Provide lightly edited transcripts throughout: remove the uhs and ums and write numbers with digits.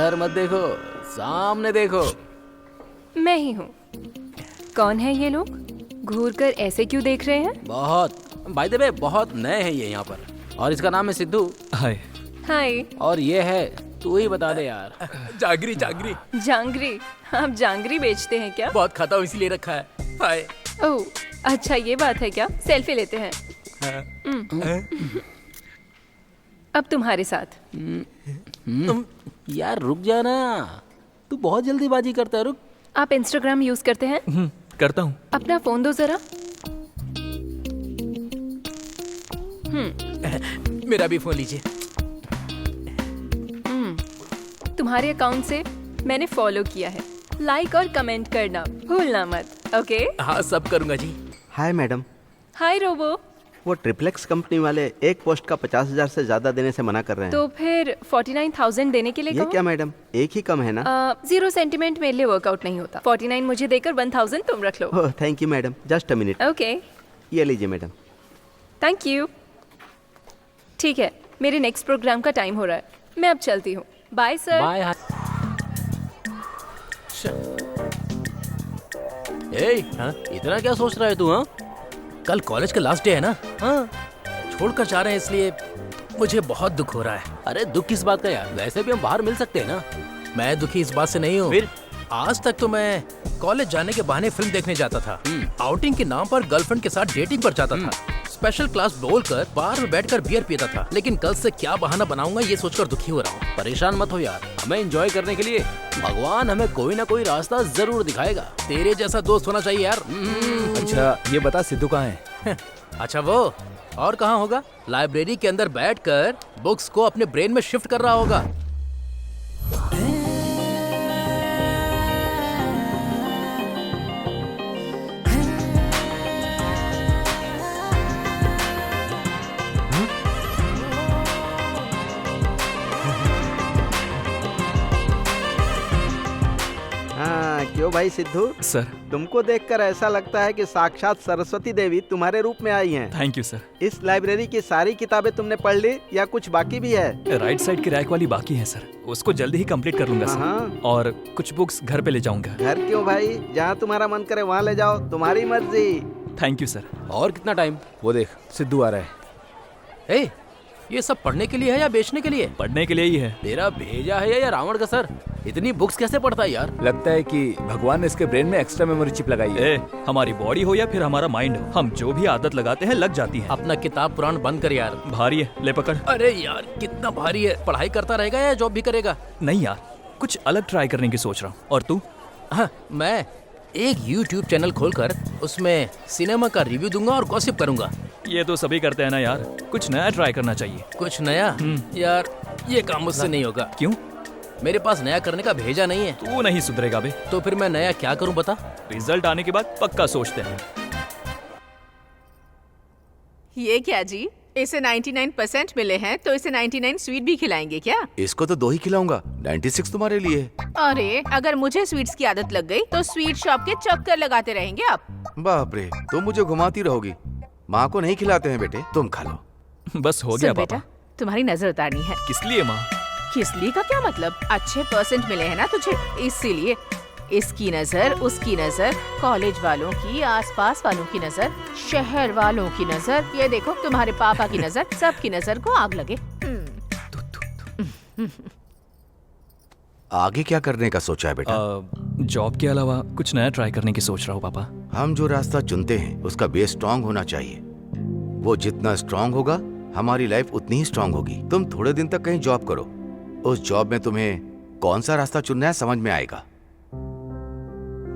इधर मत देखो, सामने देखो। मैं ही हूँ। कौन है ये लोग? घूर कर ऐसे क्यों देख रहे हैं? बहुत, बाय द वे बहुत नए हैं ये यहाँ पर, और इसका नाम है सिद्धू। हाय। हाय। और ये है, तू ही बता दे यार। जागरी जागरी। जांगरी? आप जांगरी बेचते हैं क्या? बहुत खाता हूँ इसलिए रखा है। हाय। ओह, अच्छा ये बात है क्या? सेल्फी लेते हैं। अब तुम्हारे साथ। यार रुक जा ना, तू बहुत जल्दीबाजी करता है, रुक। आप इंस्टाग्राम यूज करते हैं? करता हूँ। अपना फोन दो जरा। मेरा भी फोन लीजिए। तुम्हारे अकाउंट से मैंने फॉलो किया है। लाइक और कमेंट करना भूलना मत, ओके? हाँ सब करूँगा जी। Hi madam, hi robo. वो ट्रिप्लेक्स कंपनी वाले एक पोस्ट का 50,000 से ज्यादा देने से मना कर रहे हैं। तो फिर 49,000 देने के लिए ये कहो? क्या मैडम, एक ही कम है ना? 0 सेंटीमेंट मेरे लिए वर्कआउट नहीं होता। 49 मुझे देकर 1,000 तुम रख लो। Oh thank you madam, just a minute. Okay, ये लीजिए मैडम। Thank you. ठीक है, मेरे नेक्स्ट प्रोग्राम का टाइम हो रहा है, मैं अब चलती हूँ। Bye sir. बाय। हाँ? इतना क्या सोच रहा है तू? हाँ, कल कॉलेज का लास्ट डे है ना। हाँ, छोड़कर जा रहे हैं इसलिए मुझे बहुत दुख हो रहा है। अरे दुख किस बात का यार, वैसे भी हम बाहर मिल सकते हैं ना। मैं दुखी इस बात से नहीं हूँ। फिर? आज तक तो मैं कॉलेज जाने के बहाने फिल्म देखने जाता था, आउटिंग के नाम पर गर्लफ्रेंड के साथ डेटिंग पर जाता था, स्पेशल क्लास बोलकर बार में बैठकर बियर पीता था। लेकिन कल से क्या बहाना बनाऊंगा ये सोचकर दुखी हो रहा हूँ। परेशान मत हो यार, हमें एंजॉय करने के लिए भगवान हमें कोई ना कोई रास्ता जरूर दिखाएगा। तेरे जैसा दोस्त होना चाहिए यार। अच्छा ये बता सिद्धू कहाँ है? अच्छा वो और कहाँ होगा? लाइब्रेरी के अंदर बैठकर बुक्स को अपने ब्रेन में शिफ्ट कर रहा होगा। हाँ क्यों भाई सिद्धू, सर। तुमको देखकर ऐसा लगता है कि साक्षात सरस्वती देवी तुम्हारे रूप में आई हैं। Thank you sir. इस लाइब्रेरी की सारी किताबें तुमने पढ़ ली या कुछ बाकी भी है? राइट साइड की रैक वाली बाकी है सर, उसको जल्दी ही कंप्लीट कर लूंगा सर। हाँ। और कुछ बुक्स घर पे ले जाऊंगा। घर क्यों भाई, जहाँ तुम्हारा मन करे वहाँ ले जाओ, तुम्हारी मर्जी। Thank you sir. और कितना टाइम? वो देख सिद्धू आ रहा है। ए, ये सब पढ़ने के लिए है या बेचने के लिए? पढ़ने के लिए ही है। तेरा भेजा है या रावण का सर? इतनी बुक्स कैसे पढ़ता है यार? लगता है कि भगवान ने इसके ब्रेन में एक्स्ट्रा मेमोरी चिप लगाई है। हमारी बॉडी हो या फिर हमारा माइंड हो, हम जो भी आदत लगाते हैं लग जाती है। अपना किताब पुराण बंद कर यार। भारी है, ले पकड़। अरे यार कितना भारी है। पढ़ाई करता रहेगा या जॉब भी करेगा? नहीं यार, कुछ अलग ट्राई करने की सोच रहा हूँ। और तू? हाँ, मैं एक YouTube चैनल खोलकर उसमें सिनेमा का रिव्यू दूंगा और गॉसिप करूंगा। ये तो सभी करते हैं ना यार, कुछ नया ट्राई करना चाहिए। कुछ नया? यार ये काम मुझसे नहीं होगा। क्यों? मेरे पास नया करने का भेजा नहीं है। तू नहीं सुधरेगा बे। तो फिर मैं नया क्या करूं बता? रिजल्ट आने के बाद पक्का सोचते हैं। ये क्या जी, इसे 99% मिले हैं तो इसे 99 स्वीट भी खिलाएंगे क्या? इसको तो 2 ही खिलाऊंगा, 96 तुम्हारे लिए। अरे अगर मुझे स्वीट्स की आदत लग गई तो स्वीट शॉप के चक्कर लगाते रहेंगे आप। बाप रे, तुम मुझे घुमाती रहोगी। माँ को नहीं खिलाते हैं बेटे, तुम खा लो। बस हो गया सुन बेटा, पापा। तुम्हारी नजर उतारनी है। किस लिए माँ? किस लिए का क्या मतलब? अच्छे परसेंट मिले हैं ना तुझे, इसीलिए। इसकी नजर, उसकी नजर, कॉलेज वालों की, आसपास वालों की नजर, शहर वालों की नजर, ये देखो तुम्हारे पापा की नजर, सबकी नजर को आग लगे। आगे क्या करने का सोचा है बेटा? जॉब के अलावा कुछ नया ट्राई करने की सोच रहा हूँ पापा। हम जो रास्ता चुनते हैं उसका बेस स्ट्रांग होना चाहिए। वो जितना स्ट्रांग होगा हमारी लाइफ उतनी ही स्ट्रांग होगी। तुम थोड़े दिन तक कहीं जॉब करो, उस जॉब में तुम्हें कौन सा रास्ता चुनना है समझ में आएगा।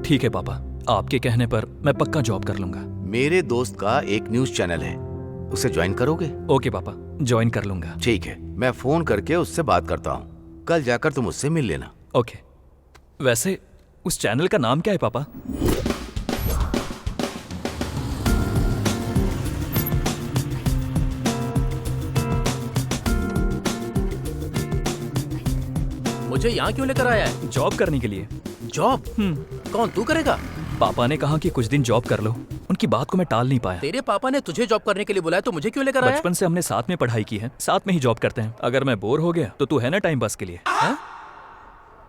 ठीक है पापा, आपके कहने पर मैं पक्का जॉब कर लूंगा। मेरे दोस्त का एक न्यूज चैनल है, उसे ज्वाइन करोगे? ओके पापा, ज्वाइन कर लूंगा। ठीक है, मैं फोन करके उससे बात करता हूँ। कल जाकर तुम उससे मिल लेना। ओके। वैसे उस चैनल का नाम क्या है पापा? मुझे यहाँ क्यों लेकर आया है? जॉब करने के लिए। जॉब? कौन, तू करेगा? पापा ने कहा कि कुछ दिन जॉब कर लो। उनकी बात को मैं टाल नहीं पाया। तेरे पापा ने तुझे जॉब करने के लिए बुलाया तो मुझे क्यों लेकर आया? बचपन से हमने साथ में पढ़ाई की है, साथ में ही जॉब करते हैं। अगर मैं बोर हो गया तो तू है ना टाइम पास के लिए।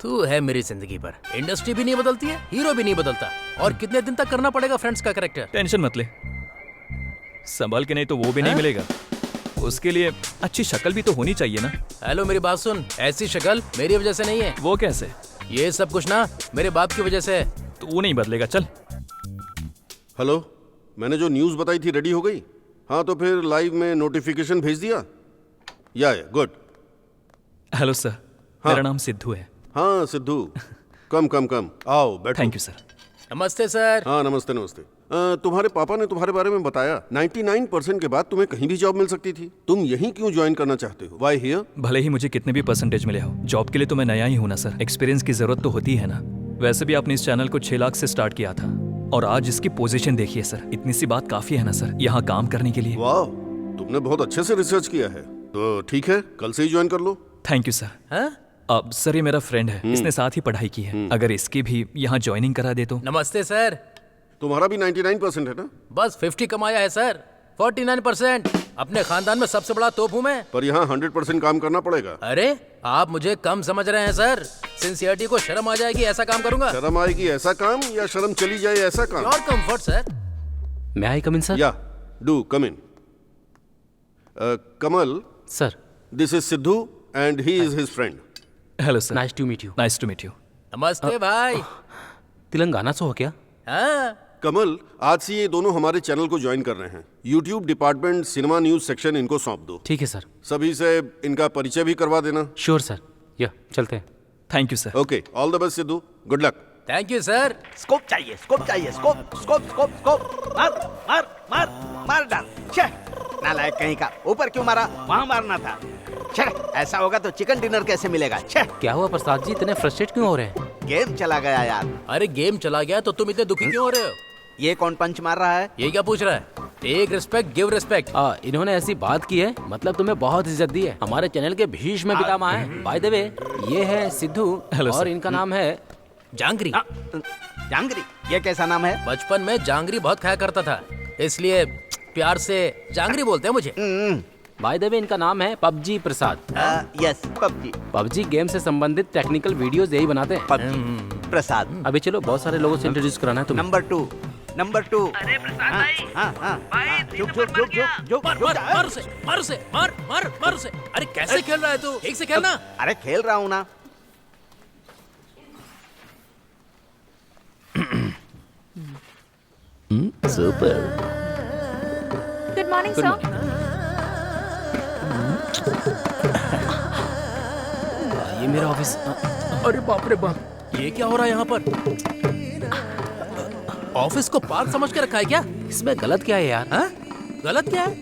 तू है मेरी जिंदगी पर। इंडस्ट्री भी नहीं बदलती है, हीरो भी नहीं बदलता। और कितने दिन तक करना पड़ेगा फ्रेंड्स का कैरेक्टर? टेंशन मत ले, संभाल के नहीं तो वो भी नहीं मिलेगा। उसके लिए अच्छी शक्ल भी तो होनी चाहिए ना। हेलो, मेरी बात सुन, ऐसी शक्ल मेरी वजह से नहीं है। वो कैसे? ये सब कुछ ना मेरे बाप की वजह से है। तू नहीं बदलेगा, चल। हेलो, मैंने जो न्यूज़ बताई थी रेडी हो गई? हाँ तो फिर लाइव में नोटिफिकेशन भेज दिया? या गुड। हेलो सर, मेरा नाम सिद्धू है। हाँ सिद्धू, कम कम कम, आओ बैठो। Thank you sir. नमस्ते सर। हाँ नमस्ते नमस्ते। तुम्हारे पापा ने तुम्हारे बारे में बताया 99% के बाद तुम्हें कहीं भी जॉब मिल सकती थी। तुम यहीं क्यों ज्वाइन करना चाहते हो? Why here? भले ही मुझे कितने भी परसेंटेज मिले हो, जॉब के लिए तो मैं नया ही हूं ना सर। एक्सपीरियंस की जरूरत तो होती है ना। वैसे भी आपने इस चैनल को 6 लाख से स्टार्ट किया था और आज इसकी पोजीशन देखिए सर। इतनी सी बात काफी है ना सर, यहाँ काम करने के लिए। वाह, तुमने बहुत अच्छे से रिसर्च किया है। तो ठीक है, कल से ही ज्वाइन कर लो। Thank you sir. हाँ? अब सर ये मेरा फ्रेंड है, इसने साथ ही पढ़ाई की है। अगर इसकी भी यहाँ ज्वाइनिंग करा दे तो। नमस्ते सर। तुम्हारा भी 99% है ना? बस 50 कमाया है सर। 49%। अपने खानदान में सबसे बड़ा तोप हूँ मैं। पर यहाँ 100% काम करना पड़ेगा। अरे आप मुझे कम समझ रहे हैं सर। सिंसियरिटी को शर्म आ जाएगी ऐसा काम करूंगा। शर्म आएगी ऐसा काम या शर्म चली जाए ऐसा काम? और comfort sir. May I come in sir? या do come in. Kamal, sir, this is Sidhu and he is his friend. Hello sir. Nice to meet you. Nice to meet you. नमस्ते भाई। तेलंगाना से हो क्या? हाँ? कमल, आज से ये दोनों हमारे चैनल को ज्वाइन कर रहे हैं। YouTube department cinema news section इनको सौंप दो। ठीक है सर। सभी से इनका परिचय भी करवा देना। Sure sir. या चलते हैं। Thank you sir. Okay, all the best Sidhu, good luck. Thank you sir. Scope चाहिए, स्कोप चाहिए, स्कोप स्कोप स्कोप स्कोप। मार मार मार मार डाल। छे, नालायक कहीं का। ऊपर क्यों मारा? वहाँ मारना था। छे, ऐसा होगा तो चिकन डिनर कैसे मिलेगा? छे, क्या हुआ प्रसाद जी, इतने फ्रस्ट्रेट क्यों हो रहे हैं? गेम चला गया यार। अरे गेम चला गया तो तुम इतने दुखी क्यों हो रहे हो? ये कौन पंच मार रहा है? ये क्या पूछ रहा है? Take respect, give respect. इन्होंने ऐसी बात की है, मतलब तुम्हें बहुत इज्जत दी है। हमारे चैनल के भीष्म पितामह है। बाय द वे, ये है सिद्धू। Hello, और sir. इनका नाम है जांगरी। जांगरी, ये कैसा नाम है? बचपन में जांगरी बहुत खाया करता था, इसलिए प्यार से जांगरी बोलते हैं मुझे। बाय द वे, इनका नाम है PUBG Prasad. Yes, PUBG. PUBG game से संबंधित टेक्निकल वीडियोस यही बनाते हैं। पबजी प्रसाद। अभी चलो, बहुत सारे लोगों से इंट्रोड्यूस कराना है तुम्हें। Number 2, number 2। अरे प्रसाद भाई। हाँ, झुक झुक झुक झुक झुक। मार मार मार से, मार से, मार मार मार से। अरे कैसे खेल रहा है तू? ठीक से खेलना। अरे खेल रहा हूँ ना। सुपर। Good morning sir. ये मेरा ऑफिस। अरे बाप रे बाप, ये क्या हो रहा है यहाँ पर? ऑफिस को पार्क समझ के रखा है क्या? इसमें गलत क्या है यार? हाँ? गलत क्या है?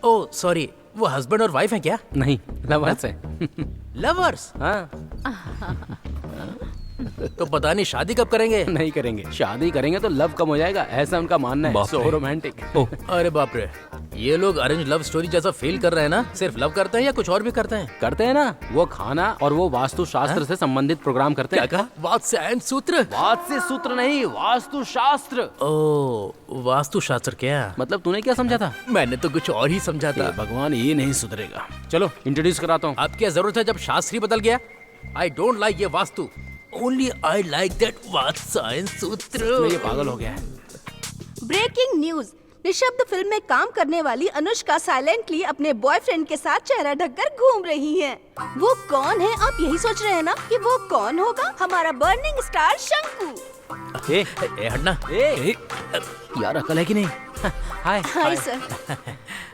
ओह सॉरी, वो हस्बैंड और वाइफ हैं क्या? नहीं, लवर्स है। लवर्स? हाँ, तो पता नहीं शादी कब करेंगे। नहीं करेंगे। शादी करेंगे तो लव कम हो जाएगा, ऐसा उनका मानना है। बाप सो रे। रोमांटिक। ओह, अरे बाप रे, ये लोग अरेंज लव स्टोरी जैसा फील कर रहे हैं ना? सिर्फ लव करते हैं या कुछ और भी करते हैं? करते हैं ना, वो खाना और वो वास्तु शास्त्र से संबंधित प्रोग्राम करते क्या हैं। कहा? वात्स्यायन सूत्र? बात से सूत्र नहीं, वास्तु शास्त्र। ओह, वास्तु शास्त्र क्या? मतलब तूने क्या समझा था? मैंने तो कुछ और ही समझा ये था। भगवान, ये नहीं सुधरेगा। चलो इंट्रोड्यूस कराता हूँ। अब क्या जरूरत है जब शास्त्री बदल गया? आई डोंट लाइक ये vastu, only I like that Vatsyayana sutra. ये पागल हो गया है। ब्रेकिंग न्यूज, निशब्द फिल्म में काम करने वाली अनुष्का साइलेंटली अपने बॉयफ्रेंड के साथ चेहरा ढककर घूम रही हैं। वो कौन है? आप यही सोच रहे हैं ना कि वो कौन होगा? हमारा बर्निंग स्टार शंकु। ए, हटना। ए, यार अकल है कि नहीं? Hi. Hi sir.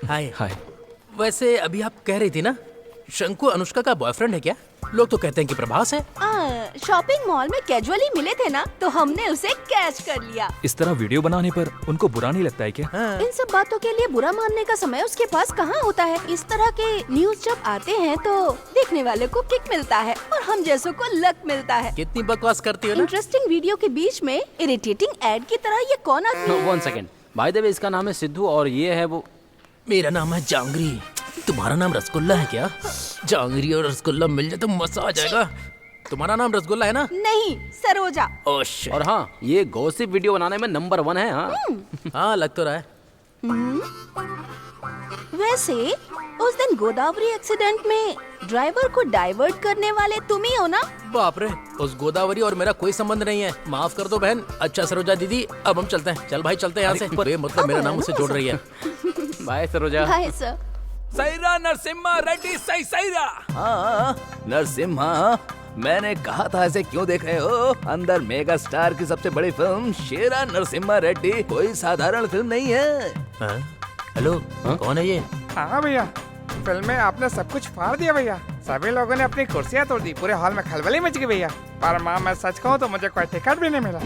Hi. Hi. वैसे अभी आप कह रही थी ना, शंकु अनुष्का का बॉयफ्रेंड है क्या? लोग तो कहते हैं कि प्रभास है। शॉपिंग मॉल में कैजुअली मिले थे ना, तो हमने उसे कैच कर लिया। इस तरह वीडियो बनाने पर उनको बुरा नहीं लगता है क्या? इन सब बातों के लिए बुरा मानने का समय उसके पास कहाँ होता है? इस तरह के न्यूज जब आते हैं तो देखने वाले को किक मिलता है और हम जैसों को लक मिलता है। कितनी बकवास करती हो ना? इंटरेस्टिंग वीडियो के बीच में इरिटेटिंग एड की तरह ये कौन आदमी है? 1 सेकेंड। बाय द वे, इसका नाम है सिद्धू और ये है वो। मेरा नाम है जांगरी। तुम्हारा नाम रसगुल्ला है क्या? जांगरी और रसगुल्ला मिल जाए तो मजा आ जाएगा। तुम्हारा नाम रसगुल्ला है ना? नहीं, सरोजा। Oh shit. और हाँ, ये गॉसिप वीडियो बनाने में नंबर 1 है। हाँ, हाँ लग तो रहा है। वैसे उस दिन गोदावरी एक्सीडेंट में ड्राइवर को डाइवर्ट करने वाले तुम ही हो ना? बाप रे, उस गोदावरी और मेरा कोई संबंध नहीं है। माफ कर दो बहन। अच्छा सरोजा दीदी, अब हम चलते हैं। चल भाई चलते हैं यहाँ से। मतलब मेरा नाम उससे जोड़ रही है। Bye Saroja. Hi sir. Saira Narasimha Reddy सही सैरा। हाँ नरसिम्हा, मैंने कहा था ऐसे क्यों देख रहे हो? अंदर मेगा स्टार की सबसे बड़ी फिल्म शेरा नरसिम्हा रेड्डी कोई साधारण फिल्म नहीं है। हेलो, कौन है ये? हाँ भैया, फिल्म में आपने सब कुछ फाड़ दिया भैया। सभी लोगों ने अपनी कुर्सियाँ तोड़ दी, पूरे हॉल में खलबली मच गई भैया। पर माँ, मैं सच कहूँ तो मुझे कोई टिकट भी नहीं मिला।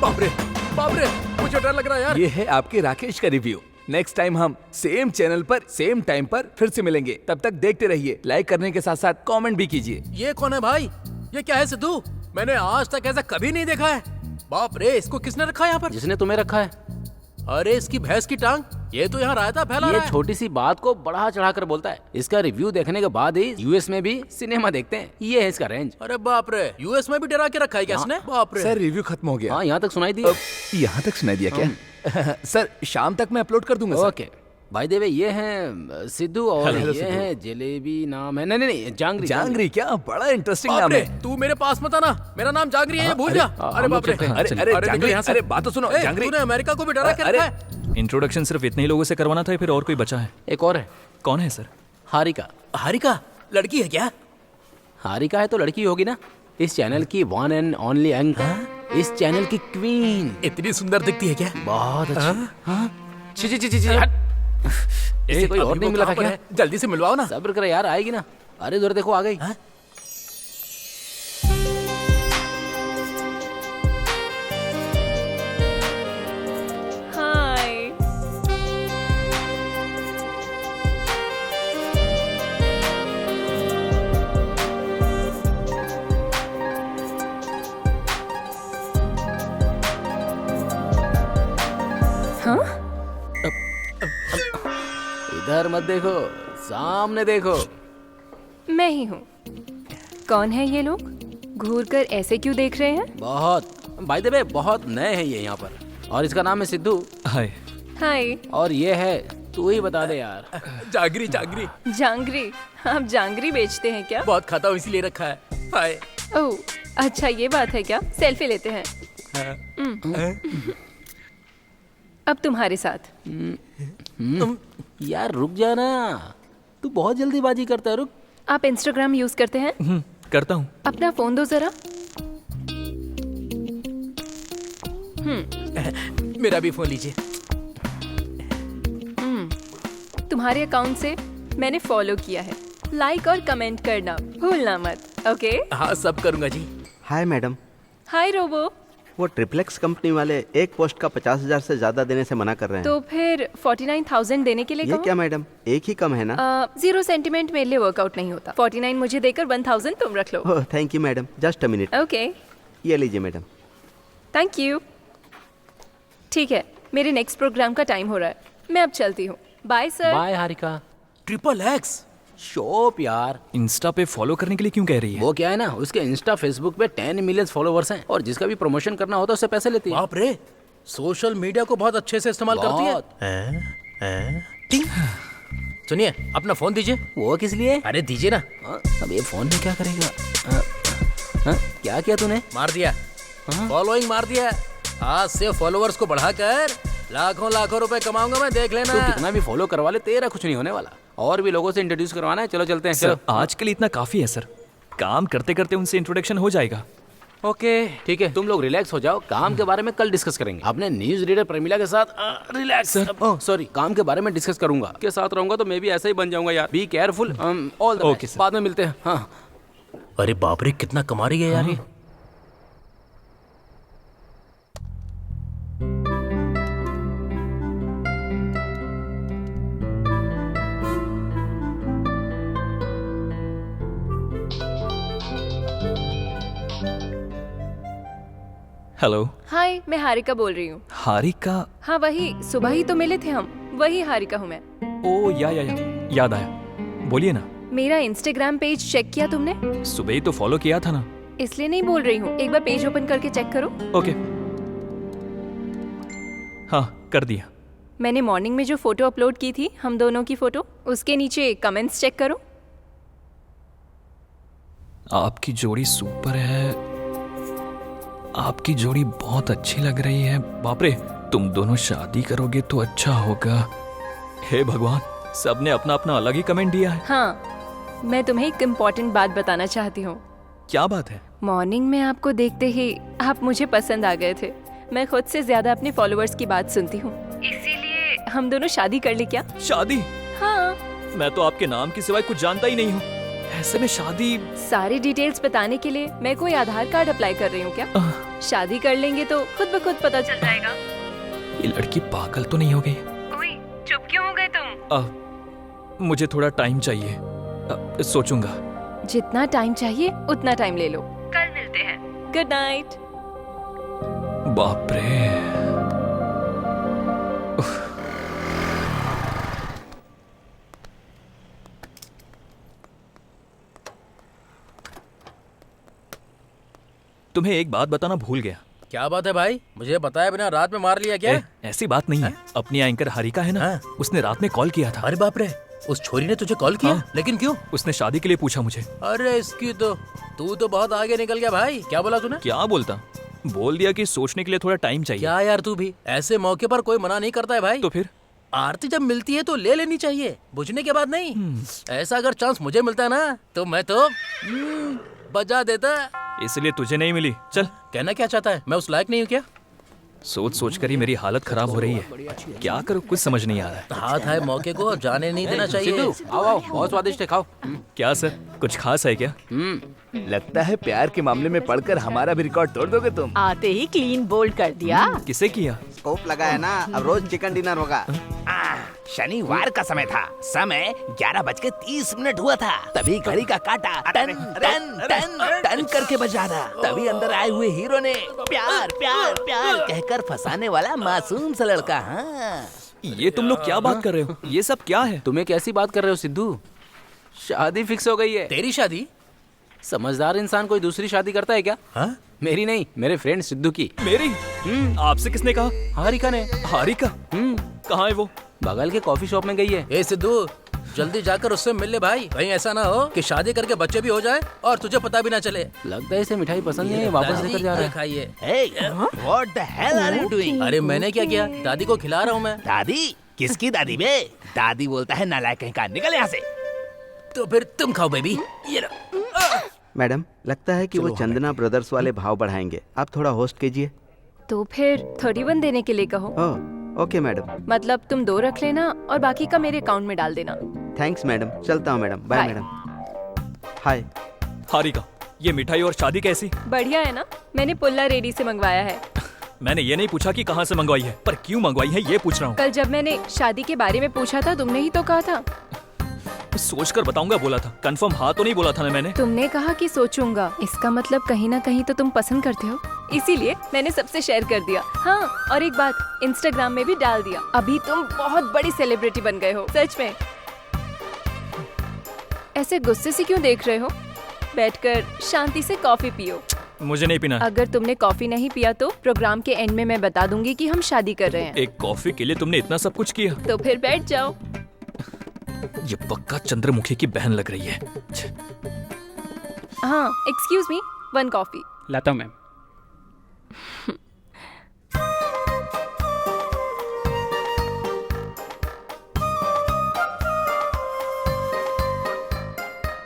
बाप रे, बाप रे, मुझे डर लग रहा है यार। ये है आपके राकेश का रिव्यू। नेक्स्ट टाइम हम सेम चैनल पर सेम टाइम पर फिर से मिलेंगे। तब तक देखते रहिए, लाइक करने के साथ साथ कमेंट भी कीजिए। ये कौन है भाई? ये क्या है सिद्धू? मैंने आज तक ऐसा कभी नहीं देखा है। बाप रे, इसको किसने रखा है यहाँ पर? जिसने तुम्हें रखा है। अरे इसकी भैंस की टांग, ये तो यहाँ रायता फैला ये रहा है। छोटी सी बात को बढ़ा चढ़ा कर बोलता है। इसका रिव्यू देखने के बाद ही यूएस में भी सिनेमा देखते हैं। ये है इसका रेंज। अरे बाप रे, यूएस में भी डरा के रखा है क्या इसने? बाप रे। सर रिव्यू खत्म हो गया। हाँ, यहाँ तक सुनाई दी। यहाँ तक सुनाई दिया क्या? सर शाम तक मैं अपलोड कर दूंगा सर। ओके भाई देवे, ये हैं सिद्धू और ये हैं जलेबी नाम है। नहीं नहीं नहीं, जांगरी। जांगरी क्या बड़ा इंटरेस्टिंग बाप नाम रे, है। तू मेरे पास मत आना। मेरा नाम जांगरी है, ये भूल जा। अरे बाप रे, अरे जांगरी, अरे बात तो सुनो। जांगरी, तूने अमेरिका को भी डरा के रखा है। इंट्रोडक्शन सिर्फ इतने ही लोगों से करवाना था या फिर और कोई बचा है? एक और है। कौन है सर? हारिका। हारिका लड़की है क्या? हारिका है तो लड़की होगी ना। इस चैनल की वन एंड ओनली एंकर, इस चैनल की क्वीन। इतनी सुंदर दिखती है क्या? बहुत अच्छी। छी छी छी छी, हट। इसे कोई और नहीं मिला था क्या? जल्दी से मिलवाओ ना। सब्र कर यार, आएगी ना। अरे उधर देखो, आ गई। हाय। हाँ? इधर मत देखो, सामने देखो। मैं ही हूँ। कौन है ये लोग? घूर कर ऐसे क्यों देख रहे हैं? बहुत बाय द वे, बहुत नए हैं ये यहाँ पर। और इसका नाम है सिद्धू। हाय। हाय। और ये है, तू ही बता दे यार। जांगरी, जांगरी। जांगरी? आप जांगरी बेचते हैं क्या? बहुत खाता हूँ इसीलिए रखा है। हाय। ओह अच्छा, ये बात है क्या? सेल्फी लेते हैं। अब तुम्हारे साथ। यार रुक जाना, तू बहुत जल्दीबाजी करता है। रुक। आप इंस्टाग्राम यूज करते हैं? करता हूँ। अपना फोन दो जरा। मेरा भी फोन लीजिए। तुम्हारे अकाउंट से मैंने फॉलो किया है। लाइक और कमेंट करना भूलना मत। ओके? हाँ, सब करूंगा जी। Hi madam. Hi robo. वो ट्रिप्लेक्स कंपनी वाले एक पोस्ट का 50,000 से ज्यादा देने से मना कर रहे हैं। तो फिर 49,000 देने के लिए ये कहो? क्या मैडम, एक ही कम है ना? 0 सेंटीमेंट मेरे लिए वर्कआउट नहीं होता। 49 मुझे देकर 1,000 तुम रख लो। Oh thank you madam, just a minute. Okay, ये लीजिए मैडम। Thank you. ठीक है, मेरे नेक्स्ट प्रोग्राम का टाइम हो रहा है। मैं अब चलती हूँ। Bye sir. Bye Harika. Triple X shop यार। इंस्टा पे फॉलो करने के लिए क्यों कह रही है? वो क्या है ना, उसके इंस्टा फेसबुक पे 10 मिलियन फॉलोवर्स हैं और जिसका भी प्रमोशन करना होता है उससे पैसे लेती है। बाप रे, सोशल मीडिया को बहुत अच्छे से इस्तेमाल करती है। टिंग। सुनिए, अपना फोन दीजिए। वो किस लिए? अरे दीजिए ना। अब ये फोन में क्या करेगा? क्या किया तूने? मार दिया। फॉलोइंग मार दिया। आज से फॉलोअर्स को बढ़ाकर लाखों लाखों रुपए कमाऊंगा मैं, देख लेना। तू कितना भी फॉलो करवा ले, तेरा कुछ नहीं होने वाला। और भी लोगों से इंट्रोड्यूस करवाना है। चलो चलते हैं। सर चलो। आज के लिए इतना काफी है सर। काम करते करते उनसे इंट्रोडक्शन हो जाएगा। ओके ठीक है, तुम लोग रिलैक्स हो जाओ। काम के बारे में कल डिस्कस करेंगे। अपने न्यूज रीडर प्रमिला के साथ रिलैक्स। सॉरी, काम के बारे में डिस्कस करूंगा। के साथ रहूंगा तो मैं भी ऐसा ही बन जाऊंगा यार। Be careful. All the best. बाद में मिलते हैं। हाँ। अरे बाप रे, कितना कमा रही है यार ये। हेलो। हाय, मैं हारिका बोल रही हूँ। हारिका? हाँ वही, सुबह ही तो मिले थे हम। वही हारिका हूँ मैं। ओ या याद आया, बोलिए ना। मेरा इंस्टाग्राम पेज चेक किया तुमने? सुबह ही तो फॉलो किया था ना। इसलिए नहीं बोल रही हूँ, एक बार पेज ओपन करके चेक करो। ओके, हाँ कर दिया। मैंने मॉर्निंग में जो फोटो अपलोड की थी, हम दोनों की फोटो, उसके नीचे कमेंट्स चेक करो। आपकी जोड़ी सुपर है, आपकी जोड़ी बहुत अच्छी लग रही है। बाप रे, तुम दोनों शादी करोगे तो अच्छा होगा। हे भगवान, सबने अपना अपना अलग ही कमेंट दिया है। हाँ, मैं तुम्हें एक इम्पोर्टेंट बात बताना चाहती हूँ। क्या बात है? मॉर्निंग में आपको देखते ही आप मुझे पसंद आ गए थे। मैं खुद से ज्यादा अपने फॉलोअर्स की बात सुनती हूँ, इसीलिए हम दोनों शादी कर ले क्या? शादी? हाँ। मैं तो आपके नाम के सिवाय कुछ जानता ही नहीं हूँ, ऐसे में शादी? सारे डिटेल्स बताने के लिए मैं कोई आधार कार्ड अप्लाई कर रही हूँ क्या? शादी कर लेंगे तो खुद ब खुद पता चल जाएगा। ये लड़की पागल तो नहीं हो गई? ओए, चुप क्यों हो गए तुम? मुझे थोड़ा टाइम चाहिए, सोचूंगा। जितना टाइम चाहिए उतना टाइम ले लो, कल मिलते हैं। Good night. बाप रे। तुम्हें एक बात बताना भूल गया। क्या बात है भाई? मुझे बताया बिना रात में मार लिया क्या? ऐसी बात नहीं है। अपनी एंकर हारिका है ना, उसने रात में कॉल किया था। अरे बाप रे, उस छोरी ने तुझे कॉल किया? लेकिन क्यों? उसने शादी के लिए पूछा मुझे। अरे इसकी तो, तू तो बहुत आगे निकल गया भाई। क्या बोला तूने? क्या बोलता? बोल दिया कि सोचने के लिए थोड़ा टाइम चाहिए। क्या यार, तू भी ऐसे मौके पर कोई मना नहीं करता है भाई। तो फिर आरती जब मिलती है तो ले लेनी चाहिए, बुझने के बाद नहीं। ऐसा अगर चांस मुझे मिलता है ना तो मैं तो बजा देता। इसलिए तुझे नहीं मिली। चल। कहना क्या चाहता है? मैं उस लायक नहीं हूँ क्या? सोच सोच कर ही मेरी हालत खराब हो रही है। क्या करूँ, कुछ समझ नहीं आ रहा है। हाथ है मौके को जाने नहीं देना चाहिए। सिद्धू, आओ आओ, बहुत स्वादिष्ट है, खाओ। क्या सर, कुछ खास है क्या? लगता है प्यार के मामले में पढ़कर हमारा भी रिकॉर्ड तोड़ दोगे तुम। आते ही क्लीन बोल्ड कर दिया। किसे किया? स्कोप लगा है ना, अब रोज चिकन डिनर होगा। शनिवार का समय था, समय 11:30 हुआ था। तभी घड़ी का काटा टन टन टन टन करके बजा रहा। तभी अंदर आए हुए हीरो ने प्यार प्यार प्यार कहकर फंसाने वाला मासूम सा लड़का। हाँ, ये तुम लोग क्या बात कर रहे हो? ये सब क्या है? तुम्हें कैसी बात कर रहे हो सिद्धू? शादी फिक्स हो गई है। तेरी शादी? समझदार इंसान कोई दूसरी शादी करता है क्या? हाँ? मेरी नहीं, मेरे फ्रेंड सिद्धू की। मेरी? आपसे किसने कहा? हारिका ने। हारिका? कहाँ है वो? बगल के कॉफी शॉप में गई है। ए सिद्धू, जल्दी जाकर उससे मिल ले भाई। कहीं ऐसा ना हो कि शादी करके बच्चे भी हो जाए और तुझे पता भी ना चले। लगता है इसे मिठाई पसंद नहीं है, वापस लेकर जा रहा है। खाइए। Hey, what the hell are you doing? अरे मैंने क्या किया? दादी को खिला रहा हूँ मैं। दादी? किसकी दादी बे? दादी बोलता है नालायक कहीं का, निकल यहाँ से। तो फिर तुम खाओ बेबी। ये लो। मैडम, लगता है कि वो चंदना ब्रदर्स वाले भाव बढ़ाएंगे, आप थोड़ा होस्ट कीजिए। तो फिर 31 देने के लिए कहो। Okay madam. मतलब तुम 2 रख लेना और बाकी का मेरे अकाउंट में डाल देना। थैंक्स मैडम, चलता हूँ madam. Bye Bye. Madam. Hi. Harika, ये मिठाई और शादी कैसी? बढ़िया है ना? मैंने पुल्ला रेडी से मंगवाया है। मैंने ये नहीं पूछा कि कहाँ से मंगवाई है, पर क्यों मंगवाई है ये पूछ रहा हूँ। कल जब मैंने शादी के बारे में पूछा था, तुमने ही तो कहा था। सोच कर बताऊंगा बोला था, कंफर्म हाँ तो नहीं बोला था ना मैंने। तुमने कहा कि सोचूंगा, इसका मतलब कहीं ना कहीं तो तुम पसंद करते हो, इसीलिए मैंने सबसे शेयर कर दिया। हाँ, और एक बात, इंस्टाग्राम में भी डाल दिया। अभी तुम बहुत बड़ी सेलिब्रिटी बन गए हो, सच में। ऐसे गुस्से से क्यों देख रहे हो? बैठकर शांति से कॉफी पियो। मुझे नहीं पीना। अगर तुमने कॉफी नहीं पिया तो प्रोग्राम के एंड में मैं बता दूंगी कि हम शादी कर रहे हैं। एक कॉफी के लिए तुमने इतना सब कुछ किया? तो फिर बैठ जाओ। ये पक्का चंद्रमुखी की बहन लग रही है। हाँ, एक्सक्यूज मी, 1 कॉफी। लाता हूँ मैम।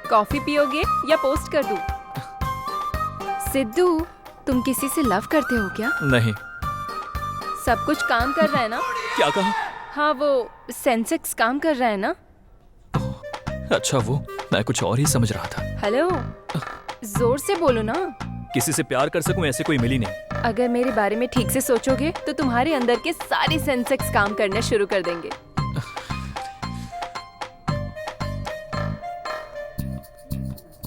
कॉफी पियोगे या पोस्ट कर दूं? सिद्धू, तुम किसी से लव करते हो क्या? नहीं। सब कुछ काम कर रहा है ना? क्या कहा? हाँ, वो सेंसेक्स काम कर रहा है ना? अच्छा, वो मैं कुछ और ही समझ रहा था। हेलो, जोर से बोलो ना। किसी से प्यार कर सकूं ऐसे कोई मिली नहीं। अगर मेरे बारे में ठीक से सोचोगे तो तुम्हारे अंदर के सारे सेंसेक्स काम करना शुरू कर देंगे।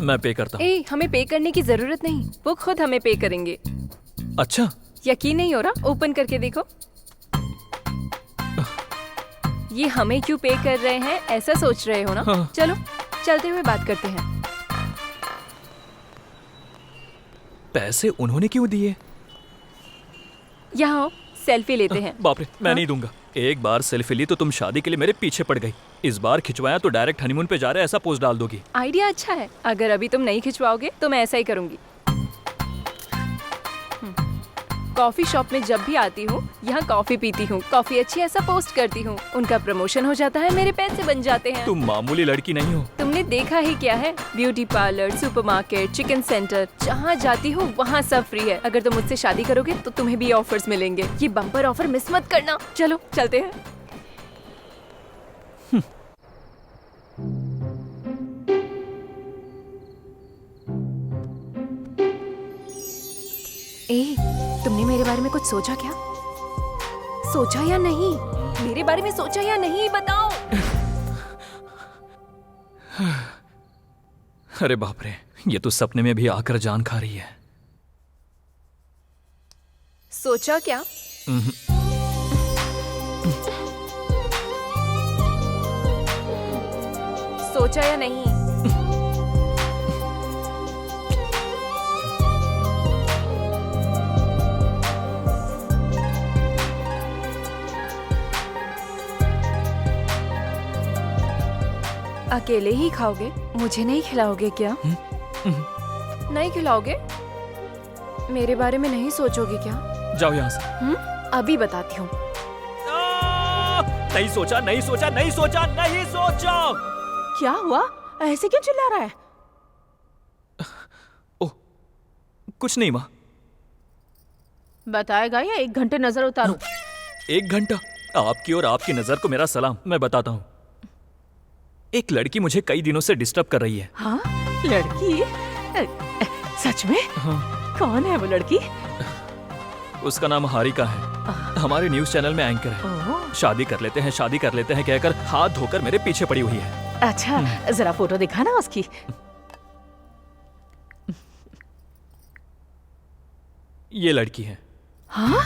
मैं पे करता हूँ। हमें पे करने की जरूरत नहीं, वो खुद हमें पे करेंगे। अच्छा, यकीन नहीं हो रहा? ओपन करके देखो। ये हमें क्यों पे कर रहे हैं ऐसा सोच रहे हो ना? हाँ। चलो चलते हुए बात करते हैं। पैसे उन्होंने क्यों दिए? यहाँ आओ, सेल्फी लेते हैं। बाप रे, मैं नहीं दूंगा। एक बार सेल्फी ली तो तुम शादी के लिए मेरे पीछे पड़ गई। इस बार खिंचवाया तो डायरेक्ट हनीमून पे जा रहे ऐसा पोस्ट डाल दोगी। आइडिया अच्छा है। अगर अभी तुम नहीं खिंचवाओगे तो मैं ऐसा ही करूंगी। कॉफी शॉप में जब भी आती हूँ यहाँ कॉफी पीती हूँ, कॉफी अच्छी ऐसा पोस्ट करती हूँ, उनका प्रमोशन हो जाता है, मेरे पैसे बन जाते हैं। तुम मामूली लड़की नहीं हो। तुमने देखा ही क्या है, beauty parlour, supermarket, chicken centre, जहाँ जाती हो वहाँ सब फ्री है। अगर तुम मुझसे शादी करोगे तो तुम्हें भी ऑफर्स मिलेंगे। ये बम्पर ऑफर मिस मत करना। चलो चलते हैं। ए, तुमने मेरे बारे में कुछ सोचा क्या? सोचा या नहीं? मेरे बारे में सोचा या नहीं, बताओ। अरे बाप रे, ये तो सपने में भी आकर जान खा रही है। सोचा क्या? सोचा या नहीं? अकेले ही खाओगे? मुझे नहीं खिलाओगे क्या? नहीं खिलाओगे? मेरे बारे में नहीं सोचोगे क्या? जाओ यहाँ से। अभी बताती हूँ। नहीं सोचा, नहीं सोचा, नहीं सोचा, नहीं सोचा। क्या हुआ? ऐसे क्यों चिल्ला रहा है? ओह, कुछ नहीं माँ। बताएगा या 1 घंटे नजर उतारूं? 1 घंटा? आपकी और आपकी नजर को मेरा सलाम। मैं बताता हूँ। एक लड़की मुझे कई दिनों से डिस्टर्ब कर रही है। हाँ, लड़की? सच में? हाँ। कौन है वो लड़की? उसका नाम हारिका है। हमारे न्यूज चैनल में एंकर है। शादी कर लेते हैं, शादी कर लेते हैं कहकर हाथ धोकर मेरे पीछे पड़ी हुई है। अच्छा, जरा फोटो दिखाना उसकी। ये लड़की है। हाँ?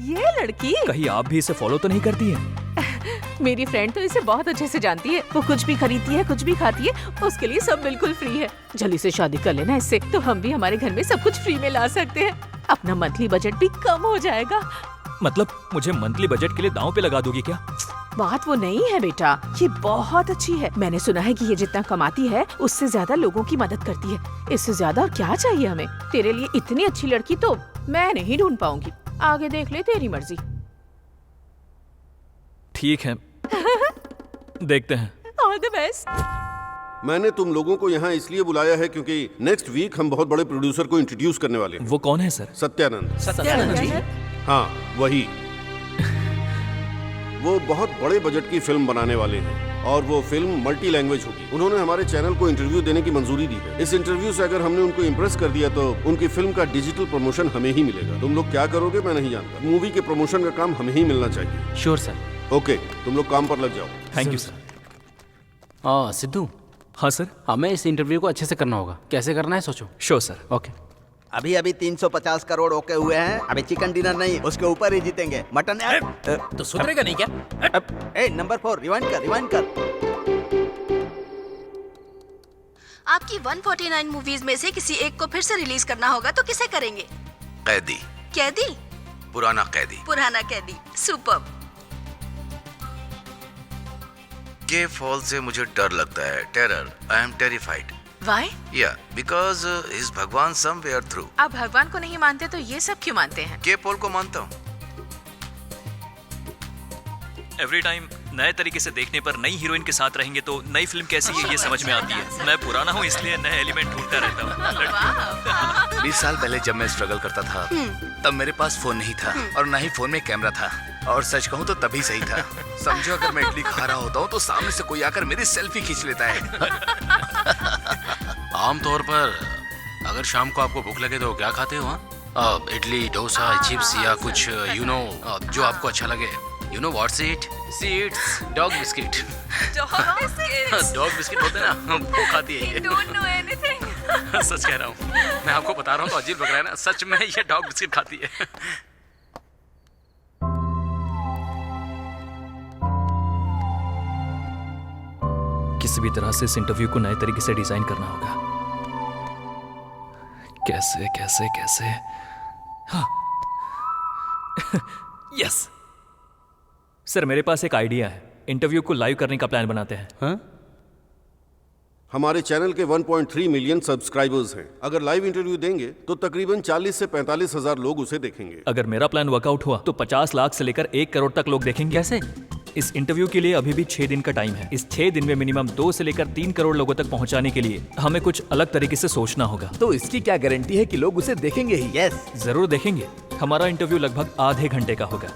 ये लड़की? कहीं आप भी इसे फॉलो तो नहीं करती है? मेरी फ्रेंड तो इसे बहुत अच्छे से जानती है। वो कुछ भी खरीदती है, कुछ भी खाती है, उसके लिए सब बिल्कुल फ्री है। जल्दी से शादी कर लेना इससे, तो हम भी हमारे घर में सब कुछ फ्री में ला सकते हैं। अपना मंथली बजट भी कम हो जाएगा। मतलब मुझे मंथली बजट के लिए दांव पे लगा दोगी क्या? बात वो नहीं है बेटा, ये बहुत अच्छी है। मैंने सुना है कि ये जितना कमाती है उससे ज्यादा लोगों की मदद करती है। इससे ज्यादा और क्या चाहिए हमें? तेरे लिए इतनी अच्छी लड़की तो मैं नहीं ढूंढ पाऊंगी। आगे देख ले, तेरी मर्जी। ठीक है, देखते हैं। All the best. मैंने तुम लोगों को यहाँ इसलिए बुलाया है क्योंकि नेक्स्ट वीक हम बहुत बड़े प्रोड्यूसर को इंट्रोड्यूस करने वाले हैं। वो कौन है सर? सत्यानंद। सत्यानंद जी? हाँ, वही। वो बहुत बड़े बजट की फिल्म बनाने वाले हैं और वो फिल्म मल्टी लैंग्वेज होगी। उन्होंने हमारे चैनल को इंटरव्यू देने की मंजूरी दी है। इस इंटरव्यू से अगर हमने उनको इम्प्रेस कर दिया तो उनकी फिल्म का डिजिटल प्रमोशन हमें ही मिलेगा। तुम लोग क्या करोगे मैं नहीं जानता। मूवी के प्रमोशन का काम हमें ही मिलना चाहिए। Sure sir. ओके, तुम लोग काम पर लग जाओ। Thank you sir. सिद्धू। हाँ सर। हमें इस इंटरव्यू को अच्छे से करना होगा। कैसे करना है सोचो। Sure sir. ओके। अभी अभी 350 करोड़ ओके हुए हैं। अभी चिकन डिनर नहीं, उसके ऊपर ही जीतेंगे। मटन तो सुधरेगा नहीं क्या? नंबर 4 रिवाइंड कर। आपकी 149 मूवीज में से किसी एक को फिर से रिलीज करना होगा तो किसे करेंगे? कैदी। कैदी? पुराना कैदी। पुराना कैदी। सुपर्ब। के फॉल से मुझे डर लगता है। Terror. I am terrified. Why? Yeah, because is भगवान somewhere through. आप भगवान को नहीं मानते तो ये सब क्यों मानते हैं? के पोल को मानता हूँ। एवरी टाइम नए तरीके से देखने पर नई हीरोइन के साथ रहेंगे तो नई फिल्म कैसी है ये समझ में आती है। मैं पुराना हूँ इसलिए नए एलिमेंट ढूंढता रहता हूँ। 20 साल पहले जब मैं स्ट्रगल करता था तब मेरे पास फोन नहीं था और ना ही फोन में कैमरा था। और सच कहूँ तो तभी सही था। समझो अगर मैं इडली खा रहा होता हूँ तो सामने से कोई आकर मेरी सेल्फी खींच लेता है। आमतौर पर अगर शाम को आपको भूख लगे तो क्या खाते हो? इडली, डोसा, चिप्स या कुछ जो आपको अच्छा लगे। You know what's it? See, it's dog biscuit. Dog biscuit. Dog biscuit होते हैं ना, वो खाती है ये। Don't know anything. सच कह रहा हूँ, मैं आपको बता रहा हूँ तो अजीब लग रहा है ना, सच में ये डॉग बिस्किट खाती है। किसी भी तरह से इस इंटरव्यू को नए तरीके से डिजाइन करना होगा। कैसे कैसे कैसे? हाँ। यस सर, मेरे पास एक आइडिया है। इंटरव्यू को लाइव करने का प्लान बनाते हैं। हाँ? हमारे चैनल के 1.3 मिलियन सब्सक्राइबर्स हैं। अगर लाइव इंटरव्यू देंगे तो तकरीबन 40 से 45 हजार लोग उसे देखेंगे। अगर मेरा प्लान वर्कआउट हुआ तो 50 लाख से लेकर 1 करोड़ तक लोग देखेंगे। कैसे? इस इंटरव्यू के लिए अभी भी 6 दिन का टाइम है। इस 6 दिन में मिनिमम 2 से लेकर 3 करोड़ लोगों तक पहुंचाने के लिए हमें कुछ अलग तरीके से सोचना होगा। तो इसकी क्या गारंटी है कि लोग उसे देखेंगे ही? यस, जरूर देखेंगे। हमारा इंटरव्यू लगभग आधे घंटे का होगा।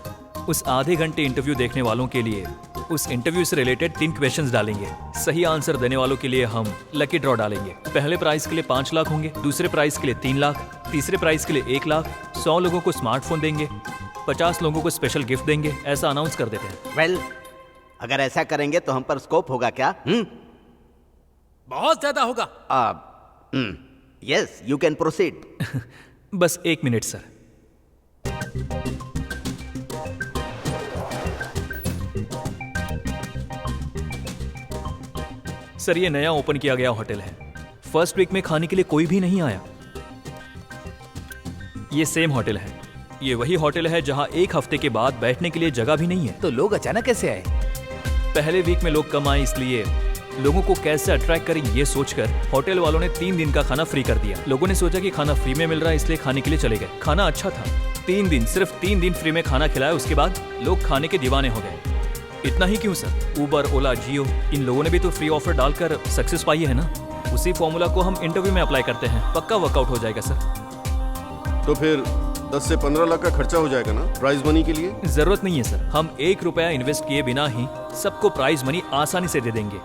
उस आधे घंटे इंटरव्यू देखने वालों के लिए उस इंटरव्यू से रिलेटेड 3 क्वेश्चंस डालेंगे। सही आंसर देने वालों के लिए हम लकी ड्रॉ डालेंगे। पहले प्राइज के लिए 5 लाख होंगे, दूसरे प्राइज के लिए 3 लाख, तीसरे प्राइज के लिए 1 लाख। 100 लोगों को स्मार्टफोन देंगे, 50 लोगों को स्पेशल गिफ्ट देंगे। ऐसा अनाउंस कर देते हैं। वेल, अगर ऐसा करेंगे तो हम पर स्कोप होगा क्या? बहुत ज्यादा होगा। Yes, you can proceed. बस 1 मिनट सर। सर, ये नया ओपन किया गया होटल है। फर्स्ट वीक में खाने के लिए कोई भी नहीं आया। ये सेम होटल है। ये वही होटल है जहां 1 हफ्ते के बाद बैठने के लिए जगह भी नहीं है। तो लोग अचानक कैसे आए? पहले वीक में लोग कम आए, इसलिए लोगों को कैसे अट्रैक्ट करें ये सोचकर होटल वालों ने 3 दिन का खाना फ्री कर दिया। लोगों ने सोचा कि खाना फ्री में मिल रहा है, इसलिए खाने के लिए चले गए। खाना अच्छा था। 3 दिन, सिर्फ 3 दिन फ्री में खाना खिलाया। उसके बाद लोग खाने के दीवाने हो गए। इतना ही क्यों सर, उबर, ओला, जियो, इन लोगों ने भी तो फ्री ऑफर डालकर सक्सेस पाई है ना। उसी फॉर्मूला को हम इंटरव्यू में अप्लाई करते हैं। पक्का वर्कआउट हो जाएगा सर। तो फिर 10 से 15 लाख का खर्चा हो जाएगा ना प्राइज मनी के लिए? जरूरत नहीं है सर। हम 1 रुपया इन्वेस्ट किए बिना ही सबको प्राइज मनी आसानी से दे देंगे।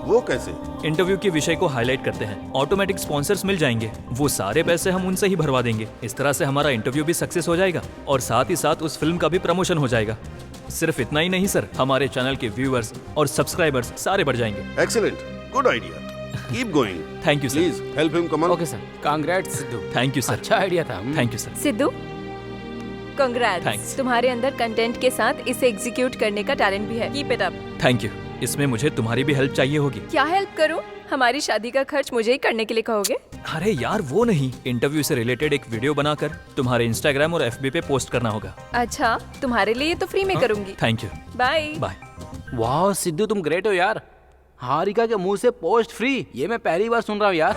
वो कैसे? इंटरव्यू के विषय को हाईलाइट करते हैं, ऑटोमेटिक स्पॉन्सर्स मिल जाएंगे। वो सारे पैसे हम उनसे ही भरवा देंगे। इस तरह से हमारा इंटरव्यू भी सक्सेस हो जाएगा और साथ ही साथ उस फिल्म का भी प्रमोशन हो जाएगा। सिर्फ इतना ही नहीं सर, हमारे चैनल के व्यूअर्स और सब्सक्राइबर्स सारे बढ़ जाएंगे। Excellent, good idea, keep going. Thank you sir. Please help him, come on. Okay sir, congrats Sidhu. Thank you sir. अच्छा आइडिया था। Thank you sir. Sidhu, congrats. Thanks. तुम्हारे अंदर कंटेंट के साथ इसे एग्जीक्यूट करने का टैलेंट भी है। Keep it up. Thank you. इसमें मुझे तुम्हारी भी हेल्प चाहिए होगी। क्या हेल्प करूं? हमारी शादी का खर्च मुझे ही करने के लिए कहोगे? अरे यार वो नहीं, इंटरव्यू से रिलेटेड एक वीडियो बनाकर तुम्हारे इंस्टाग्राम और FB पे पोस्ट करना होगा। अच्छा, तुम्हारे लिए तो फ्री में करूंगी। Thank you. Bye bye. वाह सिद्धू, तुम ग्रेट हो यार। हारिका के मुंह से पोस्ट फ्री, ये मैं पहली बार सुन रहा हूँ यार।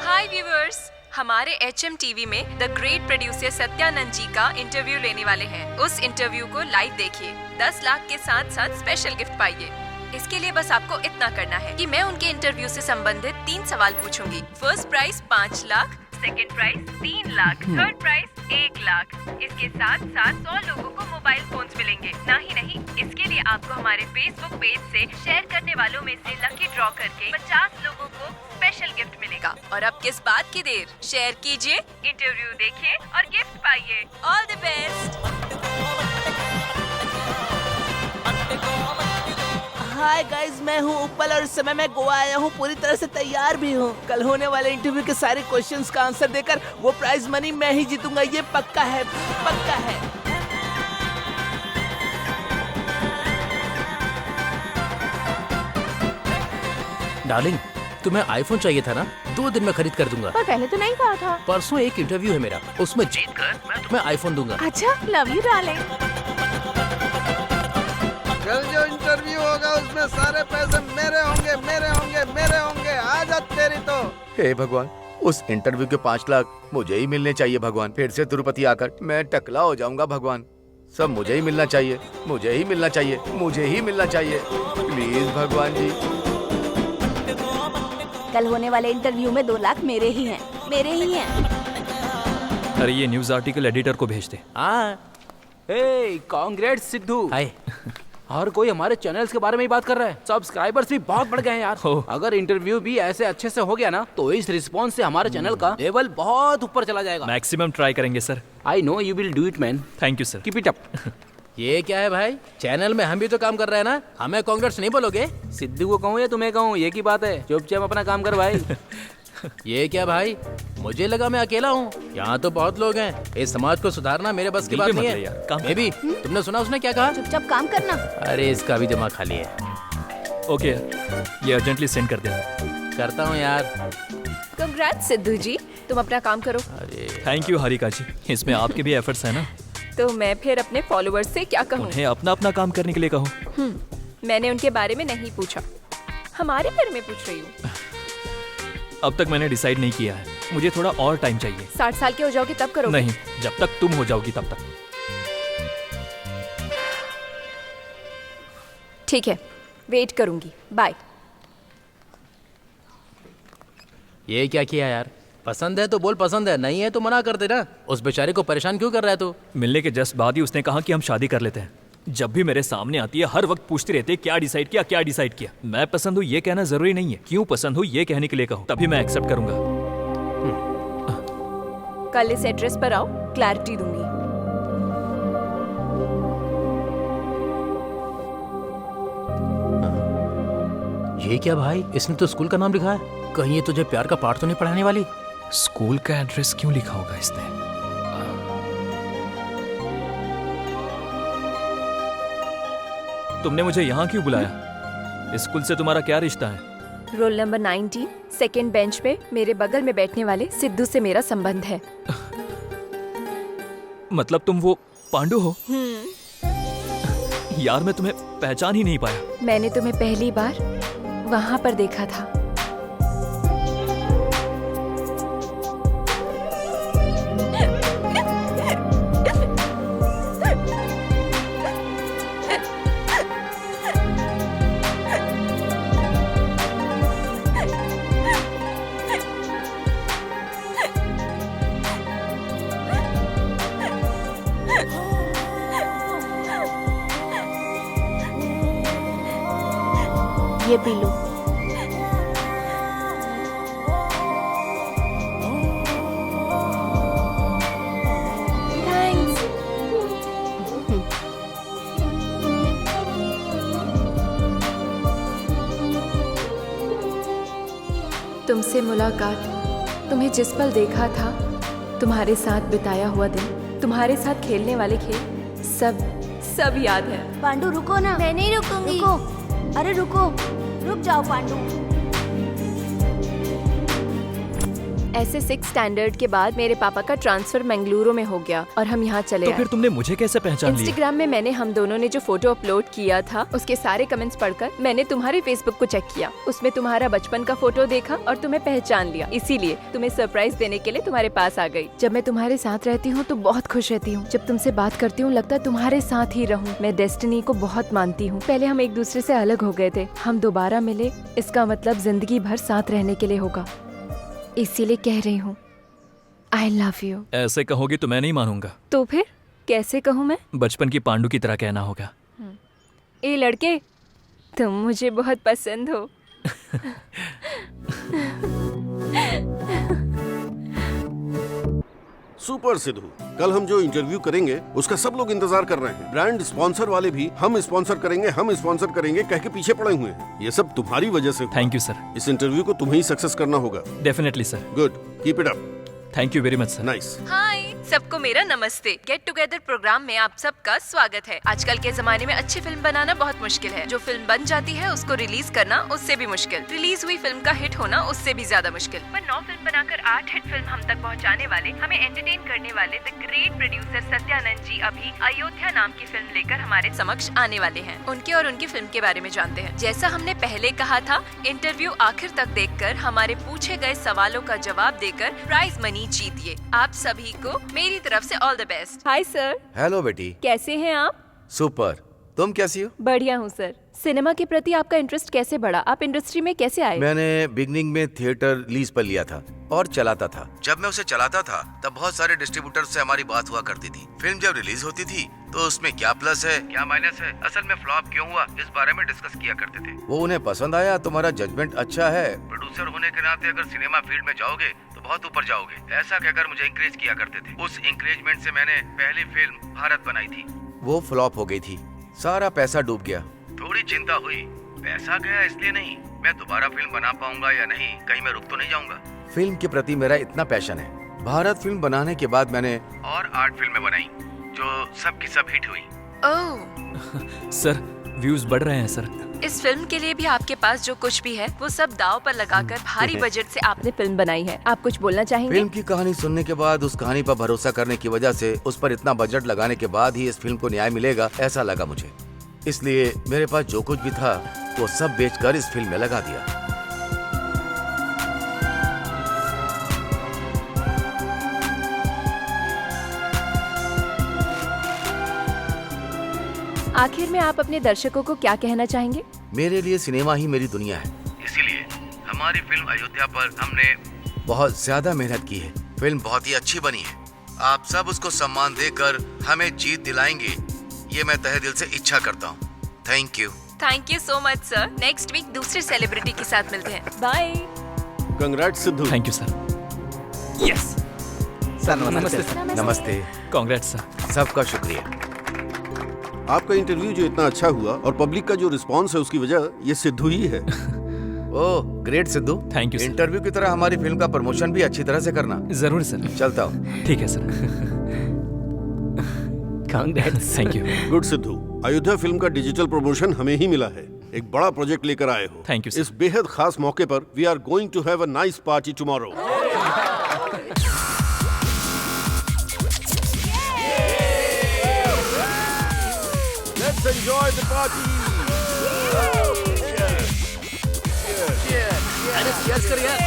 हाय व्यूअर्स, हमारे HM TV में द ग्रेट प्रोड्यूसर सत्यानंद जी का इंटरव्यू लेने वाले हैं। उस इंटरव्यू को लाइव देखिए। 10 लाख के साथ साथ स्पेशल गिफ्ट पाइए। इसके लिए बस आपको इतना करना है कि मैं उनके इंटरव्यू से संबंधित 3 सवाल पूछूंगी। First prize 5 lakh, second prize 3 lakh, third prize 1 lakh. इसके साथ साथ 100 लोगों को मोबाइल फोन्स मिलेंगे। ना ही नहीं, इसके लिए आपको हमारे फेसबुक पेज से शेयर करने वालों में से लकी ड्रॉ करके 50 लोगों को स्पेशल गिफ्ट मिलेगा। और अब किस बात की देर, शेयर कीजिए, इंटरव्यू देखिए और गिफ्ट पाइए। All the best. Hi guys, मैं हूँ उपल और इस समय मैं गोवा आया हूँ। पूरी तरह से तैयार भी हूँ। कल होने वाले इंटरव्यू के सारे क्वेश्चंस का आंसर देकर वो प्राइज मनी मैं ही जीतूंगा। ये पक्का है, पक्का है। डार्लिंग, तुम्हें आईफोन चाहिए था ना? 2 दिन में खरीद कर दूंगा। पर पहले तो नहीं कहा था। परसों एक इंटरव्यू है मेरा, उसमें जीत कर मैं तुम्हें आईफोन दूंगा। अच्छा, लव यू डार्लिंग। कल जो इंटरव्यू होगा उसमें सारे पैसे मेरे होंगे, मेरे होंगे, मेरे होंगे। आजा तेरी तो। हे भगवान, उस इंटरव्यू के 5 लाख मुझे ही मिलने चाहिए भगवान। फिर से तिरुपति आकर मैं टकला हो जाऊंगा भगवान। सब मुझे ही मिलना चाहिए, मुझे ही मिलना चाहिए, मुझे ही मिलना चाहिए। प्लीज भगवान जी। कल होने वाले इंटरव्यू में 2 लाख मेरे ही हैं, मेरे ही हैं। अरे ये न्यूज आर्टिकल एडिटर को भेज दे। हे कांग्रेट्स सिद्धू। हाय। हर कोई हमारे चैनल्स के बारे में ही बात कर रहा है। सब्सक्राइबर्स भी बहुत बढ़ गए हैं यार। अगर इंटरव्यू भी ऐसे अच्छे से हो गया ना, तो इस रिस्पॉन्स से हमारे चैनल का लेवल बहुत ऊपर चला जाएगा। मैक्सिमम ट्राई करेंगे sir. I know you will do it man. Thank you sir. Keep it up. ये क्या है भाई? चैनल में हम भी तो काम कर रहे हैं ना, हमें कांग्रेस नहीं बोलोगे? सिद्धू को कहूँ या तुम्हें कहूँ, ये की बात है। चुपचाप अपना काम कर भाई। ये क्या भाई? मुझे लगा मैं अकेला हूँ, यहाँ तो बहुत लोग हैं। इस समाज को सुधारना मेरे बस की बात नहीं है। बेबी, तुमने सुना उसने क्या कहा? चुपचाप काम करना। अरे इसका भी दिमाग खाली है। ओके, ये अर्जेंटली सेंड कर देना। करता हूँ यार। कंग्रेट्स सिद्धू जी, तुम अपना काम करो। थैंक यू हारिका जी, इसमें आपके भी एफर्ट्स है ना। तो मैं फिर अपने फॉलोअर्स से क्या कहूँ? उन्हें अपना अपना काम करने के लिए कहो। मैंने उनके बारे में नहीं पूछा, हमारे बारे में पूछ रही हूँ। अब तक मैंने डिसाइड नहीं किया है, मुझे थोड़ा और टाइम चाहिए। 60 साल के हो जाओगे तब करोगे? नहीं, जब तक तुम हो जाओगी तब तक। ठीक है, वेट करूंगी। बाय। ये क्या किया यार? पसंद है तो बोल पसंद है, नहीं है तो मना कर देना। उस बेचारे को परेशान क्यों कर रहा है तू? मिलने के जस्ट बाद ही उसने कहा कि हम शादी कर लेते हैं। जब भी मेरे सामने आती है हर वक्त पूछती रहती है क्या डिसाइड किया, क्या डिसाइड किया। मैं पसंद हूँ ये कहना जरूरी नहीं है, क्यों पसंद हूँ ये कहने के लिए कहो, तभी मैं एक्सेप्ट करूंगा। कल इस एड्रेस पर आओ, क्लैरिटी दूंगी। ये क्या भाई? इसने तो स्कूल का नाम लिखा है। कहीं ये तुझे प्यार का पाठ तो नहीं पढ़ाने वाली? स्कूल का एड्रेस क्यों लिखा होगा इसने? तुमने मुझे यहाँ क्यों बुलाया? स्कूल से तुम्हारा क्या रिश्ता है? रोल नंबर 19, सेकंड बेंच पे मेरे बगल में बैठने वाले सिद्धू से मेरा संबंध है। मतलब तुम वो पांडु हो? यार मैं तुम्हें पहचान ही नहीं पाया। मैंने तुम्हें पहली बार वहाँ पर देखा था। ये पी लो। थैंक्स। तुमसे मुलाकात, तुम्हें जिस पल देखा था, तुम्हारे साथ बिताया हुआ दिन, तुम्हारे साथ खेलने वाले खेल, सब याद है। पांडु रुको ना। मैं नहीं रुकूंगी। रुको, अरे रुको, रुक जाओ पांडु। ऐसे 6 स्टैंडर्ड के बाद मेरे पापा का ट्रांसफर मंगलुरु में हो गया और हम यहाँ चले तो आए। फिर तुमने मुझे कैसे पहचान लिया? इंस्टाग्राम में मैंने हम दोनों ने जो फोटो अपलोड किया था उसके सारे कमेंट्स पढ़कर मैंने तुम्हारे फेसबुक को चेक किया, उसमें तुम्हारा बचपन का फोटो देखा और तुम्हें पहचान लिया। इसीलिए तुम्हें सरप्राइज देने के लिए तुम्हारे पास आ गई। जब मैं तुम्हारे साथ रहती हूँ तो बहुत खुश रहती हूँ। जब तुमसे बात करती हूँ लगता है तुम्हारे साथ ही रहूँ। मैं डेस्टिनी को बहुत मानती हूँ। पहले हम एक दूसरे से अलग हो गए थे, हम दोबारा मिले, इसका मतलब जिंदगी भर साथ रहने के लिए होगा। इसीलिए कह रही हूँ I love you। ऐसे कहोगी तो मैं नहीं मानूंगा। तो फिर कैसे कहूँ मैं? बचपन की पांडु की तरह कहना होगा। ए लड़के, तुम मुझे बहुत पसंद हो। सुपर सिद्धू, कल हम जो इंटरव्यू करेंगे उसका सब लोग इंतजार कर रहे हैं। ब्रांड स्पॉन्सर वाले भी हम स्पॉन्सर करेंगे कह के पीछे पड़े हुए हैं। ये सब तुम्हारी वजह से। Thank you sir. इस इंटरव्यू को तुम्हें ही सक्सेस करना होगा। Definitely sir. Good, keep it up. Thank you very much sir. Nice. Hi सबको मेरा नमस्ते। गेट टुगेदर प्रोग्राम में आप सबका स्वागत है। आजकल के जमाने में अच्छी फिल्म बनाना बहुत मुश्किल है। जो फिल्म बन जाती है उसको रिलीज करना उससे भी मुश्किल। रिलीज हुई फिल्म का हिट होना उससे भी ज्यादा मुश्किल। पर 9 फिल्म बनाकर 8 हिट फिल्म हम तक पहुंचाने वाले, हमें एंटरटेन करने वाले द ग्रेट प्रोड्यूसर सत्यानंद जी अभी अयोध्या नाम की फिल्म लेकर हमारे समक्ष आने वाले हैं। उनके और उनकी फिल्म के बारे में जानते हैं। जैसा हमने पहले कहा था, इंटरव्यू आखिर तक देखकर हमारे पूछे गए सवालों का जवाब देकर प्राइज मनी जीतिए। आप सभी को मेरी तरफ से all the best. Hi sir. Hello बेटी। कैसे हैं आप? सुपर, तुम कैसी हो? बढ़िया हूँ सर। सिनेमा के प्रति आपका इंटरेस्ट कैसे बढ़ा? आप इंडस्ट्री में कैसे आए? मैंने बिगनिंग में थिएटर लीज पर लिया था और चलाता था। जब मैं उसे चलाता था तब बहुत सारे डिस्ट्रीब्यूटर से हमारी बात हुआ करती थी। फिल्म जब रिलीज होती थी तो उसमें क्या प्लस है क्या माइनस है, असल में फ्लॉप क्यों हुआ, इस बारे में डिस्कस किया करते थे। वो उन्हें पसंद आया, तुम्हारा जजमेंट अच्छा है, प्रोड्यूसर होने के नाते अगर सिनेमा फील्ड में जाओगे तो बहुत ऊपर जाओगे, ऐसा कहकर मुझे इंकरेज किया करते थे। उस इंकरेजमेंट से मैंने पहली फिल्म भारत बनाई थी। वो फ्लॉप हो गई थी, सारा पैसा डूब गया। थोड़ी चिंता हुई, पैसा गया इसलिए नहीं, मैं दोबारा फिल्म बना पाऊंगा या नहीं, कहीं मैं रुक तो नहीं जाऊंगा। फिल्म के प्रति मेरा इतना पैशन है। भारत फिल्म बनाने के बाद मैंने और 8 फिल्में बनाई जो सब की सब हिट हुई। ओह, सर व्यूज बढ़ रहे हैं सर। इस फिल्म के लिए भी आपके पास जो कुछ भी है वो सब दाव पर लगाकर भारी बजट से आपने फिल्म बनाई है। आप कुछ बोलना चाहेंगे? फिल्म की कहानी सुनने के बाद, उस कहानी पर भरोसा करने की वजह से, उस पर इतना बजट लगाने के बाद ही इस फिल्म को न्याय मिलेगा ऐसा लगा मुझे। इसलिए मेरे पास जो कुछ भी था वो सब बेचकर इस फिल्म में लगा दिया। आखिर में आप अपने दर्शकों को क्या कहना चाहेंगे? मेरे लिए सिनेमा ही मेरी दुनिया है, इसीलिए हमारी फिल्म अयोध्या पर हमने बहुत ज्यादा मेहनत की है। फिल्म बहुत ही अच्छी बनी है। आप सब उसको सम्मान देकर हमें जीत दिलाएंगे, ये मैं तहे दिल से इच्छा करता हूँ। Thank you. Thank you so much sir. Next week दूसरे सेलिब्रिटी के साथ मिलते हैं। Bye. Congrats Sidhu. Thank you sir. Yes sir नमस्ते सर। नमस्ते। Congrats sir. सबका शुक्रिया। आपका इंटरव्यू जो इतना अच्छा हुआ और पब्लिक का जो रिस्पांस है उसकी वजह ये सिद्धू ही है। Oh great Sidhu. Thank you sir. Interview की तरह हमारी फिल्म का प्रमोशन भी अच्छी तरह से करना। जरूर सर। चलता हूँ। ठीक है sir. Congrats. Thank you. Good Sidhu, Ayodhya film का डिजिटल प्रमोशन हमें ही मिला है। एक बड़ा प्रोजेक्ट लेकर आए हो। Thank you sir. इस बेहद खास मौके पर we are going to have a nice party tomorrow. Let's enjoy the party. अरे cheers कर यार।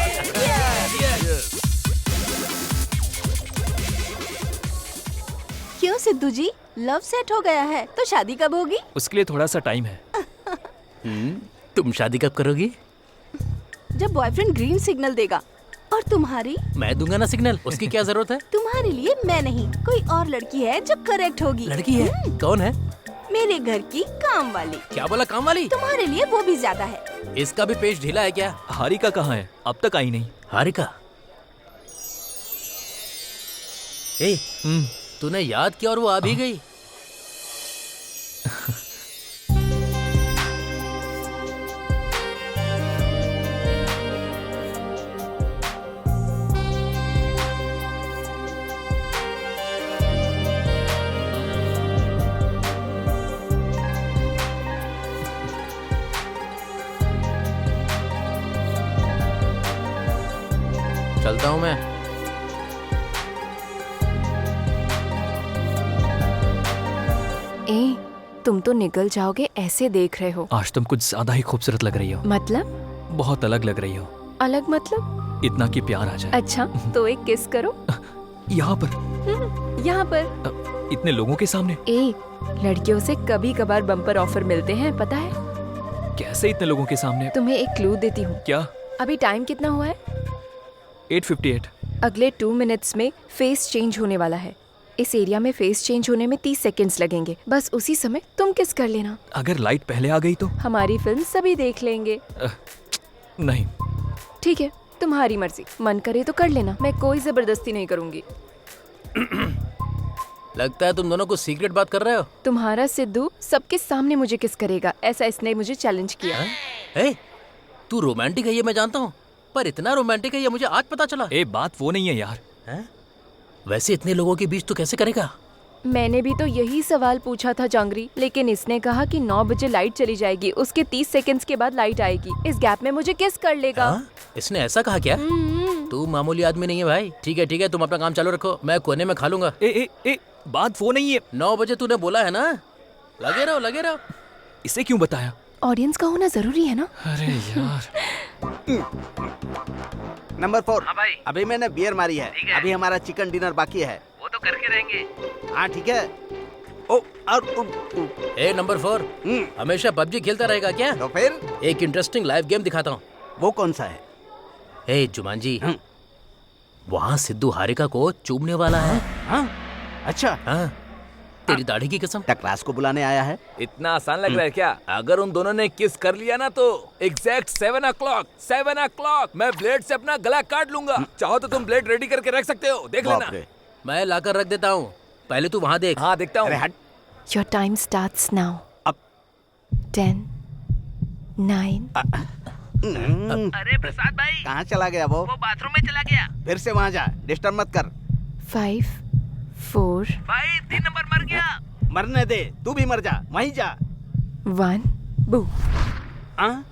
क्यों सिद्धू जी, लव सेट हो गया है तो शादी कब होगी? उसके लिए थोड़ा सा टाइम है। तुम शादी कब करोगी? जब बॉयफ्रेंड ग्रीन सिग्नल देगा। और तुम्हारी? मैं दूंगा ना सिग्नल, उसकी क्या जरूरत है? तुम्हारे लिए मैं नहीं, कोई और लड़की है जो करेक्ट होगी। लड़की है? कौन है? मेरे घर की काम वाली। क्या बोला काम वाली? तुम्हारे लिए वो भी ज्यादा है। इसका भी पेज ढीला है क्या? हारिका कहाँ है? अब तक आई नहीं। हारिका? ए, तूने याद किया और वो आ भी गई। चलता हूँ मैं। ए, तुम तो निकल जाओगे ऐसे देख रहे हो। आज तुम कुछ ज्यादा ही खूबसूरत लग रही हो। मतलब? बहुत अलग लग रही हो। अलग मतलब? इतना कि प्यार आ जाए। अच्छा तो एक किस करो। यहाँ पर? यहाँ पर? इतने लोगों के सामने? ए, लड़कियों से कभी कभार बम्पर ऑफर मिलते हैं, पता है? कैसे इतने लोगों के सामने? तुम्हें एक क्लू देती हूँ। क्या? अभी टाइम कितना हुआ है? 8:58। अगले 2 मिनट्स में फेस चेंज होने वाला है। इस एरिया में फेस चेंज होने में 30 सेकंड्स लगेंगे। बस उसी समय तुम किस कर लेना। अगर लाइट पहले आ गई तो? हमारी फिल्म सभी देख लेंगे। नहीं। ठीक है, तुम्हारी मर्जी। मन करे तो कर लेना, मैं कोई जबरदस्ती नहीं करूंगी। लगता है तुम दोनों को सीक्रेट बात कर रहे हो। तुम्हारा सिद्धू सबके सामने मुझे किस करेगा, ऐसा इसने मुझे चैलेंज किया। ए, तू रोमांटिक है ये मैं जानता हूँ, पर इतना रोमांटिक है ये मुझे आज पता चला। ए, बात वो नहीं है यार। है? वैसे इतने लोगों के बीच तू कैसे करेगा? मैंने भी तो यही सवाल पूछा था जांगरी, लेकिन इसने कहा कि 9 बजे लाइट चली जाएगी, उसके 30 सेकंड्स के बाद लाइट आएगी। इस गैप में मुझे किस कर लेगा। इसने ऐसा कहा क्या? तू मामूली आदमी नहीं है भाई। ठीक है तुम अपना काम चालू रखो, मैं कोने में खा लूंगा। ए, बात वो नहीं है। 9 बजे तूने बोला है ना, लगे रहो। इसे क्यों बताया? ऑडियंस का होना जरूरी है ना। अरे यार। नंबर 4। हाँ भाई। अभी मैंने बियर मारी है, अभी हमारा चिकन डिनर बाकी है। वो तो करके रहेंगे। हाँ ठीक है। ओ और ए नंबर 4, हमेशा पबजी खेलता रहेगा क्या? तो फिर एक इंटरेस्टिंग लाइव गेम दिखाता हूँ। वो कौन सा है? ए जुमान जी, वहाँ सिद्धू हारिका को चूमने वाला है। हाँ? अच्छा। हाँ, तेरी दाढ़ी की कसम। क्लास को बुलाने आया है। इतना आसान लग रहा है क्या? अगर उन दोनों ने किस कर लिया ना तो एग्जैक्ट 7 o'clock मैं ब्लेड से अपना गला काट लूंगा। चाहो तो तुम ब्लेड रेडी करके रख सकते हो, देख लेना। मैं लाकर रख देता हूँ, पहले तू वहाँ देख। हाँ देखता हूँ। अरे हट, योर टाइम स्टार्ट्स नाउ। अब 10, 9। अरे प्रसाद भाई, कहाँ चला गया वो बाथरूम में चला गया। फिर से वहाँ जा, डिस्टर्ब मत कर। 5, 4, भाई 3 नंबर मर गया। मरने दे, तू भी मर जा, वहीं जा। 1, बू। हाँ?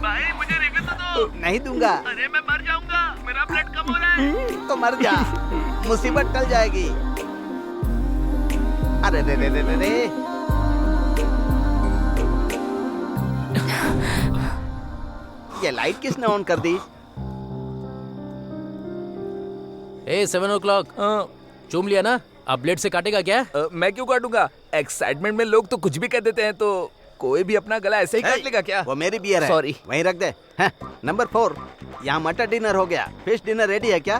भाई मुझे रिव्यू तो दो। नहीं दूंगा। अरे मैं मर जाऊंगा, मेरा ब्लड कम हो रहा है। तो मर जा, मुसीबत टल जाएगी। अरे रे रे रे रे रे। ये लाइट किसने ऑन कर दी? ए 7 o'clock, चूम लिया ना? अब ब्लेड से काटेगा क्या? मैं क्यों काटूंगा? एक्साइटमेंट में लोग तो कुछ भी कह देते हैं, तो कोई भी अपना गला ऐसे ही काट लेगा क्या? वो मेरी बियर है। Sorry. वहीं रख दे। हाँ, नंबर 4, यहाँ मटर डिनर हो गया। फिश डिनर रेडी है क्या?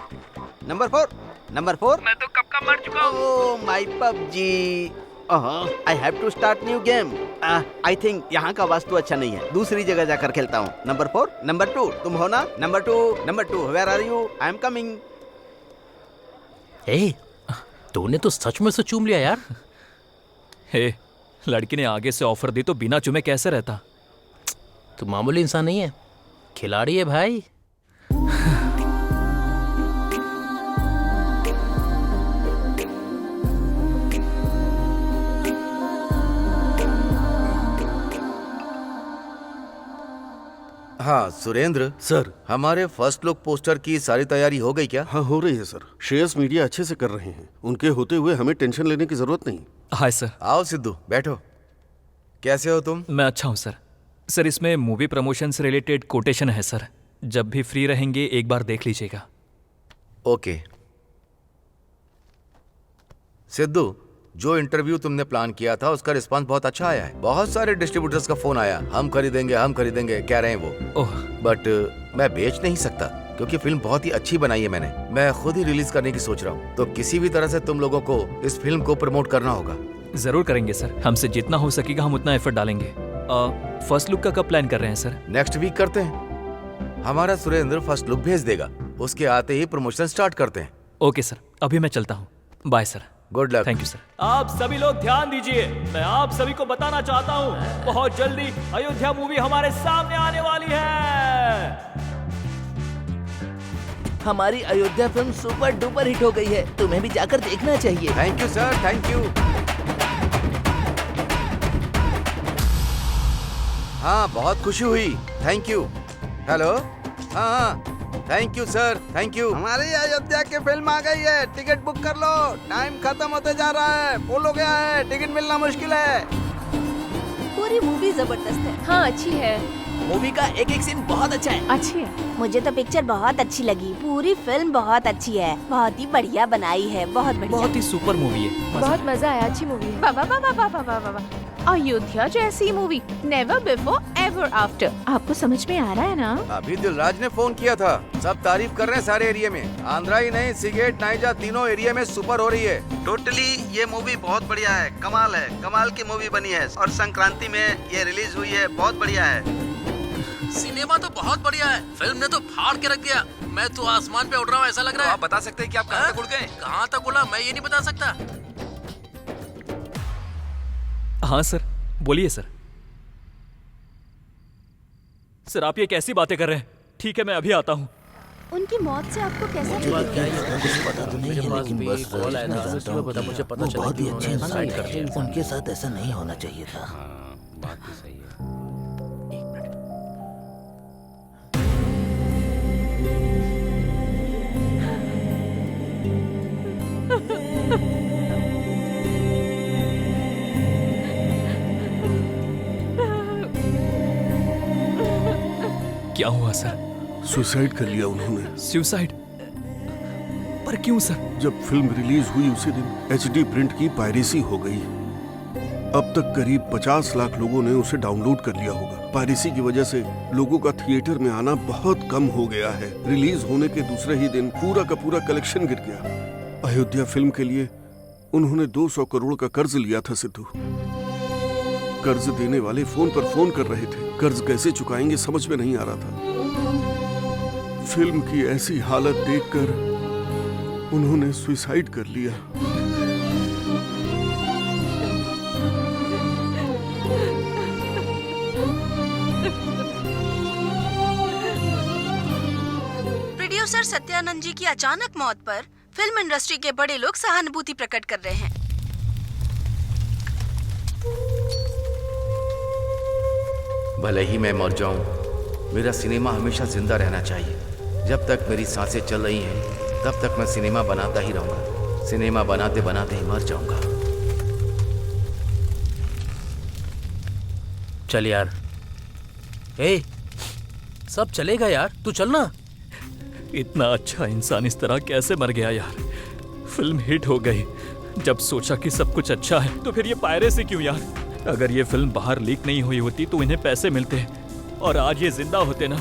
Number 4, number 4। मैं तो कब का मर चुका हूँ। Oh my PUBG. I have to start new game. I think यहाँ का वास्तु अच्छा नहीं है, दूसरी जगह जाकर खेलता हूँ। नंबर 4, नंबर 2, तुम हो ना? Number 2, where are you? I am coming. ए, तूने तो सच में से चूम लिया यार। हे, लड़की ने आगे से ऑफर दी तो बिना चुमे कैसे रहता? तू मामूली इंसान नहीं है, खिलाड़ी है भाई। हाँ सुरेंद्र सर। हमारे फर्स्ट लुक पोस्टर की सारी तैयारी हो गई क्या? हाँ हो रही है सर, श्रेयस मीडिया अच्छे से कर रहे हैं। उनके होते हुए हमें टेंशन लेने की जरूरत नहीं। हाय सर। आओ सिद्धू बैठो। कैसे हो तुम? मैं अच्छा हूँ सर। सर इसमें मूवी प्रमोशन से रिलेटेड कोटेशन है सर, जब भी फ्री रहेंगे एक बार देख लीजिएगा। ओके सिद्धू, जो इंटरव्यू तुमने प्लान किया था उसका रिस्पांस बहुत अच्छा आया है। बहुत सारे डिस्ट्रीब्यूटर्स का फोन आया, हम खरीदेंगे कह रहे हैं वो। ओह, बट मैं बेच नहीं सकता क्योंकि फिल्म बहुत ही अच्छी बनाई है मैंने। मैं खुद ही रिलीज करने की सोच रहा हूँ, तो किसी भी तरह से तुम लोगों को इस फिल्म को प्रमोट करना होगा। जरूर करेंगे सर, हमसे जितना हो सकेगा हम उतना एफर्ट डालेंगे। फर्स्ट लुक का कब प्लान कर रहे हैं सर? नेक्स्ट वीक करते हैं। हमारा सुरेंद्र फर्स्ट लुक भेज देगा, उसके आते ही प्रमोशन स्टार्ट करते हैं। ओके सर, अभी मैं चलता हूँ। Bye sir. Good luck. Thank you sir. आप सभी लोग ध्यान दीजिए, मैं आप सभी को बताना चाहता हूँ बहुत जल्दी अयोध्या मूवी हमारे सामने आने वाली है। हमारी Ayodhya film super duper hit हो गई है, तुम्हें भी जाकर देखना चाहिए। Thank you sir, thank you. हाँ बहुत खुशी हुई, थैंक यू। हेलो, हाँ thank you sir, thank you. हमारी अयोध्या की फिल्म आ गई है, टिकट बुक कर लो। टाइम खत्म होते जा रहा है, फुल हो गया है, टिकट मिलना मुश्किल है। पूरी मूवी जबरदस्त है। हाँ अच्छी है। मूवी का एक एक सीन बहुत अच्छा है। अच्छी है। मुझे तो पिक्चर बहुत अच्छी लगी। पूरी फिल्म बहुत अच्छी है, बहुत ही बढ़िया बनाई है, बहुत बढ़िया। बहुत ही सुपर मूवी है। बहुत मजा आया, अच्छी मूवी है। वाह वाह वाह वाह वाह वाह वाह। अयोध्या जैसी movie never before ever after. आपको समझ में आ रहा है ना? अभी दिलराज ने फोन किया था, सब तारीफ कर रहे हैं सारे एरिया में। आंध्रा ही नहीं, सिगेट नाइजा तीनों एरिया में सुपर हो रही है। टोटली ये मूवी बहुत बढ़िया है, कमाल है, कमाल की मूवी बनी है और संक्रांति में ये रिलीज हुई है, बहुत बढ़िया है। सिनेमा तो बहुत बढ़िया है, फिल्म ने तो फाड़ के रख दिया। मैं तो आसमान पे उड़ रहा हूँ ऐसा लग रहा है। आप बता सकते हैं कि आप कहाँ तक उड़ गए? कहाँ तक उड़ा मैं ये नहीं बता सकता। हाँ सर, बोलिए सर। सर आप ये कैसी बातें कर रहे हैं? ठीक है मैं अभी आता हूँ। उनकी मौत से आपको कैसा क्या लगा? है कुछ पता तो नहीं है, लेकिन बस कॉल आया था, उसमें पता मुझे पता चला कि उन्होंने साइड कर दिया। उनके साथ ऐसा नहीं होना चाहिए था। बात भी सही है। क्या हुआ सर? सुसाइड कर लिया उन्होंने। सुसाइड? पर क्यों सर? जब फिल्म रिलीज हुई उसी दिन HD प्रिंट की पायरेसी हो गई। अब तक करीब 50 लाख लोगों ने उसे डाउनलोड कर लिया होगा। पायरेसी की वजह से लोगों का थिएटर में आना बहुत कम हो गया है। रिलीज होने के दूसरे ही दिन पूरा का पूरा कलेक्शन गिर गया। अयोध्या फिल्म के लिए उन्होंने 200 करोड़ का कर्ज लिया था सिद्धू। कर्ज देने वाले फोन पर फोन कर रहे थे। कर्ज कैसे चुकाएंगे समझ में नहीं आ रहा था। फिल्म की ऐसी हालत देखकर उन्होंने सुसाइड कर लिया। प्रोड्यूसर सत्यानंद जी की अचानक मौत पर फिल्म इंडस्ट्री के बड़े लोग सहानुभूति प्रकट कर रहे हैं। भले ही मैं मर जाऊं, मेरा सिनेमा हमेशा जिंदा रहना चाहिए। जब तक मेरी सांसें चल रही हैं, तब तक मैं सिनेमा बनाता ही रहूंगा। सिनेमा बनाते बनाते ही मर जाऊंगा। चल यार। ए, सब चलेगा यार, तू चलना। इतना अच्छा इंसान इस तरह कैसे मर गया यार। फिल्म हिट हो गई। जब सोचा कि सब कुछ अच्छा है तो फिर ये पायरेसी क्यों यार। अगर ये फिल्म बाहर लीक नहीं हुई होती तो इन्हें पैसे मिलते और आज ये जिंदा होते ना।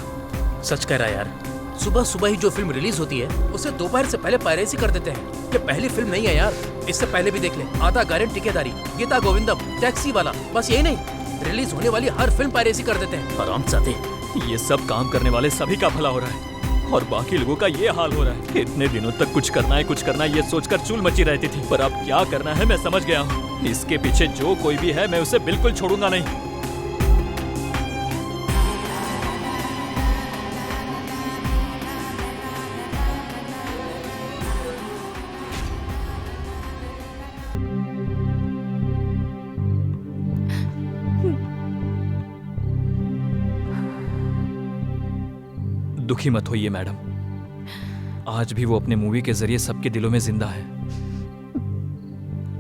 सच कह रहा है यार। सुबह सुबह ही जो फिल्म रिलीज होती है उसे दोपहर से पहले पायरेसी कर देते हैं। ये पहली फिल्म नहीं है यार, इससे पहले भी देख ले। आधा गारंटी ठेकेदारी, गीता गोविंदम, टैक्सी वाला। बस यही नहीं, रिलीज होने वाली हर फिल्म पायरेसी कर देते हैं। हरामजादे, ये सब काम करने वाले सभी का भला हो रहा है और बाकी लोगों का ये हाल हो रहा है। इतने दिनों तक कुछ करना है ये सोचकर चूल मची रहती थी, पर अब क्या करना है मैं समझ गया हूँ। इसके पीछे जो कोई भी है मैं उसे बिल्कुल छोड़ूंगा नहीं। दुखी मत होइए मैडम, आज भी वो अपने मूवी के जरिए सबके दिलों में जिंदा है।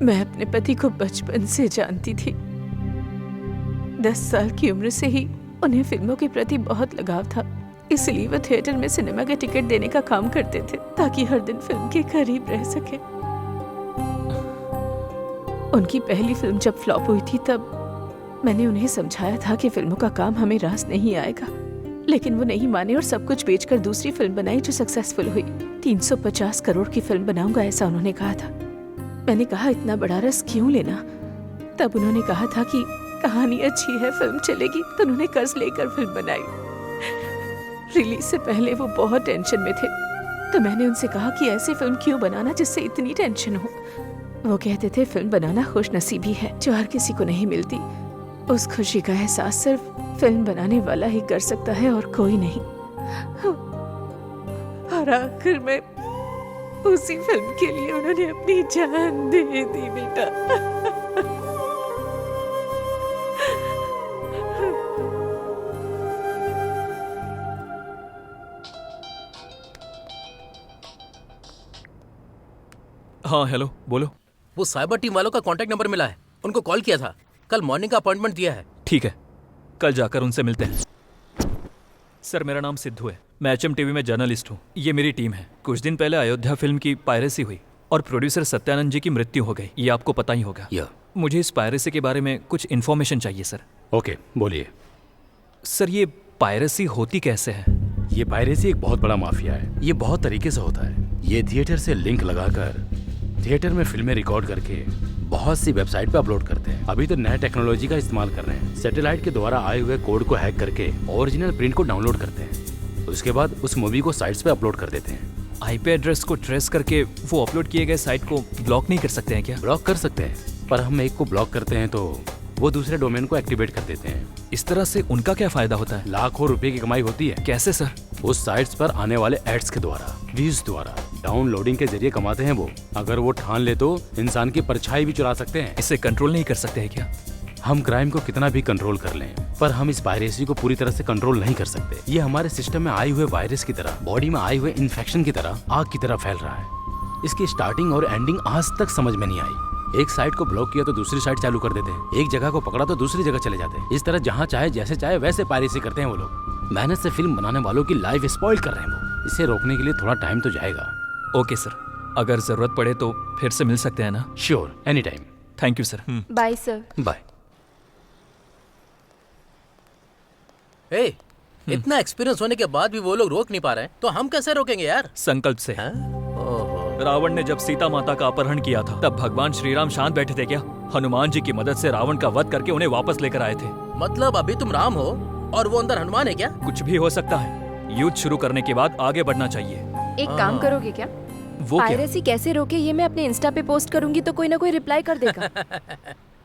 मैं अपने पति को बचपन से जानती थी। 10 साल की उम्र से ही उन्हें फिल्मों के प्रति बहुत लगाव था, इसलिए वो थिएटर में सिनेमा के टिकट देने का काम करते थे ताकि हर दिन फिल्म के करीब रह सके। उनकी पहली फिल्म जब फ्लॉप हुई थी तब मैंने उन्हें समझाया था कि फिल्मों का काम हमें रास नहीं आएगा, लेकिन वो नहीं माने और सब कुछ बेचकर दूसरी फिल्म बनाई जो सक्सेसफुल हुई। 350 करोड़ की फिल्म बनाऊंगा ऐसा उन्होंने कहा था। मैंने कहा इतना बड़ा रिस्क क्यों लेना। तब उन्होंने कहा था कि कहानी अच्छी है, फिल्म चलेगी, तो उन्होंने कर्ज लेकर फिल्म बनाई। रिलीज से पहले वो बहुत टेंशन में थे, तो मैंने उनसे कहा कि ऐसी फिल्म क्यों बनाना जिससे इतनी टेंशन हो। वो कहते थे फिल्म बनाना खुशनसीबी है जो हर किसी को नहीं मिलती। उस खुशी का एहसास सिर्फ फिल्म बनाने वाला ही कर सकता है और कोई नहीं। और आखिर में उसी फिल्म के लिए उन्होंने अपनी जान दे दी बेटा। हाँ हेलो, बोलो। वो साइबर टीम वालों का कांटेक्ट नंबर मिला है, उनको कॉल किया था। कल मॉर्निंग का अपॉइंटमेंट दिया है। ठीक है, कल जाकर उनसे मिलते हैं। सर मेरा नाम सिद्धू है, मैं HM TV में जर्नलिस्ट हूँ। ये मेरी टीम है। कुछ दिन पहले अयोध्या फिल्म की पायरेसी हुई और प्रोड्यूसर सत्यानंद जी की मृत्यु हो गई। ये आपको पता ही होगा। मुझे इस पायरेसी के बारे में कुछ इन्फॉर्मेशन चाहिए सर। ओके, बोलिए। सर ये पायरेसी होती कैसे है? ये पायरेसी एक बहुत बड़ा माफिया है। ये बहुत तरीके से होता है। ये थिएटर से लिंक लगाकर थिएटर में फिल्में रिकॉर्ड करके बहुत सी वेबसाइट पे अपलोड करते हैं। अभी तो नए टेक्नोलॉजी का इस्तेमाल कर रहे हैं। सैटेलाइट के द्वारा आए हुए कोड को हैक करके ओरिजिनल प्रिंट को डाउनलोड करते हैं। उसके बाद उस मूवी को साइट्स पे अपलोड कर देते हैं। IP एड्रेस को ट्रेस करके वो अपलोड किए गए साइट को ब्लॉक नहीं कर सकते हैं क्या? ब्लॉक कर सकते हैं, पर हम एक को ब्लॉक करते हैं तो वो दूसरे डोमेन को एक्टिवेट कर देते हैं। इस तरह से उनका क्या फायदा होता है? लाखों रुपए की कमाई होती है। कैसे सर? उस साइट्स पर आने वाले एड्स के द्वारा, व्यूज द्वारा, डाउनलोडिंग के जरिए कमाते हैं वो। अगर वो ठान ले तो इंसान की परछाई भी चुरा सकते हैं। इसे कंट्रोल नहीं कर सकते हैं क्या? हम क्राइम को कितना भी कंट्रोल कर लें, पर हम इस पायरेसी को पूरी तरह से कंट्रोल नहीं कर सकते। ये हमारे सिस्टम में आए हुए वायरस की तरह, बॉडी में आए हुए इन्फेक्शन की तरह, आग की तरह फैल रहा है। इसकी स्टार्टिंग और एंडिंग आज तक समझ में नहीं आई। एक साइट को ब्लॉक किया तो दूसरी साइट चालू कर देते हैं। एक जगह को पकड़ा तो दूसरी जगह चले जाते हैं। इस तरह जहाँ चाहे जैसे चाहे वैसे पायरेसी करते हैं वो लोग। मेहनत से फिल्म बनाने वालों की लाइफ स्पॉइल कर रहे हैं वो। इसे रोकने के लिए थोड़ा टाइम तो जाएगा। ओके सर, अगर जरूरत पड़े तो फिर से मिल सकते हैं ना? Sure, any time. Thank you sir. Bye sir. Bye. ए, इतना एक्सपीरियंस होने के बाद भी वो लोग रोक नहीं पा रहे हैं, तो हम कैसे रोकेंगे यार? संकल्प से। रावण ने जब सीता माता का अपहरण किया था तब भगवान श्री राम शांत बैठे थे क्या? हनुमान जी की मदद से रावण का वध करके उन्हें वापस लेकर आए थे। मतलब अभी तुम राम हो और वो अंदर हनुमान है क्या? कुछ भी हो सकता है। युद्ध शुरू करने के बाद आगे बढ़ना चाहिए। एक काम करोगे क्या? वो क्या? पायरेसी कैसे रोके ये मैं अपने इंस्टा पे पोस्ट करूंगी तो कोई ना कोई रिप्लाई कर देगा।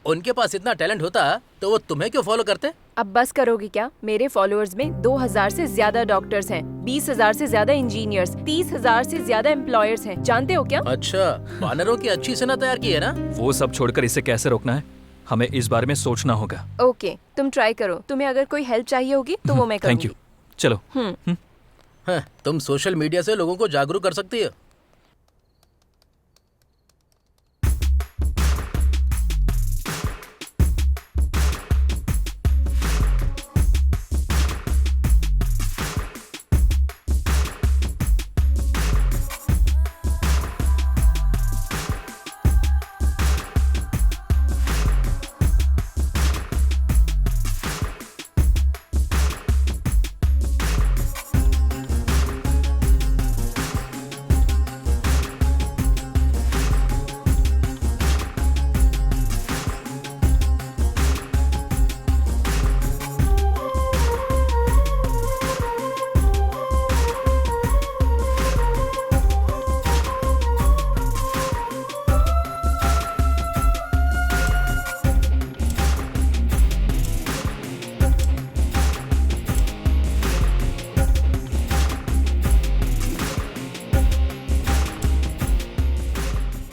उनके पास इतना टैलेंट होता तो वो तुम्हें क्यों फॉलो करते? अब बस करोगे क्या? मेरे फॉलोअर्स में 2000 से ज्यादा डॉक्टर्स हैं, 20,000 से ज्यादा इंजीनियर्स, 30,000 से ज्यादा एम्प्लॉयर्स हैं। जानते हो क्या? अच्छा, वानरों की अच्छी सेना तैयार की है ना? वो सब छोड़कर इसे कैसे रोकना है, हमें इस बारे में सोचना होगा। ओके, तुम ट्राई करो। तुम्हें अगर कोई हेल्प चाहिए होगी तो वो मैं थैंक करूंगी। यू। चलो। हाँ, तुम सोशल मीडिया से लोगों को जागरूक कर सकती हो।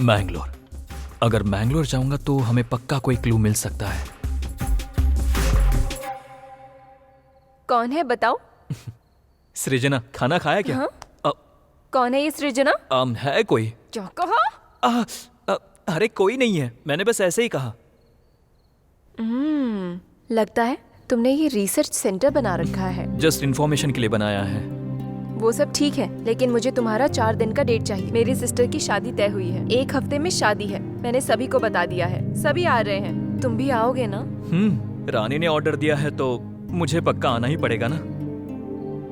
मैंगलोर। अगर मैंगलोर जाऊंगा तो हमें पक्का कोई क्लू मिल सकता है। कौन है बताओ? सृजना, खाना खाया क्या? हाँ? कौन है ये सृजना? है कोई? क्या कहा? अरे कोई नहीं है, मैंने बस ऐसे ही कहा। लगता है तुमने ये रिसर्च सेंटर बना रखा है। जस्ट इन्फॉर्मेशन के लिए बनाया है। वो सब ठीक है, लेकिन मुझे तुम्हारा 4 दिन का डेट चाहिए। मेरी सिस्टर की शादी तय हुई है, 1 हफ्ते में शादी है। मैंने सभी को बता दिया है, सभी आ रहे हैं। तुम भी आओगे ना? रानी ने ऑर्डर दिया है तो मुझे पक्का आना ही पड़ेगा ना।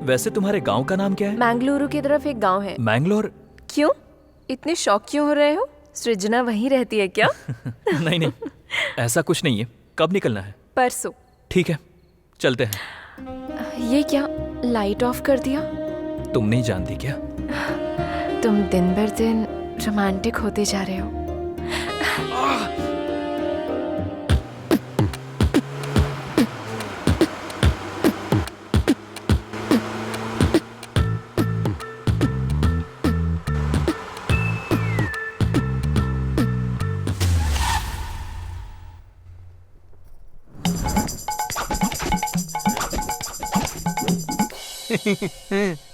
वैसे तुम्हारे गांव का नाम क्या है? मैंगलुरु की तरफ एक गांव है। मैंगलोर? क्यों इतने शौक क्यों हो रहे हो? सृजना वहीं रहती है क्या? नहीं, ऐसा कुछ नहीं है। कब निकलना है? परसों। ठीक है, चलते हैं। ये क्या, लाइट ऑफ कर दिया? तुम नहीं जानती क्या? तुम दिन भर दिन रोमांटिक होते जा रहे हो।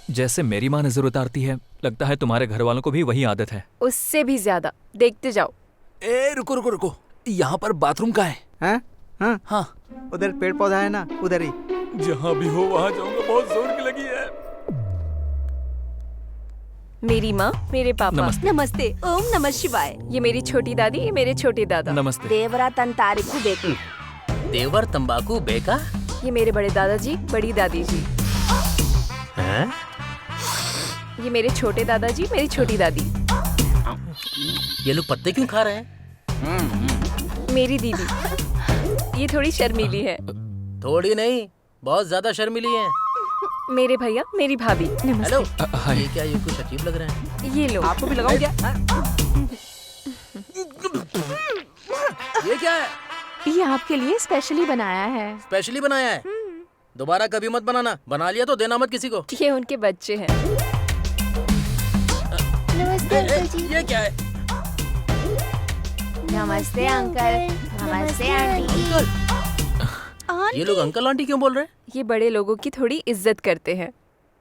जैसे मेरी माँ नजर उतारती है, लगता है तुम्हारे घर वालों को भी वही आदत है। उससे भी ज्यादा। देखते जाओ। ए रुको रुको रुको, यहाँ पर बाथरूम का है? हाँ हाँ हाँ, उधर पेड़ पौधा है ना, उधर ही। जहाँ भी हो वहाँ जाऊंगा, बहुत जोर की लगी है। मेरी माँ, मेरे पापा। नमस्ते। ओम नमः शिवाय। ये मेरी छोटी दादी, ये मेरे छोटे दादा। नमस्ते। देवरा तंतारिकु बेकू। देवर तंबाकू बेका। ये मेरे बड़े दादाजी, बड़ी दादी जी। हैं? ये मेरे छोटे दादाजी, मेरी छोटी दादी। ये लोग पत्ते क्यों खा रहे हैं? मेरी दीदी, ये थोड़ी शर्मीली है। थोड़ी नहीं, बहुत ज्यादा शर्मीली है। मेरे भैया, मेरी भाभी। हेलो। हाय। ये क्या, ये कुछ अजीब लग रहा है। ये लो। आपको भी लगाऊं क्या? ये क्या है? ये आपके लिए स्पेशली बनाया है। स्पेशली बनाया है? दोबारा कभी मत बनाना, बना लिया तो देना मत किसी को। ये उनके बच्चे हैं। नमस्ते अंकल जी। ये क्या है? नमस्ते अंकल। नमस्ते आंटी। ये लोग अंकल आंटी क्यों बोल रहे हैं? ये बड़े लोगों की थोड़ी इज्जत करते हैं।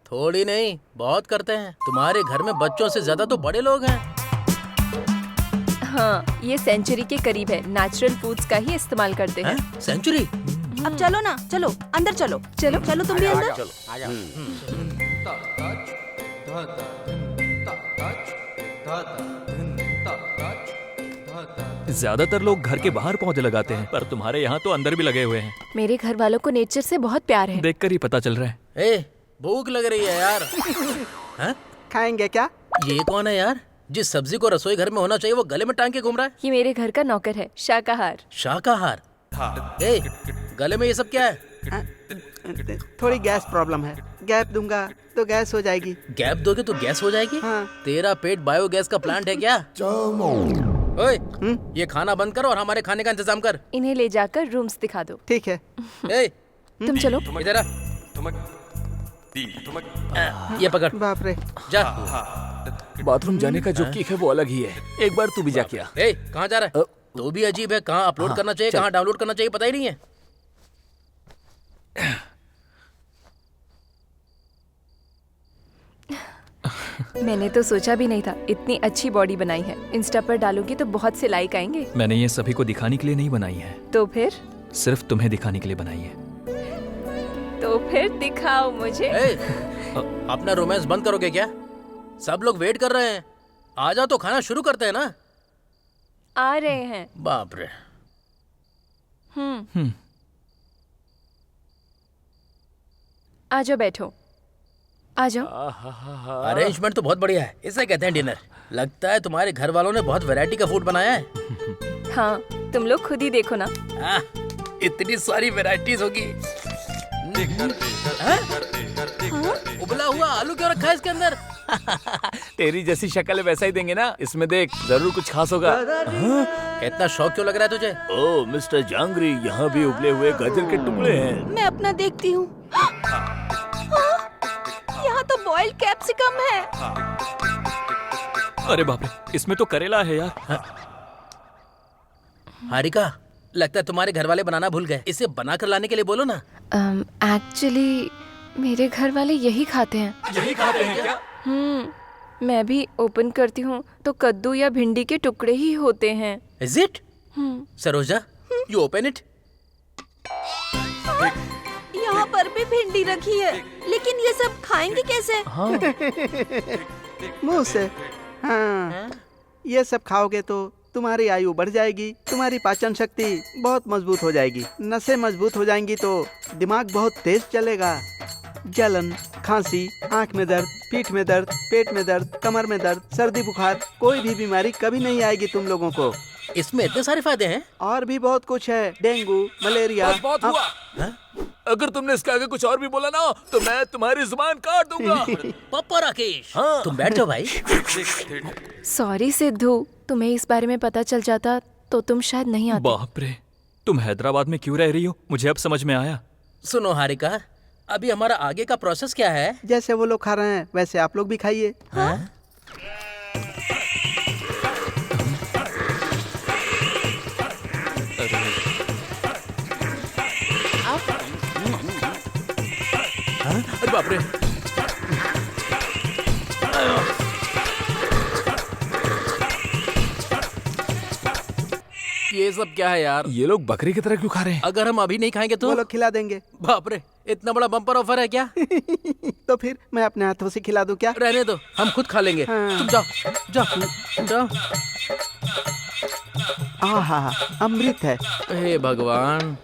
थोड़ी नहीं, बहुत करते हैं। तुम्हारे घर में बच्चों से ज्यादा तो बड़े लोग हैं। हाँ, ये सेंचुरी के करीब है। नेचुरल फूड्स का ही इस्तेमाल करते हैं। सेंचुरी? अब चलो ना, चलो अंदर चलो। चलो चलो तुम भी अंदर। चलो आ जाओ। ज्यादातर लोग घर के बाहर पौधे लगाते हैं, पर तुम्हारे यहाँ तो अंदर भी लगे हुए हैं। मेरे घर वालों को नेचर से बहुत प्यार है। देखकर ही पता चल रहा है। ए, भूख लग रही है यार। हाँ? खाएंगे क्या? ये कौन है यार? जिस सब्जी को रसोई घर में होना चाहिए वो गले में टांग के घूम रहा है। ये मेरे घर का नौकर है, शाकाहार। शाकाहार? ए, गले में ये सब क्या है? थोड़ी गैस प्रॉब्लम है, गैप दूंगा तो गैस हो जाएगी। गैप दोगे तो गैस हो जाएगी? हाँ। तेरा पेट बायोगैस का प्लांट है क्या? ओए, ये खाना बंद कर और हमारे खाने का इंतजाम कर। इन्हें ले जाकर रूम्स दिखा दो। ठीक है। ए, तुम चलो। इधर आ। ये पकड़। बाप रे। जा। बाथरूम जाने का जो किक है वो अलग ही है। एक बार तू भी जा क्या? ए, कहाँ जा रहा है? तू भी अजीब है, कहाँ अपलोड करना चाहिए कहाँ डाउनलोड करना चाहिए पता ही नहीं है। मैंने तो सोचा भी नहीं था इतनी अच्छी बॉडी बनाई है। इंस्टा पर डालूंगी तो बहुत से लाइक आएंगे। मैंने ये सभी को दिखाने के लिए नहीं बनाई है, तो फिर? सिर्फ तुम्हें दिखाने के लिए बनाई है। तो फिर दिखाओ मुझे। अपना रोमांस बंद करोगे क्या? सब लोग वेट कर रहे हैं। आ जाओ तो खाना शुरू करते हैं ना। आ रहे हैं। बाप रे। आ जाओ, बैठो। आ जाओ। अरेंजमेंट तो बहुत बढ़िया है, इसे कहते हैं डिनर। लगता है तुम्हारे घर वालों ने बहुत वैरायटी का फूड बनाया है। हाँ, तुम लोग खुद ही देखो ना। इतनी सारी वैरायटीज होगी। उबला हुआ आलू क्यों रखा है इसके अंदर? तेरी जैसी शक्ल है वैसा ही देंगे ना। इसमें देख, जरूर कुछ खास होगा। इतना शौक क्यों लग रहा है तुझे? ओ मिस्टर जांगरी, यहाँ भी उबले हुए गाजर के टुकड़े हैं। मैं अपना देखती हूँ। यहाँ तो बॉइल्ड कैप्सिकम है। अरे बाप रे, इसमें तो करेला है यार। हारिका, लगता है तुम्हारे घर वाले बनाना भूल गए। इसे बना कर लाने के लिए बोलो ना। एक्चुअली मेरे घर वाले यही खाते हैं। यही खाते हैं क्या? मैं भी ओपन करती हूँ तो कद्दू या भिंडी के टुकड़े ही होते हैं। Is it? Saroja, you open it? यहाँ पर भी भिंडी रखी है, लेकिन ये सब खाएंगे कैसे? मुंह से। हाँ, ये सब खाओगे तो तुम्हारी आयु बढ़ जाएगी, तुम्हारी पाचन शक्ति बहुत मजबूत हो जाएगी, नसें मजबूत हो जाएंगी तो दिमाग बहुत तेज चलेगा। जलन, खांसी, आंख में दर्द, पीठ में दर्द, पेट में दर्द, कमर में दर्द, सर्दी बुखार, कोई भी बीमारी कभी नहीं आएगी तुम लोगों को। इसमें इतने सारे फायदे हैं? और भी बहुत कुछ है, डेंगू, मलेरिया। बहुत हुआ। अगर तुमने इसके आगे कुछ और भी बोला ना तो मैं तुम्हारी जुबान काट दूंगा। पापा राकेश, तुम बैठ जाओ भाई। सॉरी सिद्धू, तुम्हें इस बारे में पता चल जाता तो तुम शायद नहीं आते। बाप रे, तुम हैदराबाद में क्यों रह रही हो? मुझे अब समझ में आया। सुनो हारिका, अभी हमारा आगे का प्रोसेस क्या है? जैसे वो लोग खा रहे हैं वैसे आप लोग भी खाइए। अरे बाप रे। ये सब क्या है यार? ये लोग बकरी की तरह क्यों खा रहे हैं? अगर हम अभी नहीं खाएंगे तो? वो लोग खिला देंगे। बाप रे, इतना बड़ा बम्पर ऑफर है क्या? तो फिर मैं अपने हाथों से खिला दूं क्या? रहने दो, हम खुद खा लेंगे। हाँ। तुम जाओ जाओ जाओ। आहा, अमृत है। हे भगवान।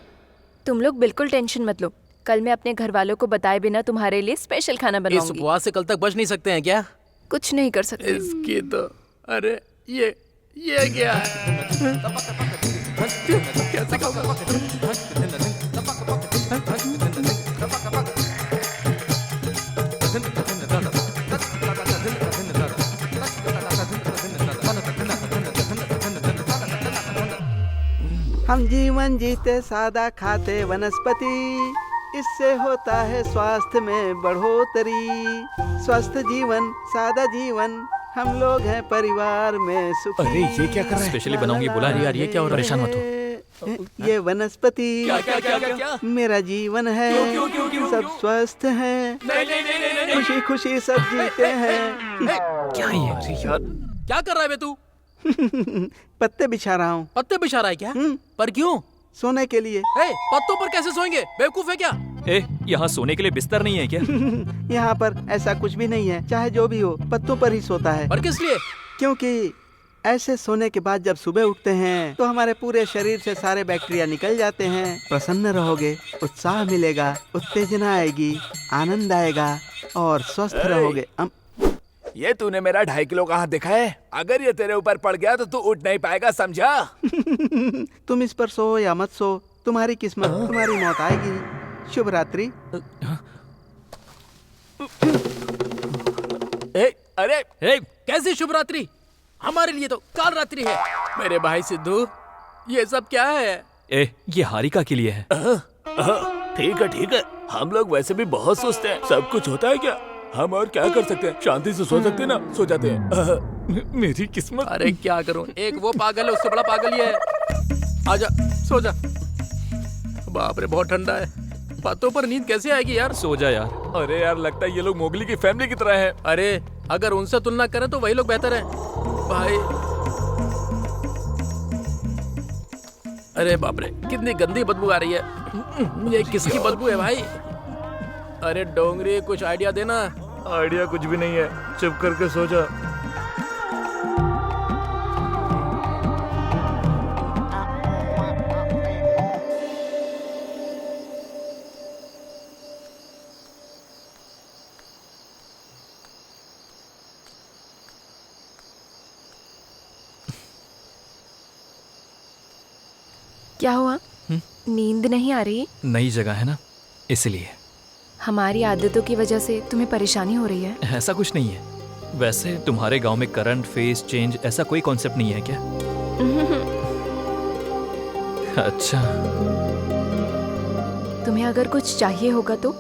तुम लोग बिल्कुल टेंशन मत लो, कल मैं अपने घर वालों को बताए बिना तुम्हारे लिए स्पेशल खाना इस बनवाऊंगी। उपवास से कल तक बच नहीं सकते हैं क्या? कुछ नहीं कर सकते। इसकी तो, अरे ये क्या है? कैसे खाऊंगा? हम जीवन जीते सादा खाते वनस्पति, इससे होता है स्वास्थ्य में बढ़ोतरी। स्वस्थ जीवन सादा जीवन, हम लोग हैं परिवार में सुखी। अरे ये क्या कर रहा है? स्पेशली बनाऊंगी बोला। यार ये क्या हो रहा है? परेशान मत हो। ये वनस्पति क्या? मेरा जीवन है। क्यों? सब स्वस्थ हैं, खुशी खुशी सब जीते हैं। क्या ये? यार क्या कर रहा है बे तू? पत्ते बिछा रहा हूँ। पत्ते बिछा रहा है क्या? पर क्यों? सोने के लिए। पत्तों पर कैसे सोएंगे? बेवकूफ है क्या? यहाँ सोने के लिए बिस्तर नहीं है क्या? यहाँ पर ऐसा कुछ भी नहीं है, चाहे जो भी हो पत्तों पर ही सोता है। पर किस लिए? क्योंकि ऐसे सोने के बाद जब सुबह उठते हैं तो हमारे पूरे शरीर से सारे बैक्टीरिया निकल जाते हैं। प्रसन्न रहोगे, उत्साह मिलेगा, उत्तेजना आएगी, आनंद आएगा और स्वस्थ रहोगे। ये तूने मेरा 2.5 किलो का हाथ देखा है? अगर ये तेरे ऊपर पड़ गया तो तू उठ नहीं पाएगा, समझा? तुम इस पर सो या मत सो, तुम्हारी किस्मत, तुम्हारी मौत आएगी। शुभ रात्रि। अरे कैसी शुभ रात्रि? हमारे लिए तो काल रात्रि है। मेरे भाई सिद्धू, ये सब क्या है? ये हारिका के लिए है। ठीक है, हम लोग वैसे भी बहुत सुस्त हैं। सब कुछ होता है क्या? हम और क्या कर सकते हैं? शांति से सो सकते हैं ना? सो जाते हैं। मेरी किस्मत। अरे क्या करूं, एक वो पागल है, उससे बड़ा पागल ये है। आजा, सो जा। बाप रे, बहुत ठंडा है। बातों पर नींद कैसे आएगी यार? सो जा यार। अरे यार, लगता है ये लोग मोगली की फैमिली की तरह हैं। अरे अगर उनसे तुलना करें तो वही लोग बेहतर हैं भाई। अरे बाप रे, कितनी गंदी बदबू आ रही है। ये किसकी बदबू है भाई? अरे डोंगरी, कुछ आइडिया देना। आइडिया कुछ भी नहीं है, चुप करके सो जा। क्या हुआ? नींद नहीं आ रही? नई जगह है ना, इसलिए। हमारी आदतों की वजह से तुम्हें परेशानी हो रही है? ऐसा कुछ नहीं है। वैसे तुम्हारे गांव में करंट फेस चेंज ऐसा कोई कॉन्सेप्ट नहीं है क्या? अच्छा। तुम्हें अगर कुछ चाहिए होगा तो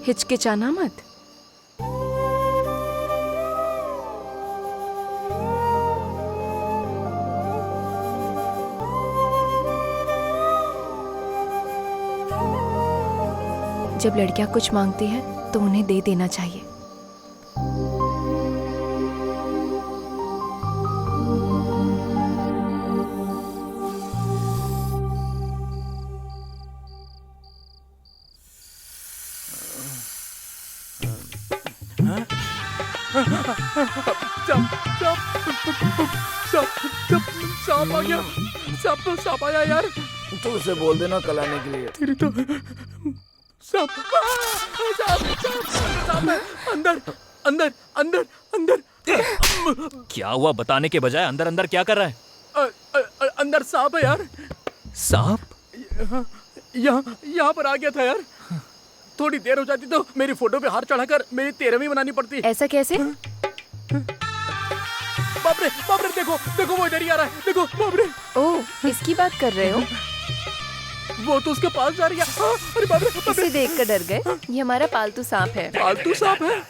हिचकिचाना मत। जब लड़कियां कुछ मांगती हैं तो उन्हें दे देना चाहिए। सांप आ गया। सांप आया यार। तो उसे बोल देना कल आने के लिए। तेरी तो सांप है। अंदर अंदर अंदर अंदर। क्या हुआ बताने के बजाय अंदर अंदर क्या कर रहा है? अंदर सांप है यार। सांप? यहाँ पर आ गया था यार। थोड़ी देर हो जाती तो मेरी फोटो पे हार चढ़ाकर मेरी 13वीं मनानी पड़ती। ऐसा कैसे? बाप रे देखो वो इधर ही आ रहा है। देखो बाप रे। ओह, इसकी बात कर रहे हो? वो तो उसके पास जा रही है। अरे बाप रे। इसे देखकर डर गए? ये हमारा पालतू सांप है। पालतू सांप है?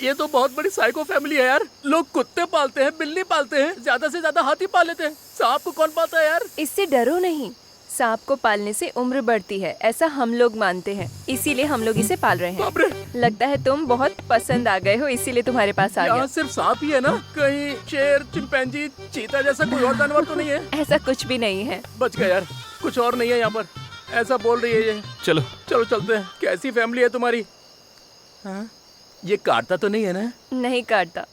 ये तो बहुत बड़ी साइको फैमिली है यार। लोग कुत्ते पालते हैं, बिल्ली पालते हैं, ज्यादा से ज्यादा हाथी पाल लेते हैं। सांप को कौन पालता है यार? इससे डरो नहीं। सांप को पालने से उम्र बढ़ती है, ऐसा हम लोग मानते हैं, इसीलिए हम लोग इसे पाल रहे हैं। लगता है तुम बहुत पसंद आ गए हो, इसीलिए तुम्हारे पास आ गया। यहाँ सिर्फ सांप ही है ना? कहीं शेर, चिंपैंजी, चीता जैसा कोई और जानवर तो नहीं है? ऐसा कुछ भी नहीं है। बच गया यार, कुछ और नहीं है यहाँ पर, ऐसा बोल रही है ये। चलो चलते हैं। कैसी फैमिली है तुम्हारी? हाँ? ये काटता तो नहीं है ना? नहीं काटता।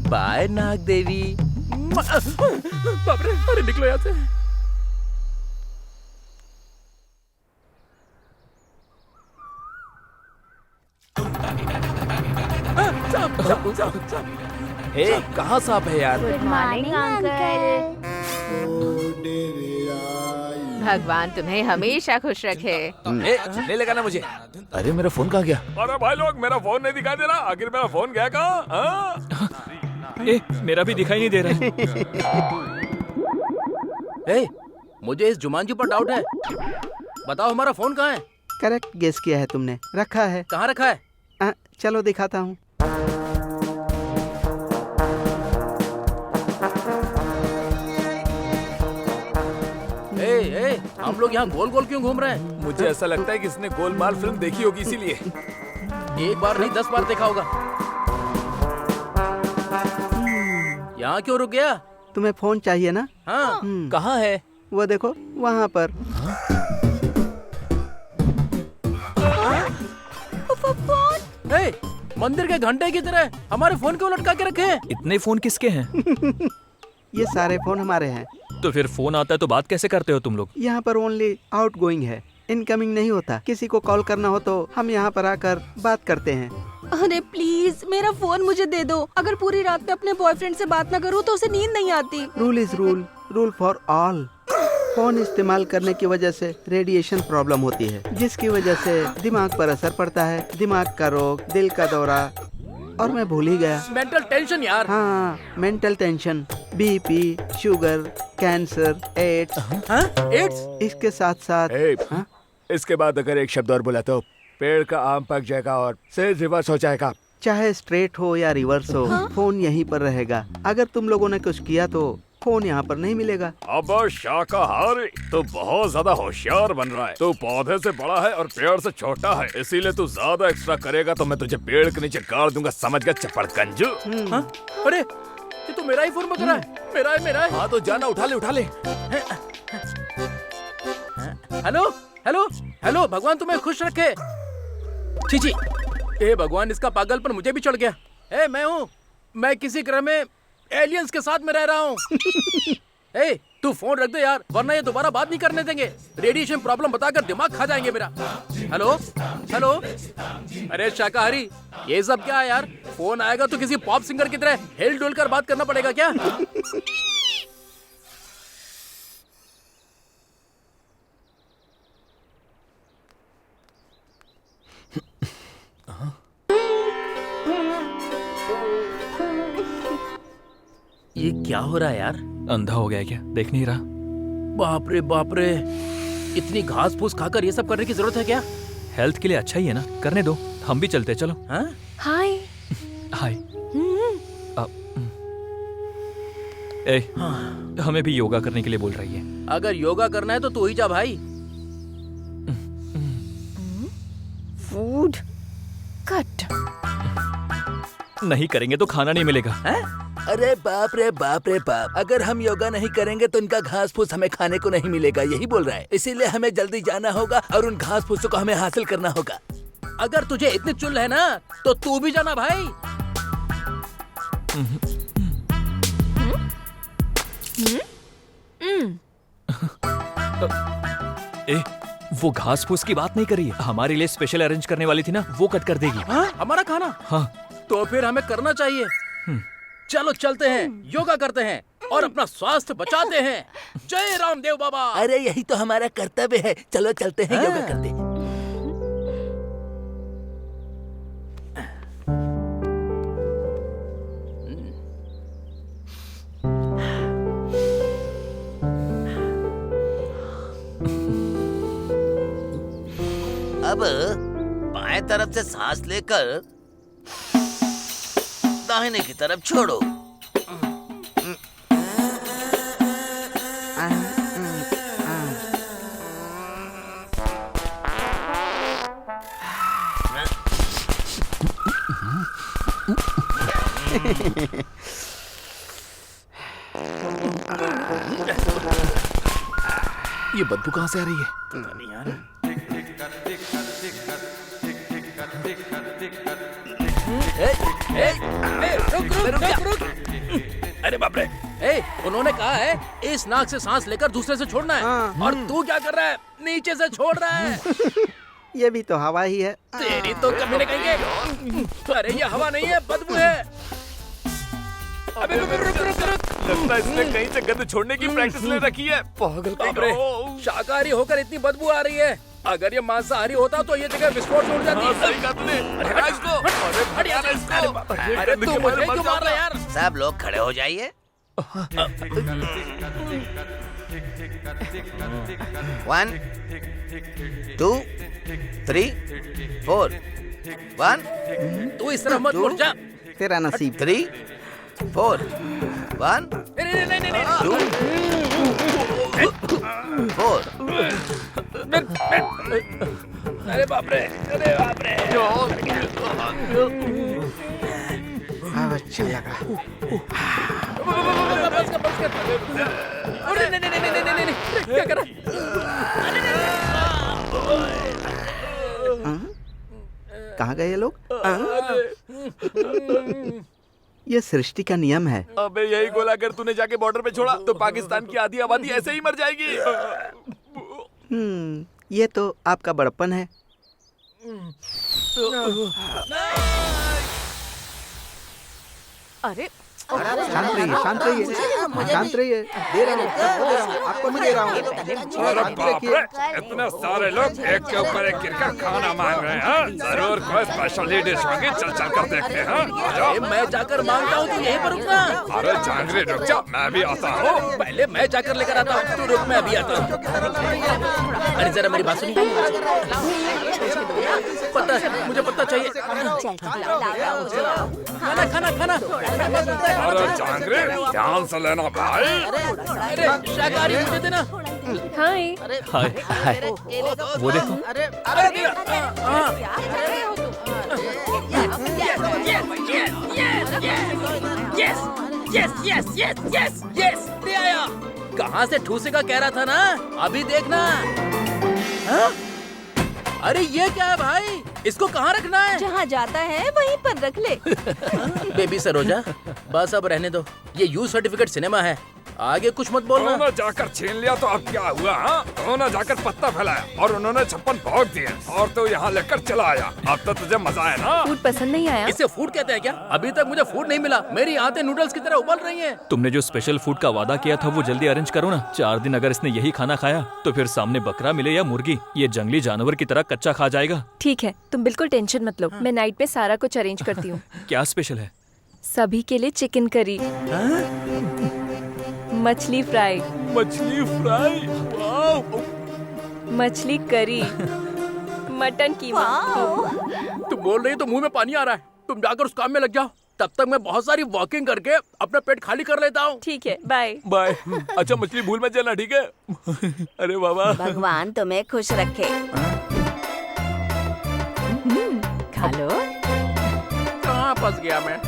बाय नाग देवी। बाप रे, अरे निकलो यहाँ से। कहाँ सांप है यार? Good morning uncle. भगवान तुम्हें हमेशा खुश रखे। नहीं लगा ना मुझे। अरे मेरा फोन कहाँ गया? अरे भाई लोग, मेरा फोन नहीं दिखाई दे रहा। आखिर मेरा फोन गया कहाँ? मेरा भी दिखाई नहीं दे रहा है। मुझे इस जुमानजी पर डाउट है। बताओ हमारा फोन कहाँ है? करेक्ट गेस किया है तुमने। रखा है। कहाँ रखा है? चलो दिखाता हूँ। हम लोग यहाँ गोल गोल क्यों घूम रहे हैं? मुझे ऐसा लगता है कि इसने गोलमाल फिल्म देखी होगी, इसीलिए। एक बार नहीं 10 बार देखा होगा। यहाँ क्यों रुक गया? तुम्हें फोन चाहिए ना? हाँ। कहाँ है? वो देखो वहाँ पर। मंदिर के घंटे की तरह हमारे फोन क्यों लटका के रखे हैं? इतने फोन किसके हैं? ये सारे फोन हमारे हैं। तो फिर फोन आता है तो बात कैसे करते हो तुम लोग? यहाँ पर ओनली आउट गोइंग है, इनकमिंग नहीं होता। किसी को कॉल करना हो तो हम यहाँ पर आकर बात करते हैं। अरे प्लीज मेरा फोन मुझे दे दो। अगर पूरी रात में अपने बॉयफ्रेंड से बात न करूँ तो उसे नींद नहीं आती। Rule is rule, rule for all. Phone इस्तेमाल करने की वजह से रेडिएशन प्रॉब्लम होती है, जिसकी वजह से दिमाग पर असर पड़ता है। दिमाग का रोग, दिल का दौरा, और मैं भूल ही गया। मेंटल टेंशन यार। हाँ, mental tension, BP, sugar, cancer, AIDS. AIDS? इसके साथ साथ हाँ? इसके बाद अगर एक शब्द और बोला तो पेड़ का आम पक जाएगा और से रिवर्स हो जाएगा। चाहे स्ट्रेट हो या रिवर्स हो, फोन यहीं पर रहेगा। अगर तुम लोगों ने कुछ किया तो फोन यहाँ पर नहीं मिलेगा। अब शाकाहारी तो बहुत ज्यादा होशियार बन रहा है। तू पौधे से बड़ा है और पेड़ से छोटा है, इसीलिए तू ज्यादा एक्स्ट्रा करेगा तो मैं तुझे पेड़ के नीचे गाड़ दूंगा, समझ गया चपड़कंजू? अरे ये तो मेरा ही फोन बज रहा है। मेरा है। हाँ तो जाना, उठा ले। हेलो हेलो हेलो, भगवान तुम्हें खुश रखे। छी, ए भगवान, इसका पागलपन मुझे भी चढ़ गया। ए मैं किसी ग्रह में एलियंस के साथ में रह रहा हूँ। ए तू फोन रख दे यार, वरना ये दोबारा बात नहीं करने देंगे। रेडिएशन प्रॉब्लम बताकर दिमाग खा जाएंगे मेरा। हेलो हेलो, अरे शाकाहारी, ये सब क्या है यार? फोन आएगा तो किसी पॉप सिंगर की तरह हिल डुल कर बात करना पड़ेगा क्या? ये क्या हो रहा है यार? अंधा हो गया क्या? देख नहीं रहा? बाप रे, इतनी घास फूस खाकर ये सब करने की जरूरत है क्या? हेल्थ के लिए अच्छा ही है ना, करने दो। हम भी चलते, चलो। हाय। हाय। हमें भी योगा करने के लिए बोल रही है। अगर योगा करना है तो तू ही जा भाई। Food cut. नहीं करेंगे तो खाना नहीं मिलेगा। अरे बाप रे बाप, अगर हम योगा नहीं करेंगे तो इनका घास फूस हमें खाने को नहीं मिलेगा, यही बोल रहा है। इसीलिए हमें जल्दी जाना होगा और उन घास फूसों को हमें हासिल करना होगा। अगर तुझे इतनी चुल है ना तो तू भी जाना भाई। वो घास फूस की बात नहीं करी है, हमारे लिए स्पेशल अरेंज करने वाली थी ना, वो कट कर देगी। हमारा खाना? हाँ। तो फिर हमें करना चाहिए। चलो चलते हैं, योगा करते हैं और अपना स्वास्थ्य बचाते हैं। जय रामदेव बाबा। अरे यही तो हमारा कर्तव्य है, चलो चलते हैं, योगा करते हैं। अब बाएं तरफ से सांस लेकर दाहिने की तरफ छोड़ो। ये बदबू कहाँ से आ रही है? पता नहीं यार। रुक। अरे बाप रे, उन्होंने कहा है इस नाक से सांस लेकर दूसरे से छोड़ना है। और तू क्या कर रहा है? नीचे से छोड़ रहा है। ये भी तो हवा ही है। तेरी तो कभी नहीं कहेंगे। अरे ये हवा नहीं है, बदबू है। अबे रुक। लगता है इसने कहीं से गंद छोड़ने की प्रैक्टिस ले रखी है। पागल बाप रे, शाकाहारी होकर इतनी बदबू आ रही है। अगर ये मांसाहारी होता तो ये जगह विस्फोट में उड़ जाती। सही कहा तूने। अरे तू मुझे क्यों मार रहा है यार? सब लोग खड़े हो जाइए। 1 2 3 4 1। तू इस तरह मत उड़ जा। तेरा नसीब। 3 4 1 2 4। अरे बाप रे। अच्छा लगा। बस कर। अरे नहीं, क्या कर कहाँ गए ये लोग? ये सृष्टि का नियम है। अबे यही गोला अगर तूने जाके बॉर्डर पे छोड़ा तो पाकिस्तान की आधी आबादी ऐसे ही मर जाएगी। ये तो आपका बड़प्पन है। अरे शांत रहिए, शांत रहिए, शांत रहिए। दे रहा हूँ, आपको मैं दे रहा हूँ। अरे बाप रे, इतने सारे लोग एक के ऊपर एक गिरकर खाना मांग रहे हैं। जरूर कोई स्पेशल डिश होगी, चल चल कर देखते हैं। मैं जाकर मांगता हूँ, तू यहीं पर रुकना। अरे जांगरी रुक जा, मैं भी आता हूँ। पहले मैं जाकर लेकर आता हूँ, तू रुक, मैं अभी आता हूँ। अरे जरा मेरी बात सुनिए। पता है, मुझे पता चाहिए। खाना खाना खाना। अरे जांगरी, ध्यान से लेना भाई। अरे शाकाहारी मुझे देना। हाय। हाय हाय, वो देखो। अरे अरे यस ले आया। कहाँ से ठूसे का कह रहा था ना, अभी देखना। हाँ? अरे ये क्या है भाई, इसको कहाँ रखना है? जहाँ जाता है वहीं पर रख ले। बेबी सरोजा, बस अब रहने दो। ये यू सर्टिफिकेट सिनेमा है, आगे कुछ मत बोलना। उन्होंने जाकर छीन लिया तो अब क्या हुआ? हाँ, उन्होंने जाकर पत्ता फैलाया और उन्होंने 56 भोग दिए और तो यहाँ लेकर चला आया। अब तो तुझे मजा है ना? फूड पसंद नहीं आया? इसे फूड कहते हैं क्या? अभी तक मुझे फूड नहीं मिला, मेरी आंतें नूडल्स की तरह उबल रही हैं। तुमने जो स्पेशल फूड का वादा किया था वो जल्दी अरेंज करो ना। 4 दिन अगर इसने यही खाना खाया तो फिर सामने बकरा मिले या मुर्गी, ये जंगली जानवर की तरह कच्चा खा जाएगा। ठीक है, तुम बिल्कुल टेंशन मत लो। मैं नाइट पे सारा कुछ अरेंज करती हूँ। क्या स्पेशल है? सभी के लिए चिकन करी, मछली फ्राई, मछली फ्राई, मछली करी, मटन कीमा। तुम बोल रही तो मुंह में पानी आ रहा है। तुम जाकर उस काम में लग जाओ, तब तक मैं बहुत सारी वॉकिंग करके अपना पेट खाली कर लेता हूँ। ठीक है, बाय बाय। अच्छा मछली भूल मत जाना, ठीक है? अरे बाबा, भगवान तुम्हें खुश रखे। खा लो। कहाँ फंस गया मैं?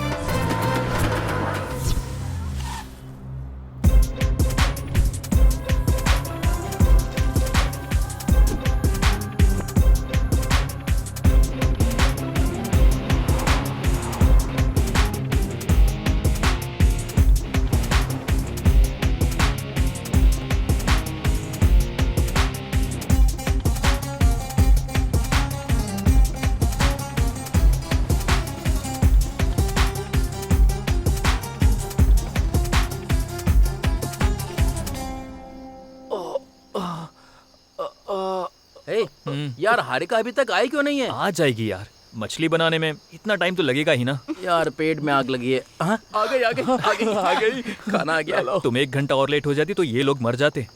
यार हारिका अभी तक आई क्यों नहीं है? आ जाएगी यार, मछली बनाने में इतना टाइम तो लगेगा ही ना। यार पेट में आग लगी है। हाँ? आ गई आ गई आ गई आ गई, खाना आ गया। तुम 1 घंटा और लेट हो जाती तो ये लोग मर जाते।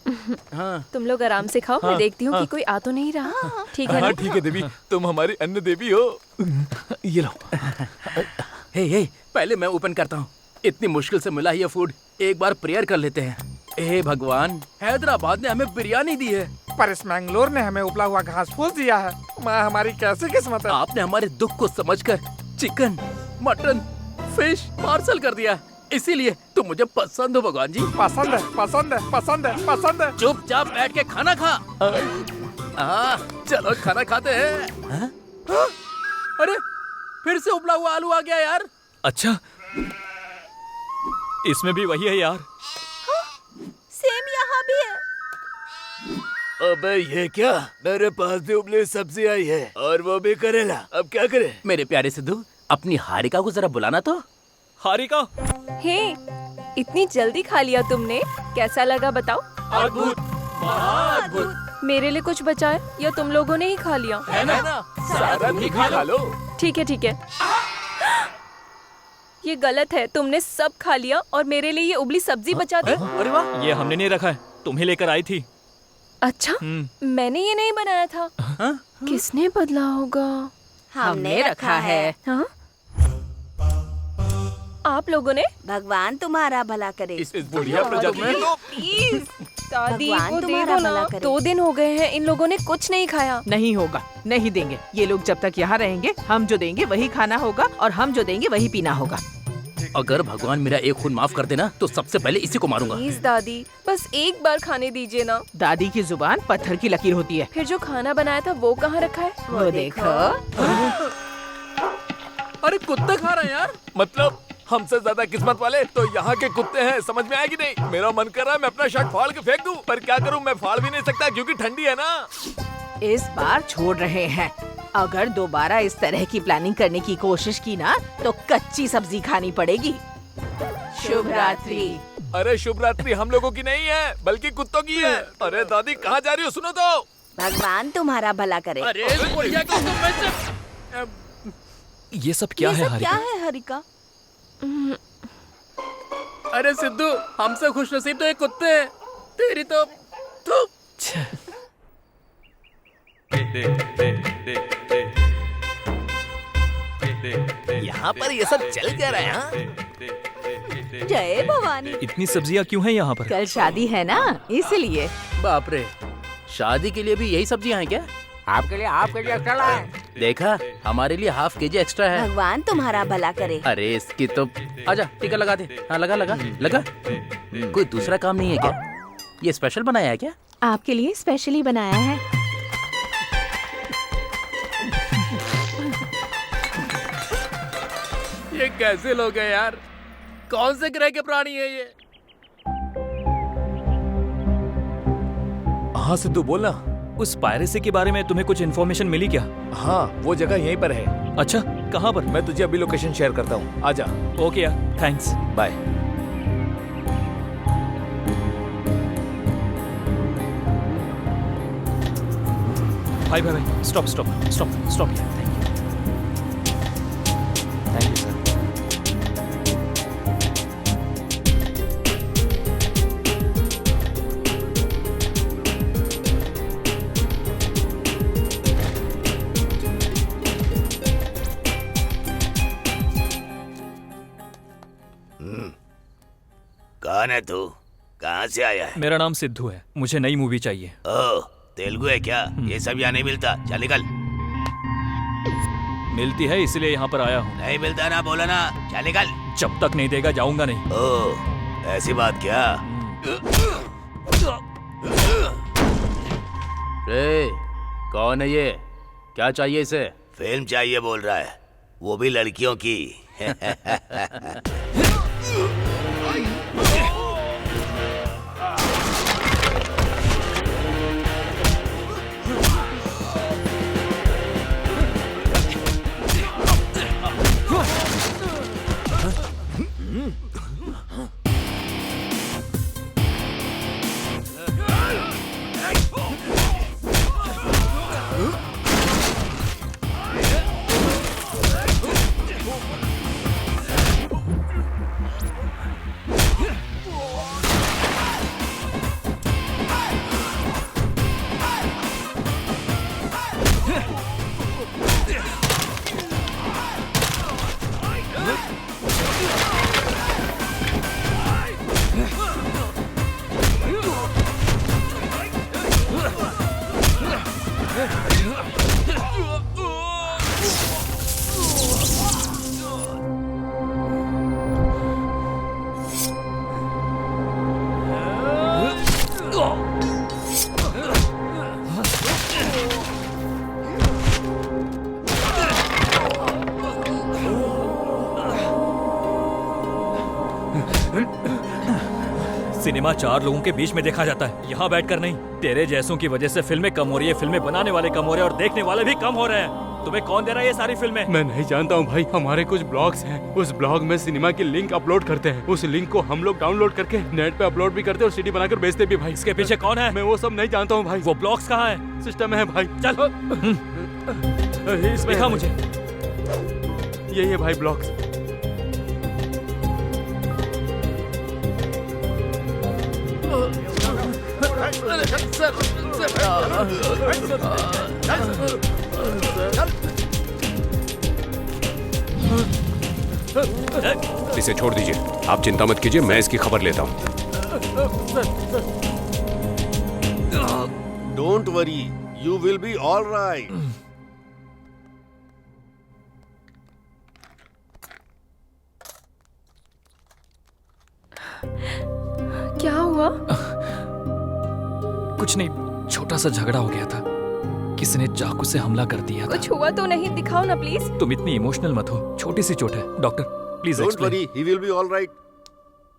हाँ। तुम लोग आराम से खाओ, मैं देखती हूँ कि कोई आ तो नहीं रहा। ठीक है ना? ठीक है देवी, तुम हमारी अन्न देवी हो। ये लो। हे पहले मैं ओपन करता हूँ। इतनी मुश्किल से मिला ये फूड, एक बार प्रेयर कर लेते हैं। हे भगवान, हैदराबाद ने हमें बिरयानी दी है, पर इस मैंगलोर ने हमें उबला हुआ घास फूस दिया है। माँ हमारी कैसी किस्मत है। आपने हमारे दुख को समझकर चिकन, मटन, फिश पार्सल कर दिया, इसीलिए तुम मुझे पसंद हो भगवान जी। पसंद है, पसंद है, पसंद है, पसंद है। चुपचाप बैठ के खाना खा। चलो खाना खाते हैं। अरे फिर से उबला हुआ आलू आ गया यार। अच्छा, इसमें भी वही है यार। सेम यहाँ भी है। अबे ये क्या, मेरे पास भी उबली सब्जी आई है और वो भी करेला। अब क्या करे? मेरे प्यारे सिद्धू, अपनी हारिका को जरा बुलाना तो। हारिका, हे, इतनी जल्दी खा लिया तुमने, कैसा लगा बताओ? अद्भुत, अद्भुत। मेरे लिए कुछ बचा है या तुम लोगों ने ही खा लिया? है ना? सारा भी खा लो। ठीक है ठीक है। ये गलत है, तुमने सब खा लिया और मेरे लिए ये उबली सब्जी बचा दी। अरे वाह, ये हमने नहीं रखा है, तुम्हें लेकर आई थी। अच्छा, मैंने ये नहीं बनाया था। किसने बदला होगा? हमने रखा है। हाँ? आप लोगों ने? भगवान तुम्हारा भला करे। इस बुढ़िया प्रजा में प्लीज दादी भगवान को दे तुम्हारा दो ना। भला करे। 2 दिन हो गए हैं, इन लोगों ने कुछ नहीं खाया। नहीं होगा, नहीं देंगे। ये लोग जब तक यहाँ रहेंगे, हम जो देंगे वही खाना होगा और हम जो देंगे वही पीना होगा। अगर भगवान मेरा एक खून माफ कर देना तो सबसे पहले इसी को मारूंगा। प्लीज दादी, बस एक बार खाने दीजिए ना। दादी की जुबान पत्थर की लकीर होती है। फिर जो खाना बनाया था वो कहाँ रखा है? वो देखो। अरे कुत्ते खा रहे हैं यार। मतलब हमसे ज्यादा किस्मत वाले तो यहाँ के कुत्ते हैं, समझ में आएगी नहीं। मेरा मन कर रहा है मैं अपना शर्ट फाड़ के फेंक दूं, पर क्या करूं, मैं फाड़ भी नहीं सकता क्योंकि ठंडी है ना। इस बार छोड़ रहे हैं। अगर दोबारा इस तरह की प्लानिंग करने की कोशिश की ना तो कच्ची सब्जी खानी पड़ेगी। शुभ रात्रि। अरे शुभ रात्रि हम लोगों की नहीं है बल्कि कुत्तों की है। अरे दादी कहाँ जा रही हो, सुनो तो। भगवान तुम्हारा भला करे। अरे बुढ़िया की तो मैं ये सब क्या ये है सब क्या हारिका? है हरिका? अरे सिद्धू, हमसे खुशनसीब तो ये कुत्ते हैं। तेरी तो यहाँ पर ये सब चल क्या रहा है? हाँ? जय भवानी। इतनी सब्जियां क्यों हैं यहाँ पर? कल शादी है ना इसलिए। बाप रे, शादी के लिए भी यही सब्जियां हैं क्या? आपके लिए एक्स्ट्रा लाए। देखा, हमारे लिए हाफ केजी एक्स्ट्रा है। भगवान तुम्हारा भला करे। अरे इसकी तो आजा टीका लगा दे। हाँ लगा लगा लगा। कोई दूसरा काम नहीं है क्या? ये स्पेशल बनाया है क्या? आपके लिए स्पेशली बनाया है। ये कैसे लोग हैं यार? कौन से ग्रह के प्राणी है ये? हाँ सिद्धू बोलना। उस पायरेसी के बारे में तुम्हें कुछ इन्फॉर्मेशन मिली क्या? हाँ वो जगह यहीं पर है। अच्छा, कहाँ पर? मैं तुझे अभी लोकेशन शेयर करता हूँ, आजा। ओके यार, थैंक्स, बाय। भाई भाई भाई, stop stop stop stop. Thank you sir. कौन है तू? कहाँ से आया है? मेरा नाम सिद्धू है, मुझे नई मूवी चाहिए। ओह, तेलुगु है क्या? ये सब यहाँ नहीं मिलता, चल निकल। मिलती है इसलिए यहाँ पर आया हूँ। नहीं मिलता ना, बोला ना, चल निकल। जब तक नहीं देगा जाऊंगा नहीं। ओह, ऐसी बात क्या? ए, कौन है ये? क्या चाहिए इसे? फिल्म चाहिए बोल रहा है, वो भी लड़कियों की। सिनेमा 4 लोगों के बीच में देखा जाता है, यहाँ बैठकर नहीं। तेरे जैसों की वजह से फिल्में कम हो रही है, फिल्में बनाने वाले कम हो रहे हैं और देखने वाले भी कम हो रहे हैं। तुम्हें कौन दे रहा है ये सारी फिल्में? मैं नहीं जानता हूँ भाई, हमारे कुछ ब्लॉग्स हैं, उस ब्लॉग में सिनेमा की लिंक अपलोड करते हैं, उस लिंक को हम लोग डाउनलोड करके नेट पे अपलोड भी करते हैं और सीडी बनाकर बेचते भी भाई। इसके पीछे कौन है? मैं वो सब नहीं जानता हूँ भाई। वो ब्लॉग्स कहाँ है? सिस्टम है भाई। चलो इसमें दिखा मुझे। यही है भाई ब्लॉग्स। इसे छोड़ दीजिए, आप चिंता मत कीजिए, मैं इसकी खबर लेता हूँ। Don't worry, you will be all right. क्या हुआ? कुछ नहीं, छोटा सा झगड़ा हो गया था। किसी ने चाकू से हमला कर दिया था। कुछ हुआ तो नहीं? दिखाओ ना प्लीज। तुम इतनी इमोशनल मत हो, छोटी सी चोट है। Doctor please don't explain. Worry, he will be all right.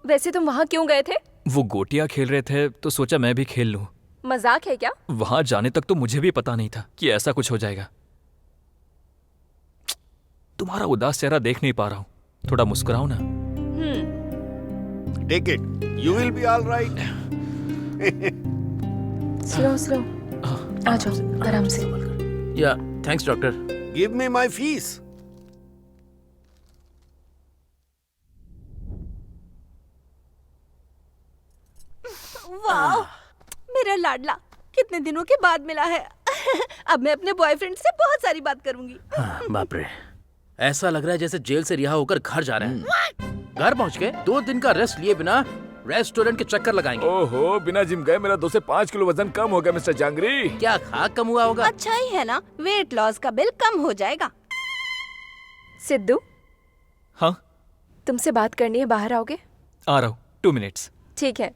वैसे तुम वहाँ क्यों गए थे? वो गोटियां खेल रहे थे तो सोचा मैं भी खेल लूं। मजाक है क्या? वहां जाने तक तो मुझे भी पता नहीं था कि ऐसा कुछ हो जाएगा। तुम्हारा उदास चेहरा देख नहीं पा रहा हूँ, थोड़ा मुस्कुराओ ना। Take it, you will be all right. Slow slow, आ जाओ आराम से। Yeah thanks doctor. Give me my fees. वाह, मेरा लाडला कितने दिनों के बाद मिला है। अब मैं अपने बॉयफ्रेंड से बहुत सारी बात करूंगी। बाप रे, ऐसा लग रहा है जैसे जेल से रिहा होकर घर जा रहे हैं। घर पहुंच के 2 दिन का रेस्ट लिए बिना रेस्टोरेंट के चक्कर लगाएंगे। ओहो, बिना जिम गए मेरा 2 से 5 किलो वजन कम हो गया मिस्टर जांगरी। क्या खा कम हुआ होगा? अच्छा ही है ना, वेट लॉस का बिल कम हो जाएगा। सिद्धू, हाँ तुमसे बात करनी है, बाहर आओगे? आ रहा हूँ, 2 मिनट्स। ठीक है।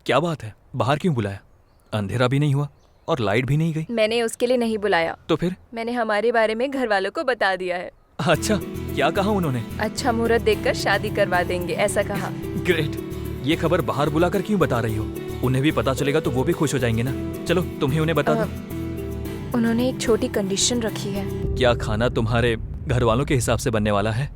क्या बात है, बाहर क्यों बुलाया? अंधेरा भी नहीं हुआ और लाइट भी नहीं गई। मैंने उसके लिए नहीं बुलाया। तो फिर? मैंने हमारे बारे में घर वालों को बता दिया है। अच्छा, क्या कहा उन्होंने? अच्छा मुहूर्त देखकर शादी करवा देंगे, ऐसा कहा। ग्रेट। ये खबर बाहर बुलाकर क्यों बता रही हो? उन्हें भी पता चलेगा तो वो भी खुश हो जाएंगे ना। चलो तुम ही उन्हें बता दो। उन्होंने एक छोटी कंडीशन रखी है। क्या खाना तुम्हारे घर वालों के हिसाब से बनने वाला है?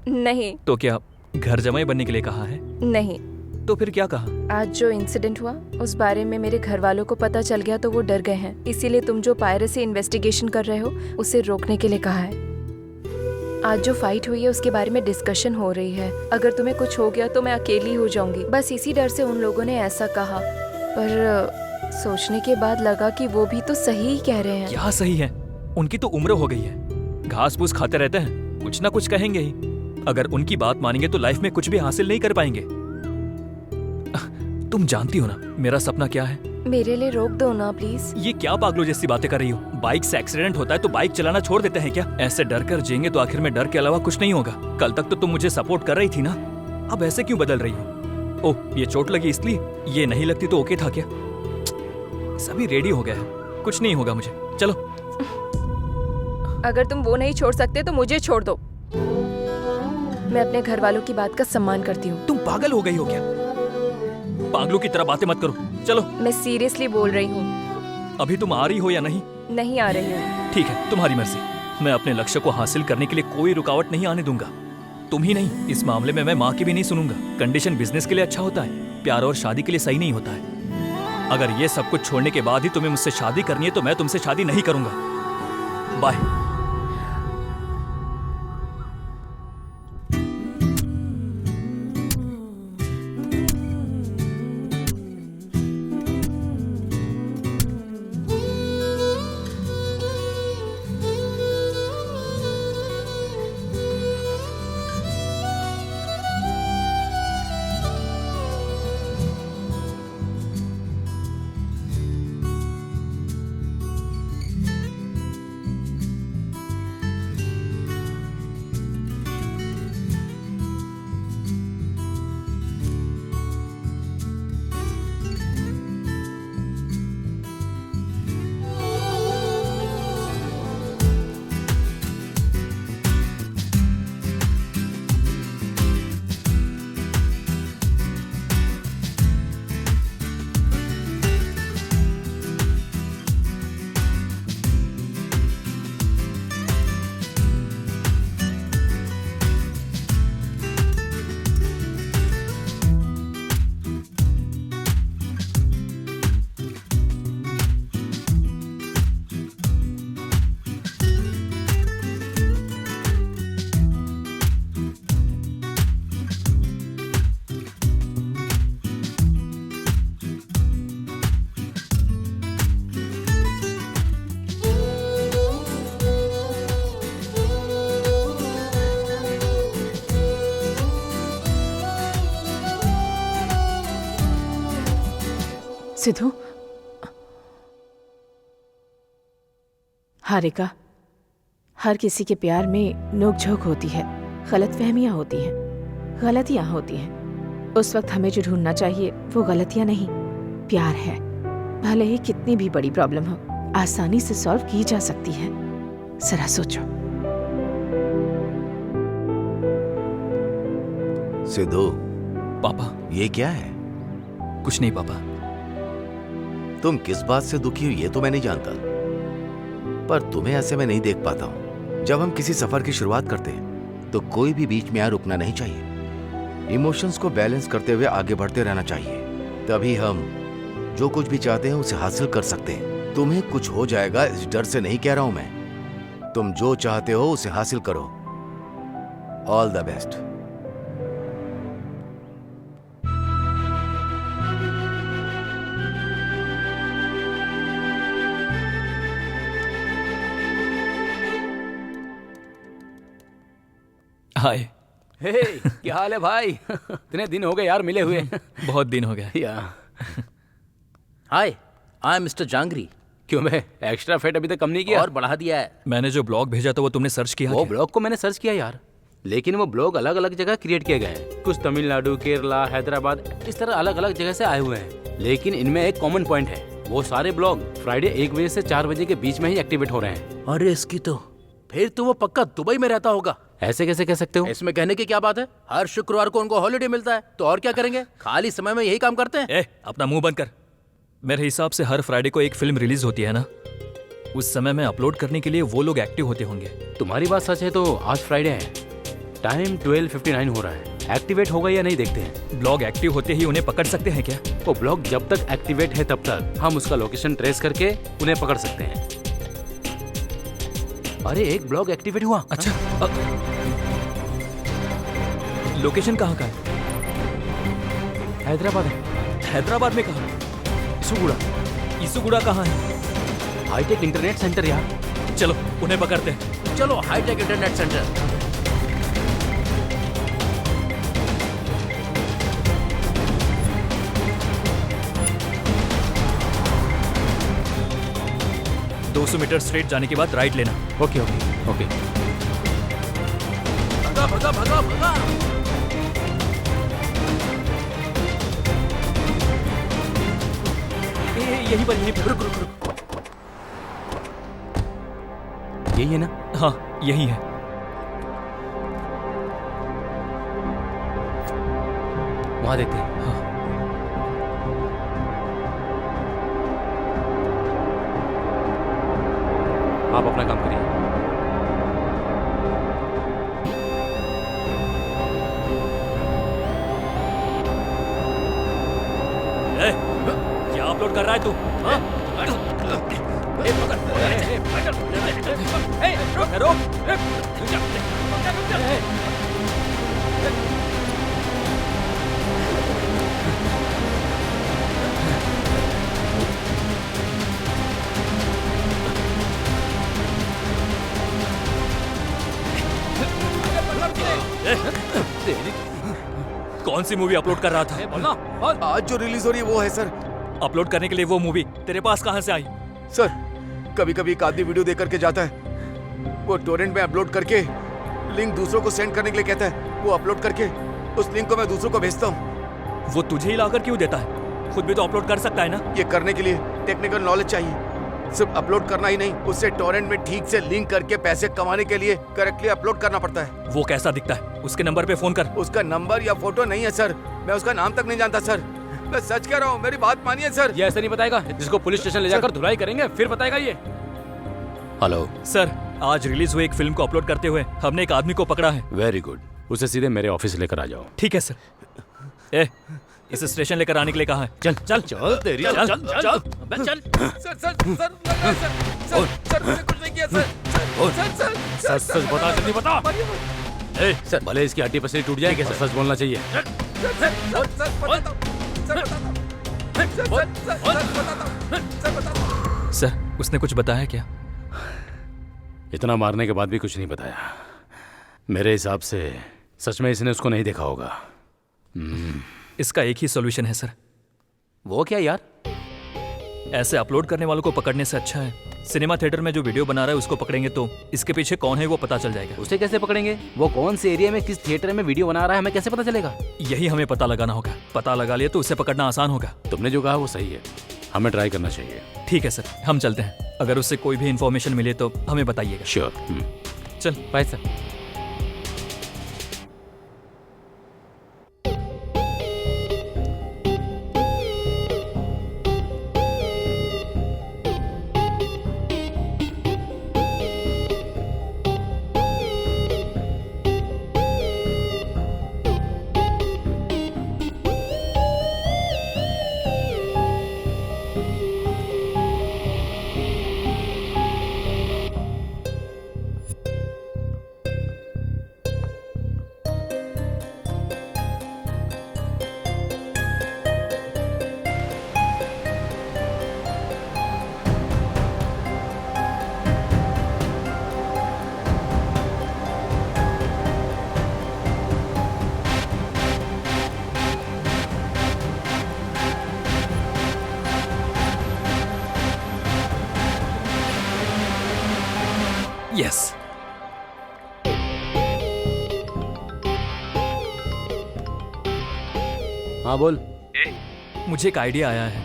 नहीं। तो क्या घर जमाई बनने के लिए कहा है? नहीं। तो फिर क्या कहा? आज जो इंसिडेंट हुआ उस बारे में मेरे घर वालों को पता चल गया तो वो डर गए हैं, इसीलिए तुम जो पायरेसी इन्वेस्टिगेशन कर रहे हो उसे रोकने के लिए कहा है। आज जो फाइट हुई है उसके बारे में डिस्कशन हो रही है। अगर तुम्हें कुछ हो गया तो मैं अकेली हो जाऊंगी, बस इसी डर से उन लोगों ने ऐसा कहा। पर सोचने के बाद लगा कि वो भी तो सही ही कह रहे हैं। क्या सही है? उनकी तो उम्र हो गई है, घास फूस खाते रहते हैं, कुछ ना कुछ कहेंगे ही। अगर उनकी बात मानेंगे तो लाइफ में कुछ भी हासिल नहीं कर पाएंगे। तुम जानती हो ना मेरा सपना क्या है? मेरे लिए रोक दो ना प्लीज। ये क्या पागलों जैसी बातें कर रही हो? बाइक से एक्सीडेंट होता है तो बाइक चलाना छोड़ देते हैं क्या? ऐसे डर कर जिएंगे तो आखिर में डर के अलावा कुछ नहीं होगा। कल तक तो तुम मुझे सपोर्ट कर रही थी ना, अब ऐसे क्यों बदल रही हो? ओह, ये चोट लगी इसलिए? ये नहीं लगती तो ओके था क्या? सभी रेडी हो गया है, कुछ नहीं होगा मुझे। चलो। अगर तुम वो नहीं छोड़ सकते तो मुझे छोड़ दो। मैं अपने घर वालों की बात का सम्मान करती हूँ। तुम पागल हो गई हो क्या? पागलों की तरह बातें मत करो, चलो। मैं सीरियसली बोल रही हूँ। अभी तुम आ रही हो या नहीं? नहीं आ रही हूँ। ठीक है, तुम्हारी मर्जी। मैं अपने लक्ष्य को हासिल करने के लिए कोई रुकावट नहीं आने दूंगा। तुम ही नहीं, इस मामले में मैं माँ की भी नहीं सुनूंगा। कंडीशन बिजनेस के लिए अच्छा होता है, प्यार और शादी के लिए सही नहीं होता है। अगर ये सब कुछ छोड़ने के बाद ही तुम्हें मुझसे शादी करनी है तो मैं तुमसे शादी नहीं करूंगा। बाय। सिद्धू, हारिका, हर किसी के प्यार में नोक झोंक होती है, गलतफहमियां होती हैं, गलतियां होती हैं, उस वक्त हमें जो ढूंढना चाहिए वो गलतियां नहीं, प्यार है। भले ही कितनी भी बड़ी प्रॉब्लम हो, आसानी से सॉल्व की जा सकती है। जरा सोचो। सिद्धू, पापा ये क्या है? कुछ नहीं पापा। तुम किस बात से दुखी हो ये तो मैं नहीं जानता, पर तुम्हें ऐसे मैं नहीं देख पाता हूं। जब हम किसी सफर की शुरुआत करते हैं तो कोई भी बीच में यहाँ रुकना नहीं चाहिए। इमोशंस को बैलेंस करते हुए आगे बढ़ते रहना चाहिए, तभी हम जो कुछ भी चाहते हैं उसे हासिल कर सकते हैं। तुम्हें कुछ हो जाएगा इस डर से नहीं कह रहा हूं मैं। तुम जो चाहते हो उसे हासिल करो। All the best. Hi. Hey, क्या हाल है भाई? इतने दिन हो गए यार मिले हुए। बहुत दिन हो गए। हाय, आई एम मिस्टर जांगरी। क्यों मैं एक्स्ट्रा फेट अभी तक कम नहीं किया? और बढ़ा दिया है। मैंने जो ब्लॉग भेजा था वो तुमने सर्च किया? वो ब्लॉग को मैंने सर्च किया यार, लेकिन वो ब्लॉग अलग अलग जगह क्रिएट किए गए हैं। कुछ तमिलनाडु, केरला, हैदराबाद, इस तरह अलग अलग जगह से आए हुए हैं। लेकिन इनमें एक कॉमन पॉइंट है, वो सारे ब्लॉग फ्राइडे 1 बजे से 4 बजे के बीच में ही एक्टिवेट हो रहे हैं। अरे इसकी तो फिर तो वो पक्का दुबई में रहता होगा। ऐसे कैसे कह सकते हो? इसमें कहने की क्या बात है? हर शुक्रवार को उनको हॉलिडे मिलता है, तो और क्या करेंगे? खाली समय में यही काम करते हैं। अपना मुंह बंद कर। मेरे हिसाब से हर फ्राइडे को एक फिल्म रिलीज होती है ना, उस समय में अपलोड करने के लिए वो लोग एक्टिव होते होंगे। तुम्हारी बात सच है तो आज फ्राइडे है, टाइम 12:59 हो रहा है। एक्टिवेट होगा या नहीं देखते हैं। ब्लॉग एक्टिव होते ही उन्हें पकड़ सकते हैं क्या? वो ब्लॉग जब तक एक्टिवेट है तब तक हम उसका लोकेशन ट्रेस करके उन्हें पकड़ सकते हैं। अरे एक ब्लॉग एक्टिवेट हुआ। अच्छा, लोकेशन कहाँ का है? हैदराबाद है। हैदराबाद में कहाँ? इसुगुड़ा। इसुगुड़ा कहाँ है? हाईटेक इंटरनेट सेंटर यार। चलो उन्हें पकड़ते हैं। चलो हाईटेक इंटरनेट सेंटर। दो 200 मीटर स्ट्रेट जाने के बाद राइट लेना। Okay okay okay. भगा भगा भगा भगा। यही पर रुक रुक रुक। यही है ना? हाँ यही है। वहां देखते हैं। हाँ। आप अपना काम करिए। क्या अपलोड कर रहा है तू? कौन सी मूवी अपलोड कर रहा था? आज जो रिलीज हो रही है वो है सर। अपलोड करने के लिए वो मूवी तेरे पास कहां से आई? सर कभी कभी एक आदमी वीडियो देख करके जाता है, वो टोरेंट में अपलोड करके लिंक दूसरों को सेंड करने के लिए कहता है, वो अपलोड करके उस लिंक को मैं दूसरों को भेजता हूँ। वो तुझे ही लाकर क्यों देता है? खुद भी तो अपलोड कर सकता है ना? ये करने के लिए टेक्निकल नॉलेज चाहिए। सिर्फ अपलोड करना ही नहीं, उससे टोरेंट में ठीक से लिंक करके पैसे कमाने के लिए करेक्टली अपलोड करना पड़ता है। वो कैसा दिखता है? उसके नंबर पे फोन कर। उसका नंबर या फोटो नहीं है सर, मैं उसका नाम तक नहीं जानता सर। मैं सच कह रहा हूँ, मेरी बात मानिए सर। ये ऐसे नहीं बताएगा, जिसको पुलिस स्टेशन ले जाकर धुलाई करेंगे फिर बताएगा ये। हेलो सर, आज रिलीज हुई एक फिल्म को अपलोड करते हुए हमने एक आदमी को पकड़ा है। वेरी गुड, उसे सीधे मेरे ऑफिस लेकर आ जाओ। ठीक है सर। इसे स्टेशन लेकर आने के लिए कहा है। चल चल चल तेरी चल चल चल चल चल। Sir sir sir sir sir मैंने कुछ नहीं किया सर। सर सर सच सच बता, जल्दी बता। सर भले इसकी हड्डी पसली टूट जाए, कैसे सच बोलना चाहिए। सर उसने कुछ बताया क्या? इतना मारने के बाद भी कुछ नहीं बताया। मेरे हिसाब से सच में इसने उसको नहीं देखा होगा। इसका एक ही सॉल्यूशन है सर। वो क्या यार? ऐसे अपलोड करने वालों को पकड़ने से अच्छा है सिनेमा थिएटर में जो वीडियो बना रहा है उसको पकड़ेंगे तो इसके पीछे कौन है वो पता चल जाएगा। उसे कैसे पकड़ेंगे? वो कौन से एरिया में किस थिएटर में वीडियो बना रहा है हमें कैसे पता चलेगा? यही हमें पता लगाना होगा। पता लगा लिया तो उसे पकड़ना आसान होगा। तुमने जो कहा वो सही है, हमें ट्राई करना चाहिए। ठीक है सर, हम चलते हैं। अगर उससे कोई भी इन्फॉर्मेशन मिले तो हमें बताइएगा। श्योर। चल बाय सर। यस। हाँ बोल। मुझे एक आइडिया आया है।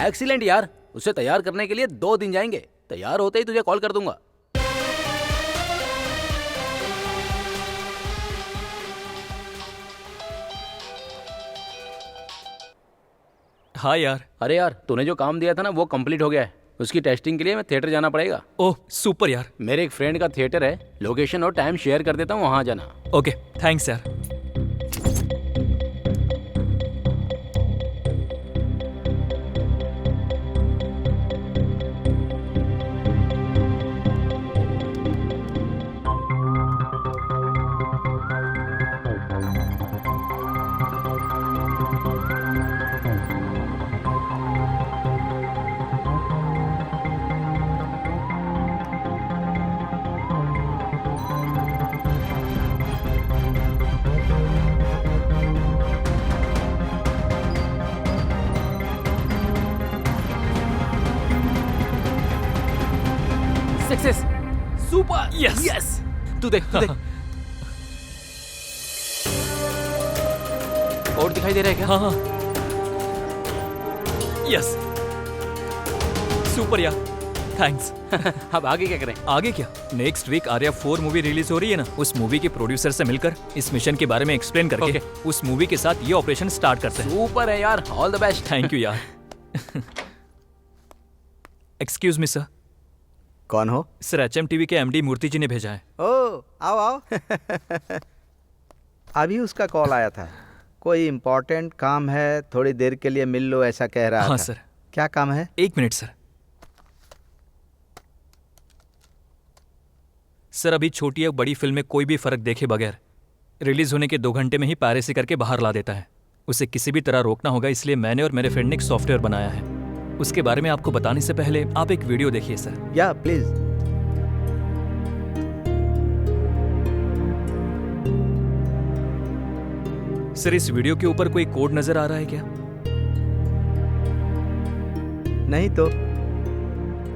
एक्सीलेंट यार, उसे तैयार करने के लिए 2 दिन जाएंगे। तैयार होते ही तुझे कॉल कर दूंगा। हाँ यार। अरे यार, तूने जो काम दिया था ना वो कंप्लीट हो गया है। उसकी टेस्टिंग के लिए मैं थिएटर जाना पड़ेगा। ओह सुपर यार। मेरे एक फ्रेंड का थिएटर है, लोकेशन और टाइम शेयर कर देता हूँ, वहां जाना। ओके थैंक्स यार। Success, super, yes yes. तू देख, तू देख। और दिखाई दे रहा है क्या? हाँ हाँ यस सुपर यार, थैंक्स। अब आगे क्या करें? आगे क्या, next week Arya 4 movie release हो रही है ना, उस मूवी के प्रोड्यूसर से मिलकर इस मिशन के बारे में एक्सप्लेन करके उस मूवी के साथ ये ऑपरेशन स्टार्ट करते हैं। सुपर है यार, all the best. Thank you यार। Excuse me sir. कौन हो? सर HMTV के MD मूर्ति जी ने भेजा है। ओ आओ आओ। अभी उसका कॉल आया था, कोई इम्पोर्टेंट काम है, थोड़ी देर के लिए मिल लो ऐसा कह रहा था। हाँ सर। क्या काम है? 1 मिनट सर। सर अभी छोटी या बड़ी फिल्म में कोई भी फर्क देखे बगैर रिलीज होने के 2 घंटे में ही पायरेसी करके बाहर ला देता है। उसे किसी भी तरह रोकना होगा, इसलिए मैंने और मेरे फ्रेंड ने एक सॉफ्टवेयर बनाया है। उसके बारे में आपको बताने से पहले आप एक वीडियो देखिए सर। या प्लीज। सर इस वीडियो के ऊपर कोई कोड नजर आ रहा है क्या? नहीं तो।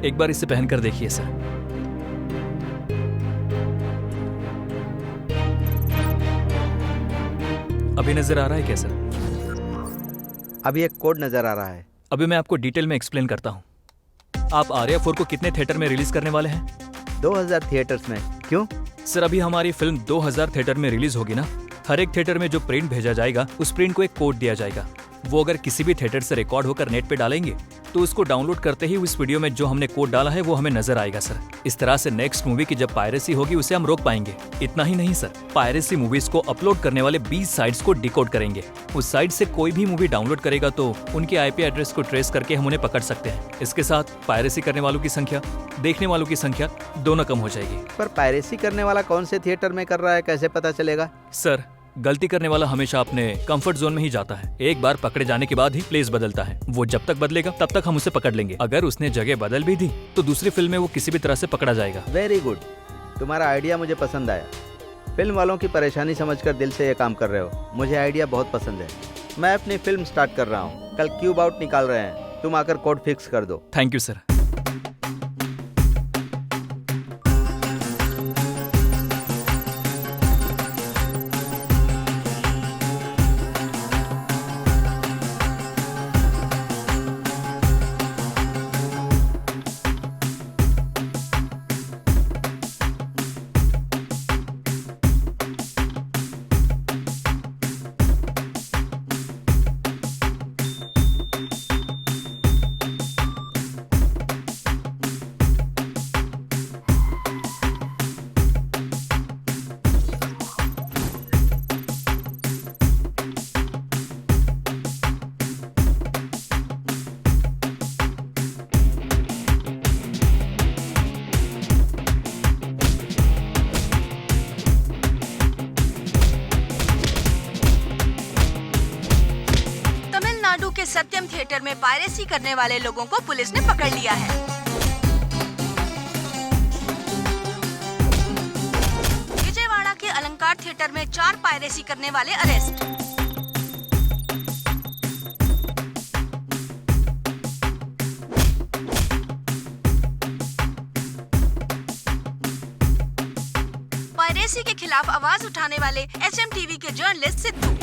एक बार इसे पहनकर देखिए सर। अभी नजर आ रहा है क्या सर? अभी एक कोड नजर आ रहा है। अभी मैं आपको डिटेल में एक्सप्लेन करता हूँ। आप आर्या 4 को कितने थिएटर में रिलीज करने वाले हैं? 2000 थिएटर्स में। क्यों? सर अभी हमारी फिल्म 2000 थिएटर में रिलीज होगी ना, हर एक थिएटर में जो प्रिंट भेजा जाएगा उस प्रिंट को एक कोड दिया जाएगा। वो अगर किसी भी थिएटर से रिकॉर्ड होकर नेट पे डालेंगे तो उसको डाउनलोड करते ही उस वीडियो में जो हमने कोड डाला है वो हमें नजर आएगा सर। इस तरह से नेक्स्ट मूवी की जब पायरेसी होगी उसे हम रोक पाएंगे। इतना ही नहीं सर, पायरेसी मूवीज को अपलोड करने वाले 20 साइट्स को डिकोड करेंगे। उस साइट से कोई भी मूवी डाउनलोड करेगा तो उनके IP एड्रेस को ट्रेस करके हम उन्हें पकड़ सकते हैं। इसके साथ पायरेसी करने वालों की संख्या, देखने वालों की संख्या दोनों कम हो जाएगी। पर पायरेसी करने वाला कौन से थिएटर में कर रहा है कैसे पता चलेगा? सर गलती करने वाला हमेशा अपने कंफर्ट जोन में ही जाता है। एक बार पकड़े जाने के बाद ही प्लेस बदलता है। वो जब तक बदलेगा तब तक हम उसे पकड़ लेंगे। अगर उसने जगह बदल भी दी तो दूसरी फिल्म में वो किसी भी तरह से पकड़ा जाएगा। वेरी गुड, तुम्हारा आइडिया मुझे पसंद आया। फिल्म वालों की परेशानी समझकर दिल से ये काम कर रहे हो। मुझे आइडिया बहुत पसंद है। मैं अपनी फिल्म स्टार्ट कर रहा हूँ। कल क्यूब आउट निकाल रहे हैं, तुम आकर कोड फिक्स कर दो। Thank you sir. के सत्यम थिएटर में पायरेसी करने वाले लोगों को पुलिस ने पकड़ लिया है। विजयवाड़ा के अलंकार थिएटर में 4 पायरेसी करने वाले अरेस्ट। पायरेसी के खिलाफ आवाज उठाने वाले HMTV के जर्नलिस्ट सिद्धू।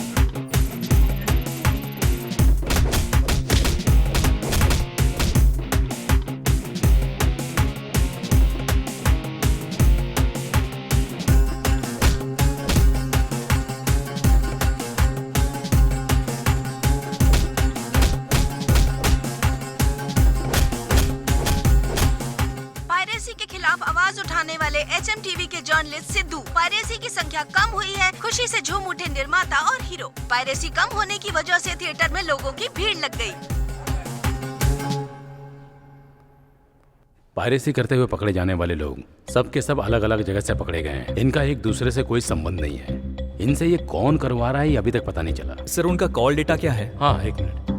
आवाज उठाने वाले HMTV के जर्नलिस्ट सिद्धू। पायरेसी की संख्या कम हुई है, खुशी से झूम उठे निर्माता और हीरो। पायरेसी कम होने की वजह से थिएटर में लोगों की भीड़ लग गई। पायरेसी करते हुए पकड़े जाने वाले लोग सब के सब अलग अलग जगह से पकड़े गए हैं। इनका एक दूसरे से कोई संबंध नहीं है। इनसे ये कौन करवा रहा है ये अभी तक पता नहीं चला। सर उनका कॉल डेटा क्या है? हाँ, एक मिनट।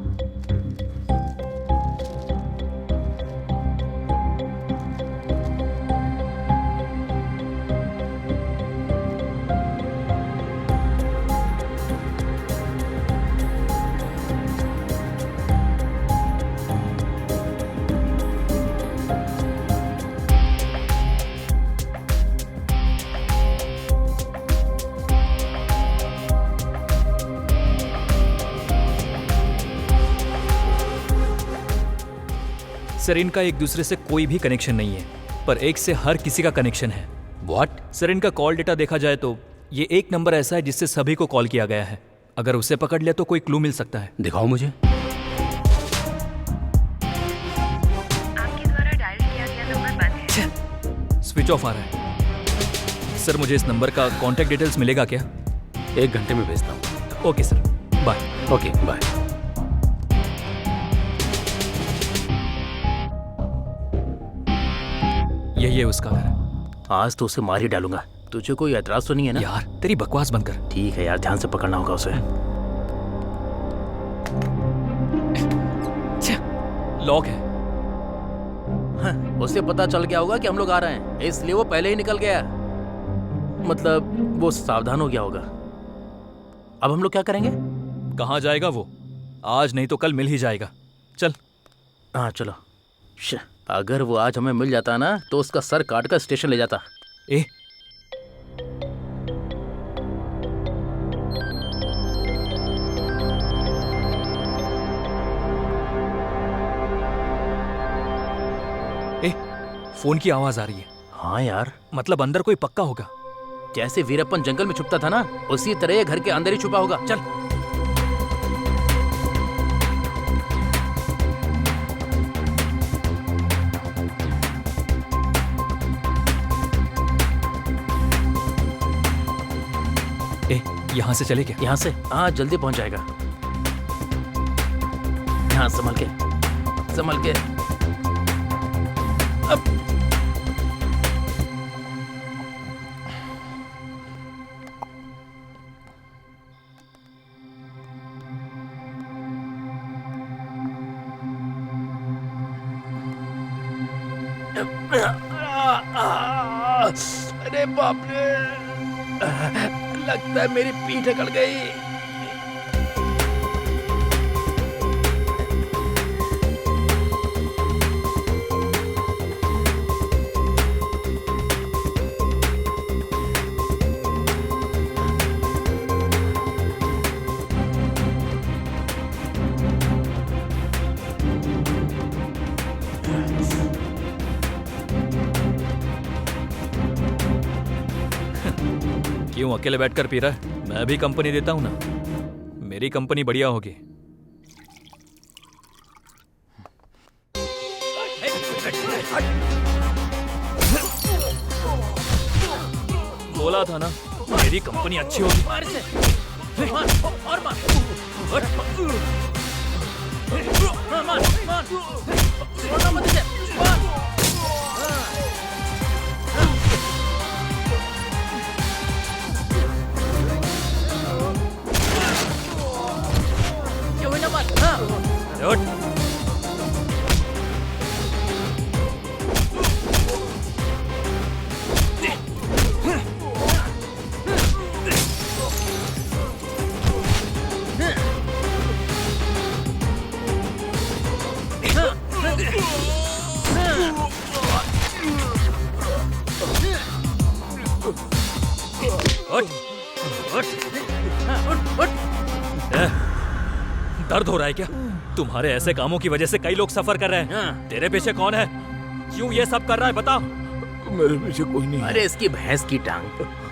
सर इनका एक दूसरे से कोई भी कनेक्शन नहीं है, पर एक से हर किसी का कनेक्शन है। व्हाट? सर इनका कॉल डेटा देखा जाए तो ये एक नंबर ऐसा है जिससे सभी को कॉल किया गया है। अगर उसे पकड़ लिया तो कोई क्लू मिल सकता है। दिखाओ मुझे। आपके द्वारा डायल किया गया नंबर बंद है। स्विच ऑफ आ रहा है। सर मुझे इस नंबर का कांटेक्ट डिटेल्स मिलेगा क्या? 1 घंटे में भेजता हूँ। Okay sir, bye. Okay bye. यही है उसका घर। आज तो उसे मार ही डालूंगा। तुझे कोई एतराज तो नहीं है ना? यार तेरी बकवास बंद कर। ठीक है यार, ध्यान से पकड़ना होगा उसे। लॉक है। हाँ, उसे पता चल गया होगा कि हम लोग आ रहे हैं, इसलिए वो पहले ही निकल गया। मतलब वो सावधान हो गया होगा। अब हम लोग क्या करेंगे? कहाँ जाएगा वो? आज नहीं तो कल मिल ही जाएगा। चल। हाँ चलो। अगर वो आज हमें मिल जाता ना तो उसका सर काट कर स्टेशन ले जाता। ए ए फोन की आवाज आ रही है। हाँ यार, मतलब अंदर कोई पक्का होगा। जैसे वीरप्पन जंगल में छुपता था ना, उसी तरह ये घर के अंदर ही छुपा होगा। चल। यहाँ से चले क्या? यहाँ से? हाँ जल्दी पहुंच जाएगा। यहाँ संभल के, संभल के। अब अरे बाप रे, लगता है मेरी पीठ अकड़ गई। क्यों अकेले बैठकर पी रहा है? मैं भी कंपनी देता हूं ना, मेरी कंपनी बढ़िया होगी। बोला था ना मेरी कंपनी अच्छी होगी। मार इसे, मार और मार, मार मार मार, छोड़ना मत इसे, मार। क्यों ना मार? हाँ। दर्द हो रहा है क्या? तुम्हारे ऐसे कामों की वजह से कई लोग सफर कर रहे हैं। तेरे पीछे कौन है? क्यों ये सब कर रहा है बता? मेरे पीछे कोई नहीं। अरे इसकी भैंस की टांग,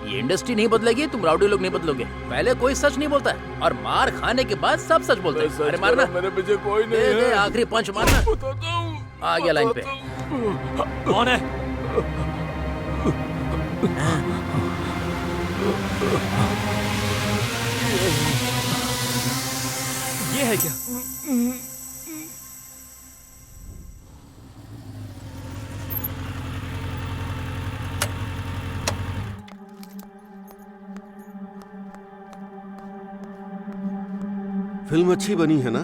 ये इंडस्ट्री नहीं बदलेगी, तुम राउडी लोग नहीं बदलोगे। पहले कोई सच नहीं बोलता है और मार खाने के बाद सब सच बोलते हैं। अरे मारना, मेरे पीछे कोई नहीं दे है। आखिरी पंच मारना। आ गया लाइन पे। कौन है? ये है क्या? फिल्म अच्छी बनी है ना?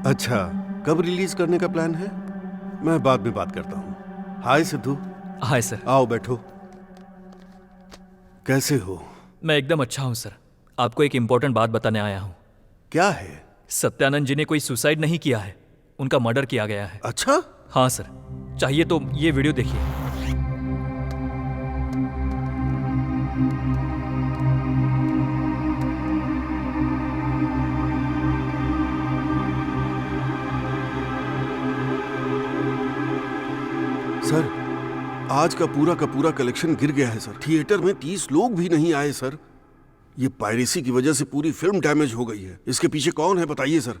अच्छा, कब रिलीज करने का प्लान है? मैं बाद में बात करता हूँ। हाय सिद्धू। Hi sir. आओ बैठो। कैसे हो? मैं एकदम अच्छा हूँ सर। आपको एक इम्पोर्टेंट बात बताने आया हूँ। क्या है? सत्यानंद जी ने कोई सुसाइड नहीं किया है, उनका मर्डर किया गया है। अच्छा? हाँ सर, चाहिए तो ये वीडियो देखिए। सर, आज का पूरा कलेक्शन गिर गया है सर। थिएटर में 30 लोग भी नहीं आए सर। ये पायरेसी की वजह से पूरी फिल्म डैमेज हो गई है। इसके पीछे कौन है बताइए सर?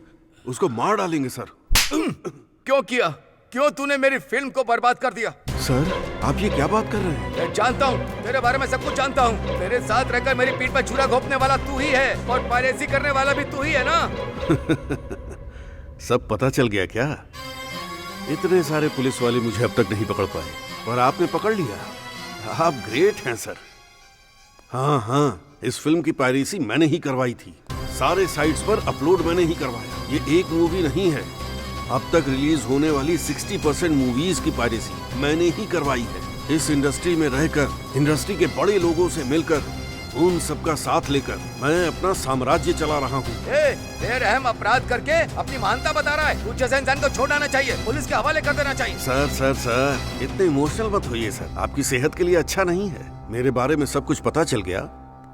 उसको मार डालेंगे सर। क्यों किया? क्यों तूने मेरी फिल्म को बर्बाद कर दिया? सर, आप ये क्या बात कर रहे हैं? मैं जानता हूँ, तेरे बारे में सब कुछ जानता हूँ। तेरे साथ रहकर मेरी पीठ पर छुरा घोंपने वाला तू ही है और पायरेसी करने वाला भी तू ही है ना? सब पता चल गया क्या? इतने सारे पुलिस वाले मुझे अब तक नहीं पकड़ पाए, पर आपने पकड़ लिया। आप ग्रेट हैं सर। हाँ, इस फिल्म की पायरेसी मैंने ही करवाई थी। सारे साइट्स पर अपलोड मैंने ही करवाया। ये एक मूवी नहीं है, अब तक रिलीज होने वाली 60% मूवीज की पायरेसी मैंने ही करवाई है। इस इंडस्ट्री में रहकर, इंडस्ट्री के बड़े लोगों से मिलकर, उन सबका साथ लेकर मैं अपना साम्राज्य चला रहा हूँ। बेरहम अपराध करके अपनी महानता बता रहा है। तुझ जैसे इंसान को छोड़ आना चाहिए, पुलिस के हवाले कर देना चाहिए। सर, इतने इमोशनल मत होइए सर। आपकी सेहत के लिए अच्छा नहीं है। मेरे बारे में सब कुछ पता चल गया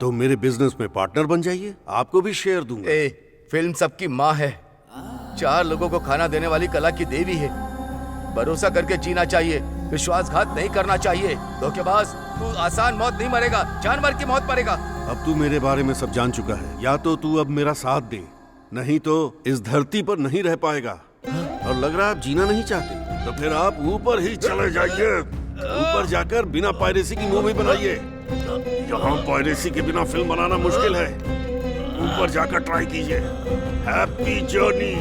तो मेरे बिजनेस में पार्टनर बन जाइए, आपको भी शेयर दूंगा। फिल्म सबकी माँ है, 4 लोगों को खाना देने वाली कला की देवी है। भरोसा करके जीना चाहिए, विश्वासघात नहीं करना चाहिए। धोखेबाज, तू आसान मौत नहीं मरेगा, जानवर की मौत मरेगा। अब तू मेरे बारे में सब जान चुका है। या तो तू अब मेरा साथ दे, नहीं तो इस धरती पर नहीं रह पाएगा। और लग रहा है आप जीना नहीं चाहते, तो फिर आप ऊपर ही चले जाइए। ऊपर जाकर बिना पायरेसी की मूवी बनाइए। यहाँ पायरेसी के बिना फिल्म बनाना मुश्किल है। ऊपर जाकर ट्राई कीजिए। Happy journey.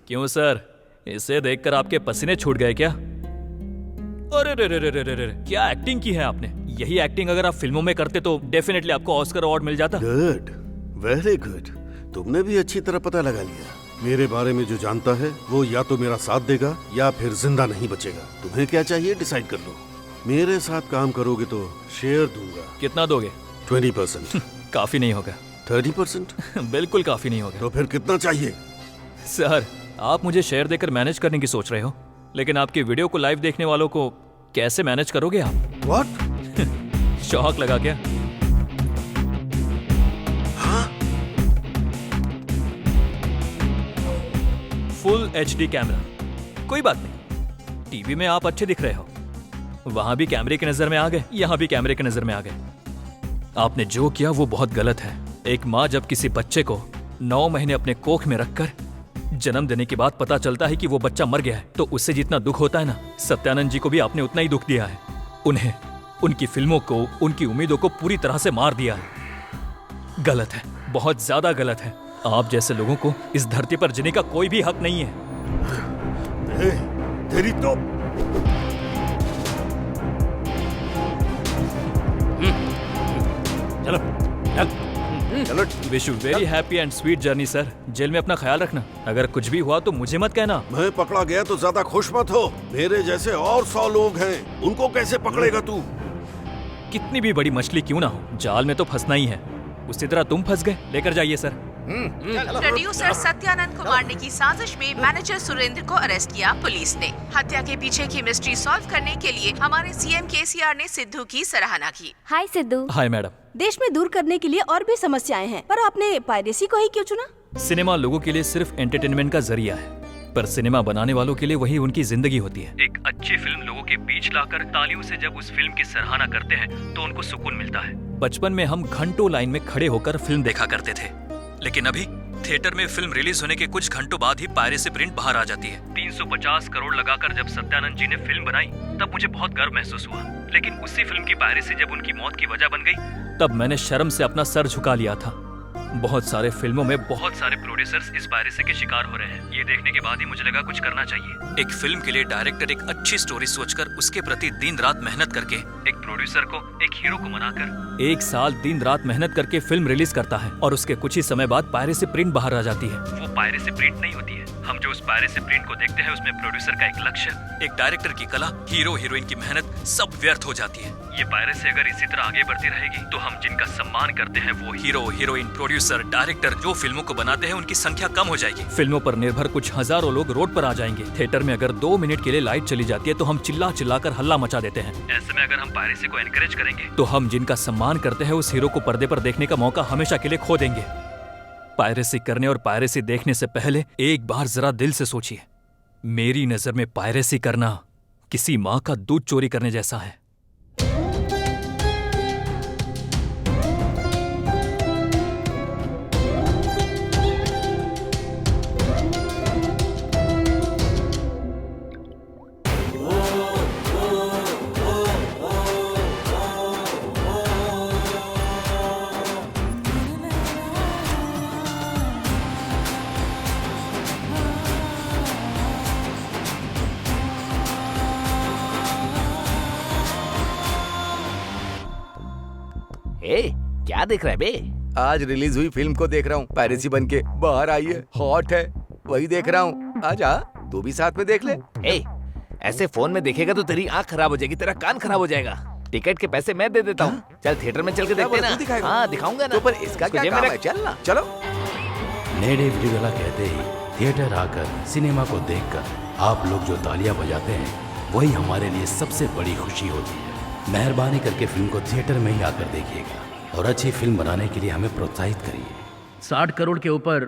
क्यों सर, इसे देखकर आपके पसीने छूट गए क्या? अरे रे रे रे रे रे, क्या एक्टिंग की है आपने। यही एक्टिंग अगर आप फिल्मों में करते तो डेफिनेटली आपको ऑस्कर अवार्ड मिल जाता। Good, very good. तुमने भी अच्छी तरह पता लगा लिया। मेरे बारे में जो जानता है वो या तो मेरा साथ देगा या फिर जिंदा नहीं बचेगा। तुम्हें क्या चाहिए डिसाइड कर लो। मेरे साथ काम करोगे तो शेयर दूंगा। कितना दोगे? 20%। काफी नहीं होगा। 30%? बिल्कुल काफी नहीं होगा। तो फिर कितना चाहिए? सर, आप मुझे शेयर देकर मैनेज करने की सोच रहे हो, लेकिन आपकी वीडियो को लाइव देखने वालों को कैसे मैनेज करोगे आप? व्हाट? शौक लगा क्या? फुल HD कैमरा, कोई बात नहीं। टीवी में आप अच्छे दिख रहे हो, वहां भी कैमरे की नजर में आ गए, यहां भी कैमरे की नजर में आ गए। आपने जो किया वो बहुत गलत है। एक माँ जब किसी बच्चे को 9 महीने अपने कोख में रखकर जन्म देने के बाद पता चलता है कि वो बच्चा मर गया है, तो उससे जितना दुख होता है ना, सत्यानंद जी को भी आपने उतना ही दुख दिया है। उन्हें, उनकी फिल्मों को, उनकी उम्मीदों को पूरी तरह से मार दिया है। गलत है, बहुत ज्यादा गलत है। आप जैसे लोगों को इस धरती पर जीने का कोई भी हक नहीं है। तेरी तो चलो चलो। Wish you very happy and sweet journey sir. Jail में अपना ख्याल रखना। अगर कुछ भी हुआ तो मुझे मत कहना। मैं पकड़ा गया तो ज्यादा खुश मत हो। मेरे जैसे और 100 लोग हैं, उनको कैसे पकड़ेगा तू? कितनी भी बड़ी मछली क्यों ना हो, जाल में तो फंसना ही है। उसी तरह तुम फंस गए। लेकर जाइए सर। प्रोड्यूसर सत्यानंद को मारने की साजिश में मैनेजर सुरेंद्र को अरेस्ट किया पुलिस ने। हत्या के पीछे की मिस्ट्री सॉल्व करने के लिए हमारे CM KCR ने सिद्धू की सराहना की। हाय सिद्धू। Hi madam. देश में दूर करने के लिए और भी समस्याएं हैं, पर आपने पायरेसी को ही क्यों चुना? सिनेमा लोगों के लिए सिर्फ एंटरटेनमेंट का जरिया है, पर सिनेमा बनाने वालों के लिए वही उनकी जिंदगी होती है। एक अच्छी फिल्म लोगों के बीच लाकर तालियों से जब उस फिल्म की सराहना करते हैं तो उनको सुकून मिलता है। बचपन में हम घंटों लाइन में खड़े होकर फिल्म देखा करते थे, लेकिन अभी थिएटर में फिल्म रिलीज होने के कुछ घंटों बाद ही पायरेसी प्रिंट बाहर आ जाती है। 350 करोड़ लगाकर जब सत्यानंद जी ने फिल्म बनाई तब मुझे बहुत गर्व महसूस हुआ, लेकिन उसी फिल्म की पायरेसी जब उनकी मौत की वजह बन गई तब मैंने शर्म से अपना सर झुका लिया था। बहुत सारे फिल्मों में बहुत सारे प्रोड्यूसर्स इस पायरेसी के शिकार हो रहे हैं। ये देखने के बाद ही मुझे लगा कुछ करना चाहिए। एक फिल्म के लिए डायरेक्टर एक अच्छी स्टोरी सोचकर उसके प्रति दिन रात मेहनत करके, एक प्रोड्यूसर को, एक हीरो को मनाकर 1 साल दिन रात मेहनत करके फिल्म रिलीज करता है और उसके कुछ ही समय बाद पायरेसी प्रिंट बाहर आ जाती है। वो पायरेसी प्रिंट नहीं होती है। हम जो उस पायरेसी प्रिंट को देखते हैं उसमें प्रोड्यूसर का एक लक्ष्य, एक डायरेक्टर की कला, हीरो हीरोइन की मेहनत सब व्यर्थ हो जाती है। ये पायरेसी अगर इसी तरह आगे बढ़ती रहेगी तो हम जिनका सम्मान करते हैं वो हीरो हीरोइन, प्रोड्यूसर, डायरेक्टर जो फिल्मों को बनाते हैं उनकी संख्या कम हो जाएगी। फिल्मों पर निर्भर कुछ हजारों लोग रोड पर आ जाएंगे। थिएटर में अगर 2 मिनट के लिए लाइट चली जाती है तो हम चिल्ला चिल्लाकर हल्ला मचा देते हैं। ऐसे में अगर हम पायरेसी को एनकरेज करेंगे तो हम जिनका सम्मान करते हैं उस हीरो को पर्दे पर देखने का मौका हमेशा के लिए खो देंगे। पायरेसी करने और पायरेसी देखने से पहले एक बार जरा दिल से सोचिए। मेरी नजर में पायरेसी करना किसी माँ का दूध चोरी करने जैसा है। क्या देख रहा है बे? आज रिलीज हुई फिल्म को देख रहा हूँ। पायरेसी बन के बाहर आई है, हॉट है, वही देख रहा हूँ। आजा तू भी साथ में देख ले। ऐसे फोन में देखेगा तो तेरी आंख खराब हो जाएगी, तेरा कान खराब हो जाएगा। टिकट के पैसे मैं दे देता हूँ। चल थिएटर में चल के देखते ना। हाँ दिखाऊंगा ना। तो पर इसका क्या काम है? चल ना, चलो। नेडे विडिगला कहते ही थिएटर आकर सिनेमा को देखकर आप लोग जो तालियां बजाते हैं वही हमारे लिए सबसे बड़ी खुशी होती है। मेहरबानी करके फिल्म को थिएटर में ही आकर देखिएगा और अच्छी फिल्म बनाने के लिए हमें प्रोत्साहित करिए। 60 करोड़ के ऊपर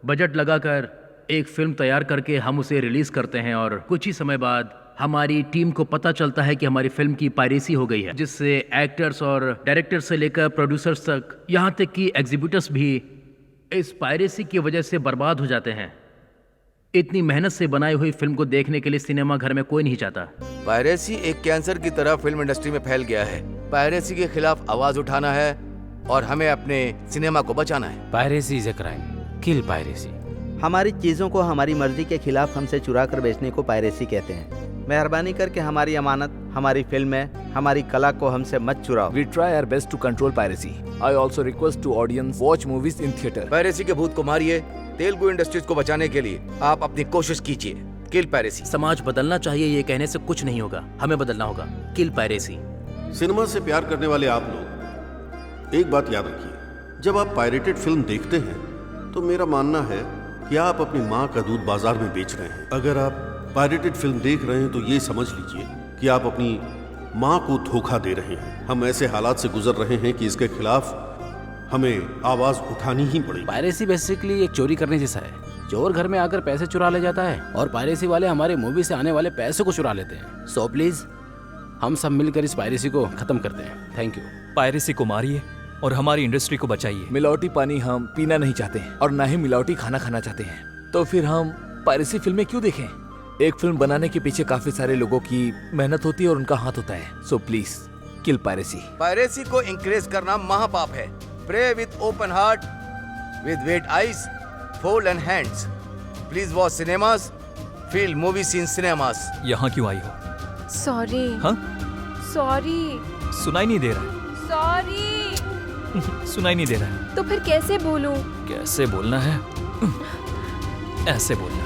बजट लगाकर एक फिल्म तैयार करके हम उसे रिलीज करते हैं और कुछ ही समय बाद हमारी टीम को पता चलता है कि हमारी फिल्म की पायरेसी हो गई है, जिससे एक्टर्स और डायरेक्टर से लेकर प्रोड्यूसर्स तक, यहाँ तक कि एग्जीबिटर्स भी इस पायरेसी की वजह से बर्बाद हो जाते हैं। इतनी मेहनत से बनाई हुई फिल्म को देखने के लिए सिनेमा घर में कोई नहीं चाहता। पायरेसी एक कैंसर की तरह फिल्म इंडस्ट्री में फैल गया है। पायरेसी के खिलाफ आवाज उठाना है और हमें अपने सिनेमा को बचाना है। Piracy is a crime, kill piracy. हमारी चीजों को हमारी मर्जी के खिलाफ हमसे चुरा कर बेचने को पायरेसी कहते हैं। मेहरबानी करके हमारी अमानत, हमारी फिल्में हमारी कला को हमसे मत चुराओ। We try our best to control piracy. I also request to audience watch movies in theater. Piracy के भूत को मारिए। तेलुगु इंडस्ट्रीज को बचाने के लिए आप अपनी कोशिश कीजिए। किल पायरेसी। समाज बदलना चाहिए, ये कहने से कुछ नहीं होगा, हमें बदलना होगा। किल पायरेसी। सिनेमा से प्यार करने वाले आप लोग एक बात याद रखिए, जब आप पायरेटेड फिल्म देखते हैं तो मेरा मानना है कि आप अपनी माँ का दूध बाजार में बेच रहे हैं। अगर आप पायरेटेड फिल्म देख रहे हैं तो ये समझ लीजिए कि आप अपनी माँ को धोखा दे रहे हैं। हम ऐसे हालात से गुजर रहे हैं कि इसके खिलाफ हमें आवाज उठानी ही पड़ेगी। पायरेसी बेसिकली एक चोरी करने जैसा है। चोर घर में आकर पैसे चुरा ले जाता है और पायरेसी वाले हमारे मूवी से आने वाले पैसे को चुरा लेते हैं। सो प्लीज हम सब मिलकर इस पायरेसी को खत्म करते हैं। Thank you. पायरेसी को मारिए और हमारी इंडस्ट्री को बचाइए। मिलावटी पानी हम पीना नहीं चाहते हैं और ना ही मिलावटी खाना खाना चाहते हैं, तो फिर हम पायरेसी फिल्में क्यों देखें? एक फिल्म बनाने के पीछे काफी सारे लोगों की मेहनत होती है और उनका हाथ होता है। So please kill piracy. Piracy को इंकरेज करना महापाप है। Pray with open heart, with wet eyes, fold hands. Please watch cinemas, feel movie seen cinemas. यहाँ क्यों आई हो? सॉरी। हाँ? सॉरी। सुनाई नहीं दे रहा है। सॉरी। सुनाई नहीं दे रहा है तो फिर कैसे बोलूं? कैसे बोलना है? ऐसे बोलना।